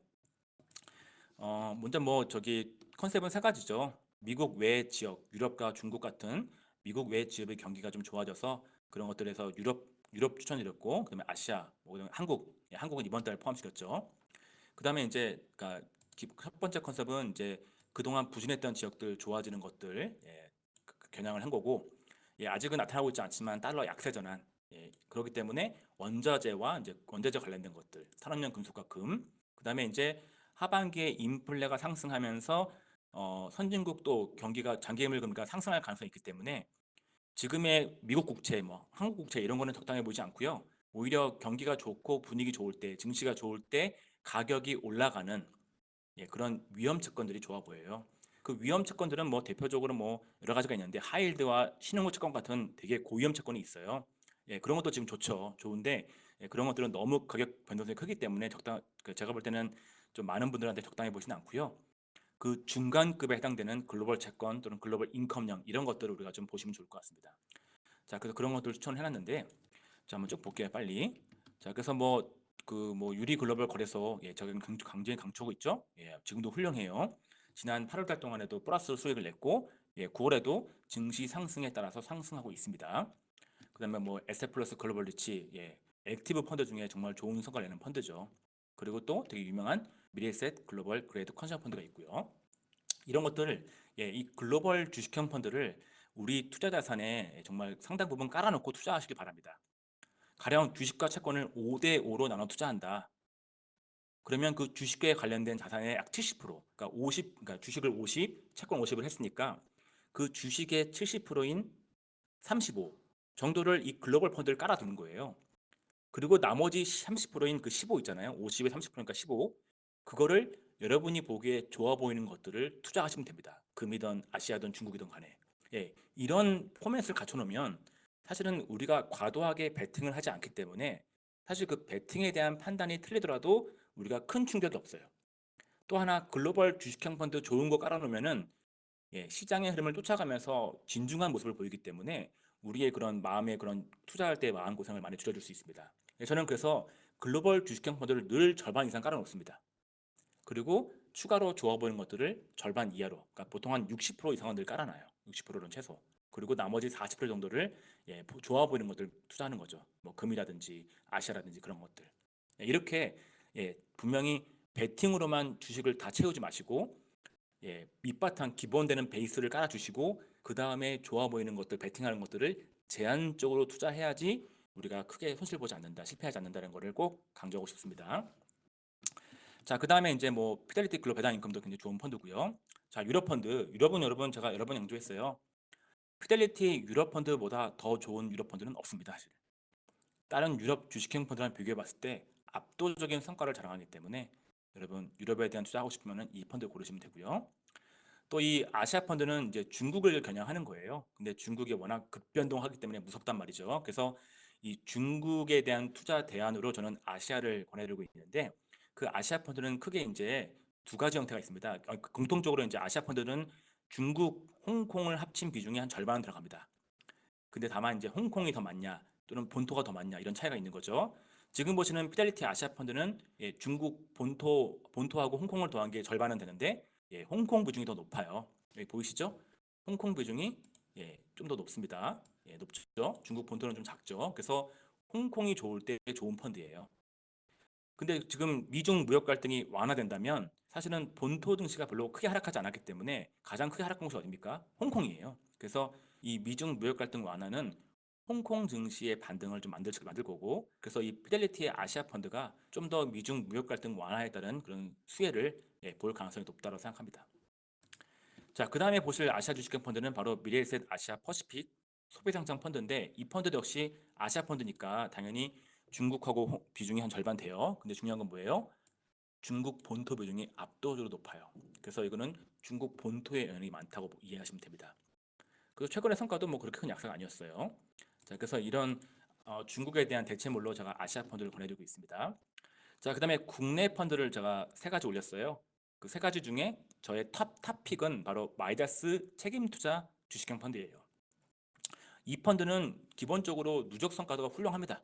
먼저 뭐 저기 컨셉은 세 가지죠. 미국 외 지역, 유럽과 중국 같은 미국 외 지역의 경기가 좀 좋아져서 그런 것들에서 유럽 추천드렸고, 그다음에 아시아, 뭐 그다음에 한국, 한국은 이번 달 포함시켰죠. 그다음에 이제 그러니까 첫 번째 컨셉은 이제 그동안 부진했던 지역들 좋아지는 것들 겨냥을 한 거고, 아직은 나타나고 있지 않지만 달러 약세 전환, 그렇기 때문에 원자재와 이제 원자재 관련된 것들, 산업용 금속과 금, 그다음에 이제 하반기에 인플레가 상승하면서 선진국도 경기가 장기물 금리가 상승할 가능성이 있기 때문에 지금의 미국 국채, 뭐 한국 국채 이런 거는 적당해 보이지 않고요. 오히려 경기가 좋고 분위기 좋을 때, 증시가 좋을 때 가격이 올라가는 그런 위험 채권들이 좋아 보여요. 그 위험 채권들은 뭐 대표적으로 뭐 여러 가지가 있는데 하이힐드와 신용후 채권 같은 되게 고위험 채권이 있어요. 그런 것도 지금 좋죠. 좋은데 그런 것들은 너무 가격 변동성이 크기 때문에 제가 볼 때는 좀 많은 분들한테 적당해 보이지는 않고요. 그 중간급에 해당되는 글로벌 채권 또는 글로벌 인컴형 이런 것들을 우리가 좀 보시면 좋을 것 같습니다. 자, 그래서 그런 것들 추천을 해놨는데, 자, 한번 쭉 볼게요, 빨리. 자, 그래서 유리 글로벌 거래소, 예, 저기 강조히 강추하고 있죠. 예, 지금도 훌륭해요. 지난 8월 달 동안에도 플러스 수익을 냈고, 예, 9월에도 증시 상승에 따라서 상승하고 있습니다. 그다음에 뭐 에셋 플러스 글로벌 리치, 예, 액티브 펀드 중에 정말 좋은 성과를 내는 펀드죠. 그리고 또 되게 유명한 미래에셋 글로벌 그레이드 컨션 펀드가 있고요. 이런 것들을, 예, 이 글로벌 주식형 펀드를 우리 투자 자산에 정말 상당 부분 깔아놓고 투자하시기 바랍니다. 가령 주식과 채권을 5대5로 나눠 투자한다. 그러면 그 주식에 관련된 자산의 약 70%, 그러니까 주식을 50, 채권 50을 했으니까 그 주식의 70%인 35 정도를 이 글로벌 펀드를 깔아두는 거예요. 그리고 나머지 30%인 그 15 있잖아요. 50에 30%니까 15. 그거를 여러분이 보기에 좋아 보이는 것들을 투자하시면 됩니다. 금이든 아시아든 중국이든 간에. 예, 이런 포맷을 갖춰놓으면 사실은 우리가 과도하게 베팅을 하지 않기 때문에 사실 그 베팅에 대한 판단이 틀리더라도 우리가 큰 충격이 없어요. 또 하나 글로벌 주식형 펀드 좋은 거 깔아놓으면은, 예, 시장의 흐름을 쫓아가면서 진중한 모습을 보이기 때문에 우리의 그런 마음의 그런 투자할 때 마음 고생을 많이 줄여줄 수 있습니다. 예, 저는 그래서 글로벌 주식형 펀드를 늘 절반 이상 깔아놓습니다. 그리고 추가로 좋아 보이는 것들을 절반 이하로, 그러니까 보통 한 60% 이상은 늘 깔아놔요. 60%는 최소. 그리고 나머지 40% 정도를, 예, 좋아 보이는 것들 투자하는 거죠. 뭐 금이라든지 아시아라든지 그런 것들. 예, 이렇게, 예, 분명히 베팅으로만 주식을 다 채우지 마시고, 예, 밑바탕 기본되는 베이스를 깔아주시고 그 다음에 좋아 보이는 것들, 베팅하는 것들을 제한적으로 투자해야지 우리가 크게 손실 보지 않는다, 실패하지 않는다는 것을 꼭 강조하고 싶습니다. 자, 그 다음에 이제 뭐 피델리티 글로벌 배당 인컴도 굉장히 좋은 펀드고요. 자, 유럽 펀드, 유럽은 여러분 제가 여러 번 강조했어요. 피델리티 유럽 펀드보다 더 좋은 유럽 펀드는 없습니다, 사실. 다른 유럽 주식형 펀드랑 비교해 봤을 때 압도적인 성과를 자랑하기 때문에 여러분 유럽에 대한 투자하고 싶으면 이 펀드 고르시면 되고요. 또 이 아시아 펀드는 이제 중국을 겨냥하는 거예요. 근데 중국이 워낙 급변동하기 때문에 무섭단 말이죠. 그래서 이 중국에 대한 투자 대안으로 저는 아시아를 권해드리고 있는데, 그 아시아 펀드는 크게 이제 두 가지 형태가 있습니다. 공통적으로 이제 아시아 펀드는 중국, 홍콩을 합친 비중이 한 절반 들어갑니다. 근데 다만 이제 홍콩이 더 많냐 또는 본토가 더 많냐 이런 차이가 있는 거죠. 지금 보시는 피델리티 아시아 펀드는, 예, 중국 본토하고 홍콩을 더한 게 절반은 되는데, 예, 홍콩 비중이 더 높아요. 여기 보이시죠? 홍콩 비중이, 예, 좀 더 높습니다. 예, 높죠. 중국 본토는 좀 작죠. 그래서 홍콩이 좋을 때 좋은 펀드예요. 근데 지금 미중 무역 갈등이 완화된다면 사실은 본토 증시가 별로 크게 하락하지 않았기 때문에 가장 크게 하락한 곳이 어디입니까? 홍콩이에요. 그래서 이 미중 무역 갈등 완화는 홍콩 증시의 반등을 좀 만들 거고, 그래서 이 피델리티의 아시아 펀드가 좀 더 미중 무역 갈등 완화에 따른 그런 수혜를, 예, 볼 가능성이 높다고 생각합니다. 자, 그 다음에 보실 아시아 주식형 펀드는 바로 미래에셋 아시아 퍼시픽 소비상장 펀드인데, 이 펀드도 역시 아시아 펀드니까 당연히 중국하고 비중이 한 절반 돼요. 근데 중요한 건 뭐예요? 중국 본토 비중이 압도적으로 높아요. 그래서 이거는 중국 본토의 영향이 많다고 이해하시면 됩니다. 그래서 최근의 성과도 뭐 그렇게 큰 약세가 아니었어요. 자, 그래서 이런 중국에 대한 대체물로 제가 아시아 펀드를 권해드리고 있습니다. 자, 그다음에 국내 펀드를 제가 세 가지 올렸어요. 그 세 가지 중에 저의 탑픽은 바로 마이다스 책임투자 주식형 펀드예요. 이 펀드는 기본적으로 누적 성과가 훌륭합니다.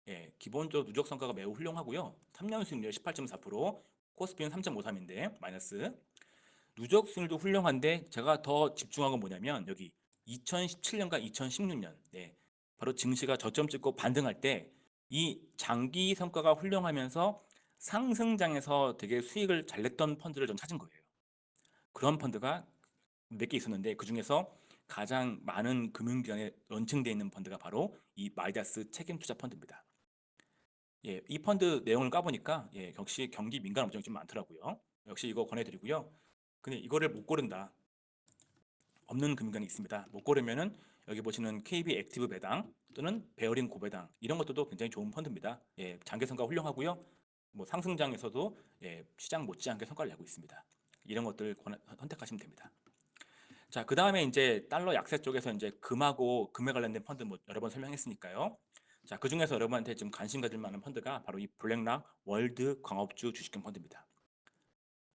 예, 기본적으로 누적 성과가 매우 훌륭하고요. 3년 수익률 18.4%, 코스피는 3.53인데 마이너스. 누적 수익률도 훌륭한데 제가 더 집중한 건 뭐냐면 여기 2017년과 2016년, 네, 바로 증시가 저점 찍고 반등할 때 이 장기 성과가 훌륭하면서 상승장에서 되게 수익을 잘 냈던 펀드를 좀 찾은 거예요. 그런 펀드가 몇 개 있었는데 그 중에서 가장 많은 금융기관에 런칭되어 있는 펀드가 바로 이 마이다스 책임투자 펀드입니다. 예, 이 펀드 내용을 까보니까, 예, 역시 경기 민감 업종이 좀 많더라고요. 역시 이거 권해드리고요. 근데 이거를 못 고른다, 없는 금융권이 있습니다. 못 고르면은 여기 보시는 KB 액티브 배당 또는 베어링 고배당 이런 것들도 굉장히 좋은 펀드입니다. 예, 장기 성과 훌륭하고요. 뭐 상승장에서도, 예, 시장 못지않게 성과를 내고 있습니다. 이런 것들 선택하시면 됩니다. 자, 그 다음에 이제 달러 약세 쪽에서 이제 금하고 금에 관련된 펀드 뭐 여러 번 설명했으니까요. 자, 그 중에서 여러분한테 지금 관심 가질 만한 펀드가 바로 이 블랙락 월드 광업주 주식형 펀드입니다.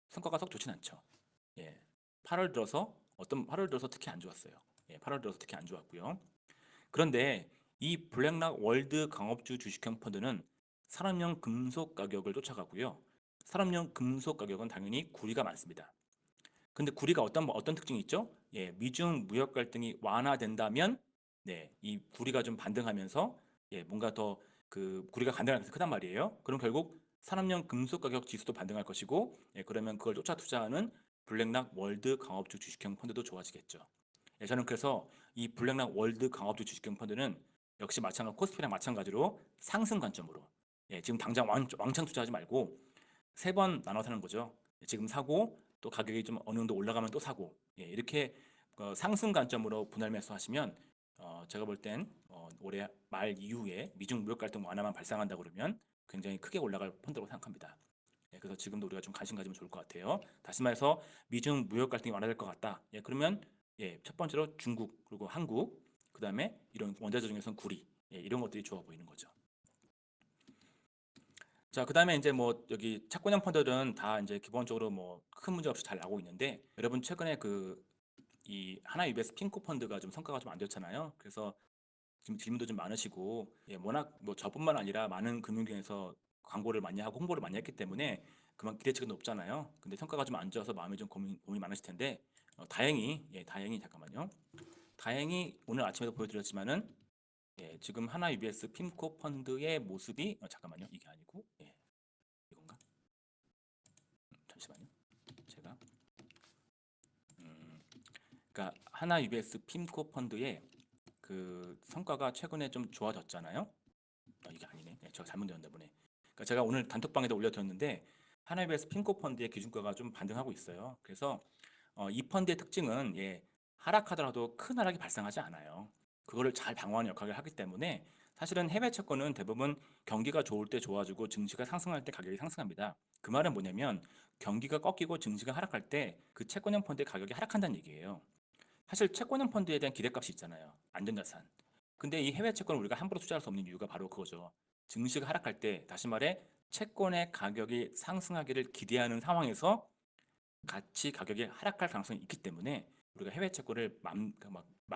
성과가 썩 좋진 않죠. 예, 8월 들어서 특히 안 좋았어요. 예, 8월 들어서 특히 안 좋았고요. 그런데 이 블랙락 월드 강업주 주식형 펀드는 산업용 금속 가격을 쫓아가고요. 산업용 금속 가격은 당연히 구리가 많습니다. 근데 구리가 어떤 특징이 있죠? 예, 미중 무역 갈등이 완화된다면 네, 이 구리가 좀 반등하면서 예, 뭔가 더 그 구리가 반등할 가능성이 크단 말이에요. 그럼 결국 산업용 금속 가격 지수도 반등할 것이고 예, 그러면 그걸 쫓아 투자하는 블랙락 월드 강업주 주식형 펀드도 좋아지겠죠. 예, 저는 그래서 이 블랙락 월드 강업주 주식형 펀드는 역시 마찬가지 코스피랑 마찬가지로 상승 관점으로 예, 지금 당장 왕창 투자하지 말고 세 번 나눠 사는 거죠. 지금 사고 또 가격이 좀 어느 정도 올라가면 또 사고 예, 이렇게 상승 관점으로 분할 매수하시면 제가 볼 땐 올해 말 이후에 미중 무역 갈등 완화만 발생한다 그러면 굉장히 크게 올라갈 펀드라고 생각합니다. 예, 그래서 지금도 우리가 좀 관심 가지면 좋을 것 같아요. 다시 말해서 미중 무역 갈등이 완화될 것 같다. 예, 그러면 예, 첫 번째로 중국 그리고 한국 그다음에 이런 원자재 중에서는 구리 예, 이런 것들이 좋아 보이는 거죠. 자, 그다음에 이제 뭐 여기 채권형 펀드들은 다 이제 기본적으로 뭐 큰 문제 없이 잘 나오고 있는데 여러분 최근에 그 이 하나 UBS 핑코 펀드가 좀 성과가 좀 안 좋잖아요. 그래서 지금 질문도 좀 많으시고 예, 워낙 뭐 저뿐만 아니라 많은 금융계에서 광고를 많이 하고 홍보를 많이 했기 때문에 그만 기대치가 높잖아요. 근데 성과가 좀 안 좋아서 마음이 좀 고민이 많으실 텐데 다행히 잠깐만요. 다행히 오늘 아침에도 보여드렸지만은 예, 지금 하나 UBS 핑코 펀드의 모습이 잠깐만요. 이게 아니고 예, 이건가? 잠시만요. 제가 그러니까 하나 UBS 핑코 펀드의 그 성과가 최근에 좀 좋아졌잖아요. 이게 아니네. 네, 제가 잘못 들었나 보네. 그러니까 제가 오늘 단톡방에도 올려드렸는데 하나 UBS 핑코 펀드의 기준가가 좀 반등하고 있어요. 그래서 이 펀드의 특징은 예, 하락하더라도 큰 하락이 발생하지 않아요. 그거를 잘 방어하는 역할을 하기 때문에 사실은 해외 채권은 대부분 경기가 좋을 때 좋아지고 증시가 상승할 때 가격이 상승합니다. 그 말은 뭐냐면 경기가 꺾이고 증시가 하락할 때 그 채권형 펀드의 가격이 하락한다는 얘기예요. 사실 채권형 펀드에 대한 기대값이 있잖아요. 안전자산. 근데 이 해외 채권을 우리가 함부로 투자할 수 없는 이유가 바로 그거죠. 증시가 하락할 때 다시 말해 채권의 가격이 상승하기를 기대하는 상황에서 같이 가격이 하락할 가능성이 있기 때문에 우리가 해외 채권을 맘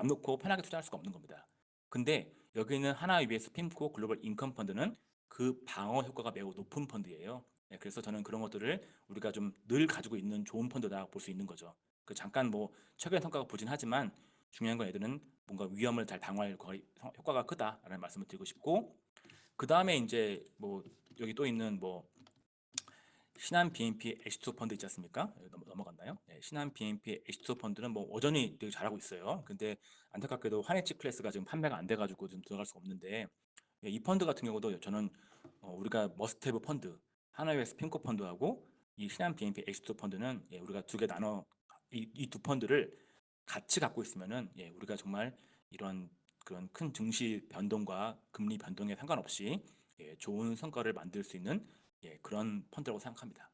놓고 편하게 투자할 수가 없는 겁니다. 근데 여기 있는 하나 UBS 핌코 글로벌 인컴 펀드는 그 방어 효과가 매우 높은 펀드예요. 네, 그래서 저는 그런 것들을 우리가 좀 늘 가지고 있는 좋은 펀드다 볼 수 있는 거죠. 그 잠깐 뭐 최근 성과가 부진하지만 중요한 건 애들은 뭔가 위험을 잘 방어할 효과가 크다라는 말씀을 드리고 싶고 그 다음에 이제 뭐 여기 또 있는 뭐 신한 BNP H2 펀드 있지 않습니까? 넘어갔나요? 네, 신한 BNP H2 펀드는 뭐 여전히 되게 잘하고 있어요. 근데 안타깝게도 환해지 클래스가 지금 판매가 안 돼가지고 좀 들어갈 수가 없는데 예, 이 펀드 같은 경우도 저는 우리가 머스트헤브 펀드 하나의 스핀코 펀드하고 이 신한 BNP H2 펀드는 예, 우리가 두 개 나눠 이 두 펀드를 같이 갖고 있으면은 예, 우리가 정말 이런 그런 큰 증시 변동과 금리 변동에 상관없이 예, 좋은 성과를 만들 수 있는 예, 그런 펀드라고 생각합니다.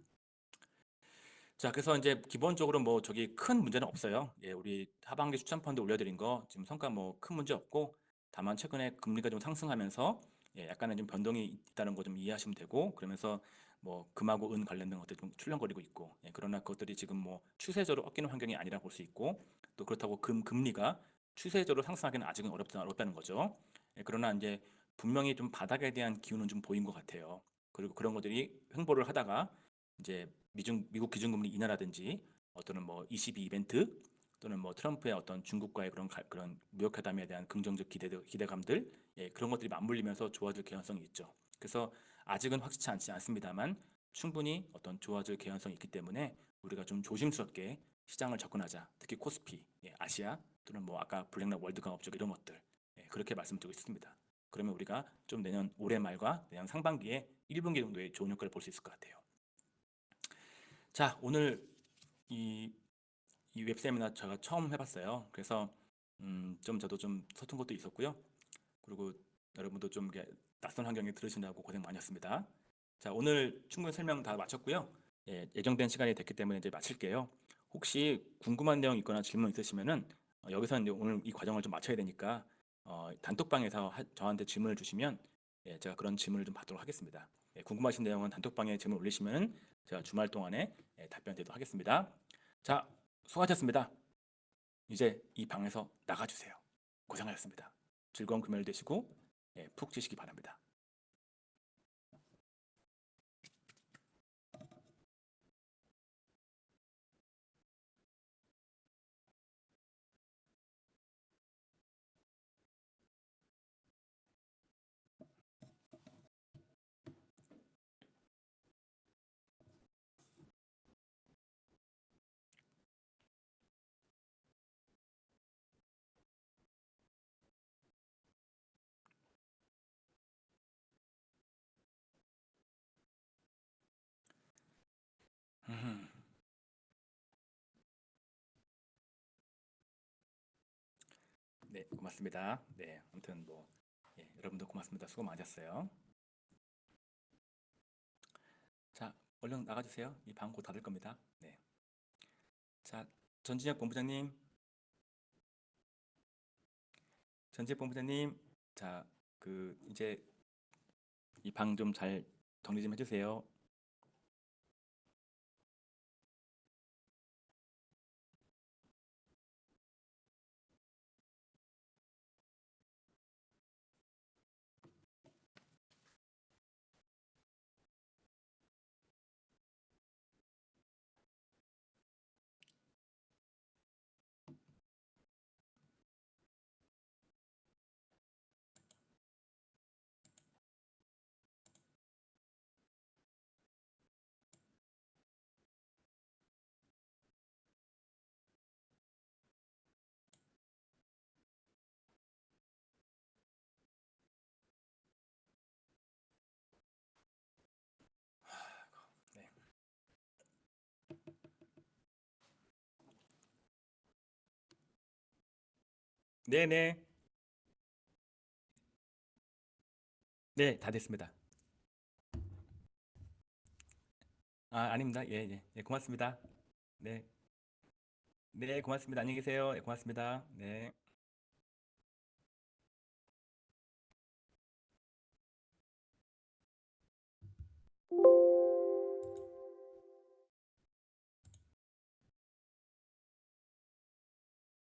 자, 그래서 이제 기본적으로 뭐 저기 큰 문제는 없어요. 예, 우리 하반기 추천 펀드 올려드린 거 지금 성과 뭐 큰 문제 없고 다만 최근에 금리가 좀 상승하면서 예, 약간의 좀 변동이 있다는 거 좀 이해하시면 되고 그러면서 뭐 금하고 은 관련된 것들 좀 출렁거리고 있고 예, 그러나 그것들이 지금 뭐 추세적으로 꺾이는 환경이 아니라 볼 수 있고 또 그렇다고 금리가 추세적으로 상승하기는 아직은 어렵다는 거죠. 예, 그러나 이제 분명히 좀 바닥에 대한 기운은 좀 보인 것 같아요. 그리고 그런 것들이 횡보를 하다가 이제 미국 기준금리 인하라든지 어떤 뭐 ECB 이벤트 또는 뭐 트럼프의 어떤 중국과의 그런 무역회담에 대한 긍정적 기대감들 예, 그런 것들이 맞물리면서 좋아질 개연성이 있죠. 그래서 아직은 확실치 않지 않습니다만 충분히 어떤 좋아질 개연성이 있기 때문에 우리가 좀 조심스럽게 시장을 접근하자. 특히 코스피, 예, 아시아 또는 뭐 아까 블랙락 월드컵 이런 것들 예, 그렇게 말씀드리고 있습니다. 그러면 우리가 좀 내년 올해 말과 내년 상반기에 1분기 정도의 좋은 효과를 볼 수 있을 것 같아요. 자, 오늘 이, 이 웹세미나 제가 처음 해봤어요. 그래서 좀 저도 좀 서툰 것도 있었고요. 그리고 여러분도 좀 이렇게 낯선 환경에 들으신다고 고생 많이 했습니다. 자, 오늘 충분히 설명 다 마쳤고요. 예, 예정된 시간이 됐기 때문에 이제 마칠게요. 혹시 궁금한 내용 있거나 질문 있으시면은 여기서 이제 오늘 이 과정을 좀 마쳐야 되니까 단톡방에서 저한테 질문을 주시면 예, 제가 그런 질문을 좀 받도록 하겠습니다. 예, 궁금하신 내용은 단톡방에 질문 올리시면 제가 주말 동안에 예, 답변 드리도록 하겠습니다. 자, 수고하셨습니다. 이제 이 방에서 나가주세요. 고생하셨습니다. 즐거운 금요일 되시고, 예, 푹 쉬시기 바랍니다. 음, 네, 고맙습니다. 네, 아무튼 뭐, 예, 여러분도 고맙습니다. 수고 많으셨어요. 자, 얼른 나가주세요. 이 방 곧 닫을 겁니다. 네. 자, 전진혁 본부장님, 전진혁 본부장님, 자, 이제 이 방 좀 잘 정리 좀 해주세요. 네, 네, 네, 네, 다 됐습니다. 아, 아닙니다. 예, 예, 예, 고맙습니다. 네, 네, 고맙습니다. 안녕히 계세요. 예, 고맙습니다. 네.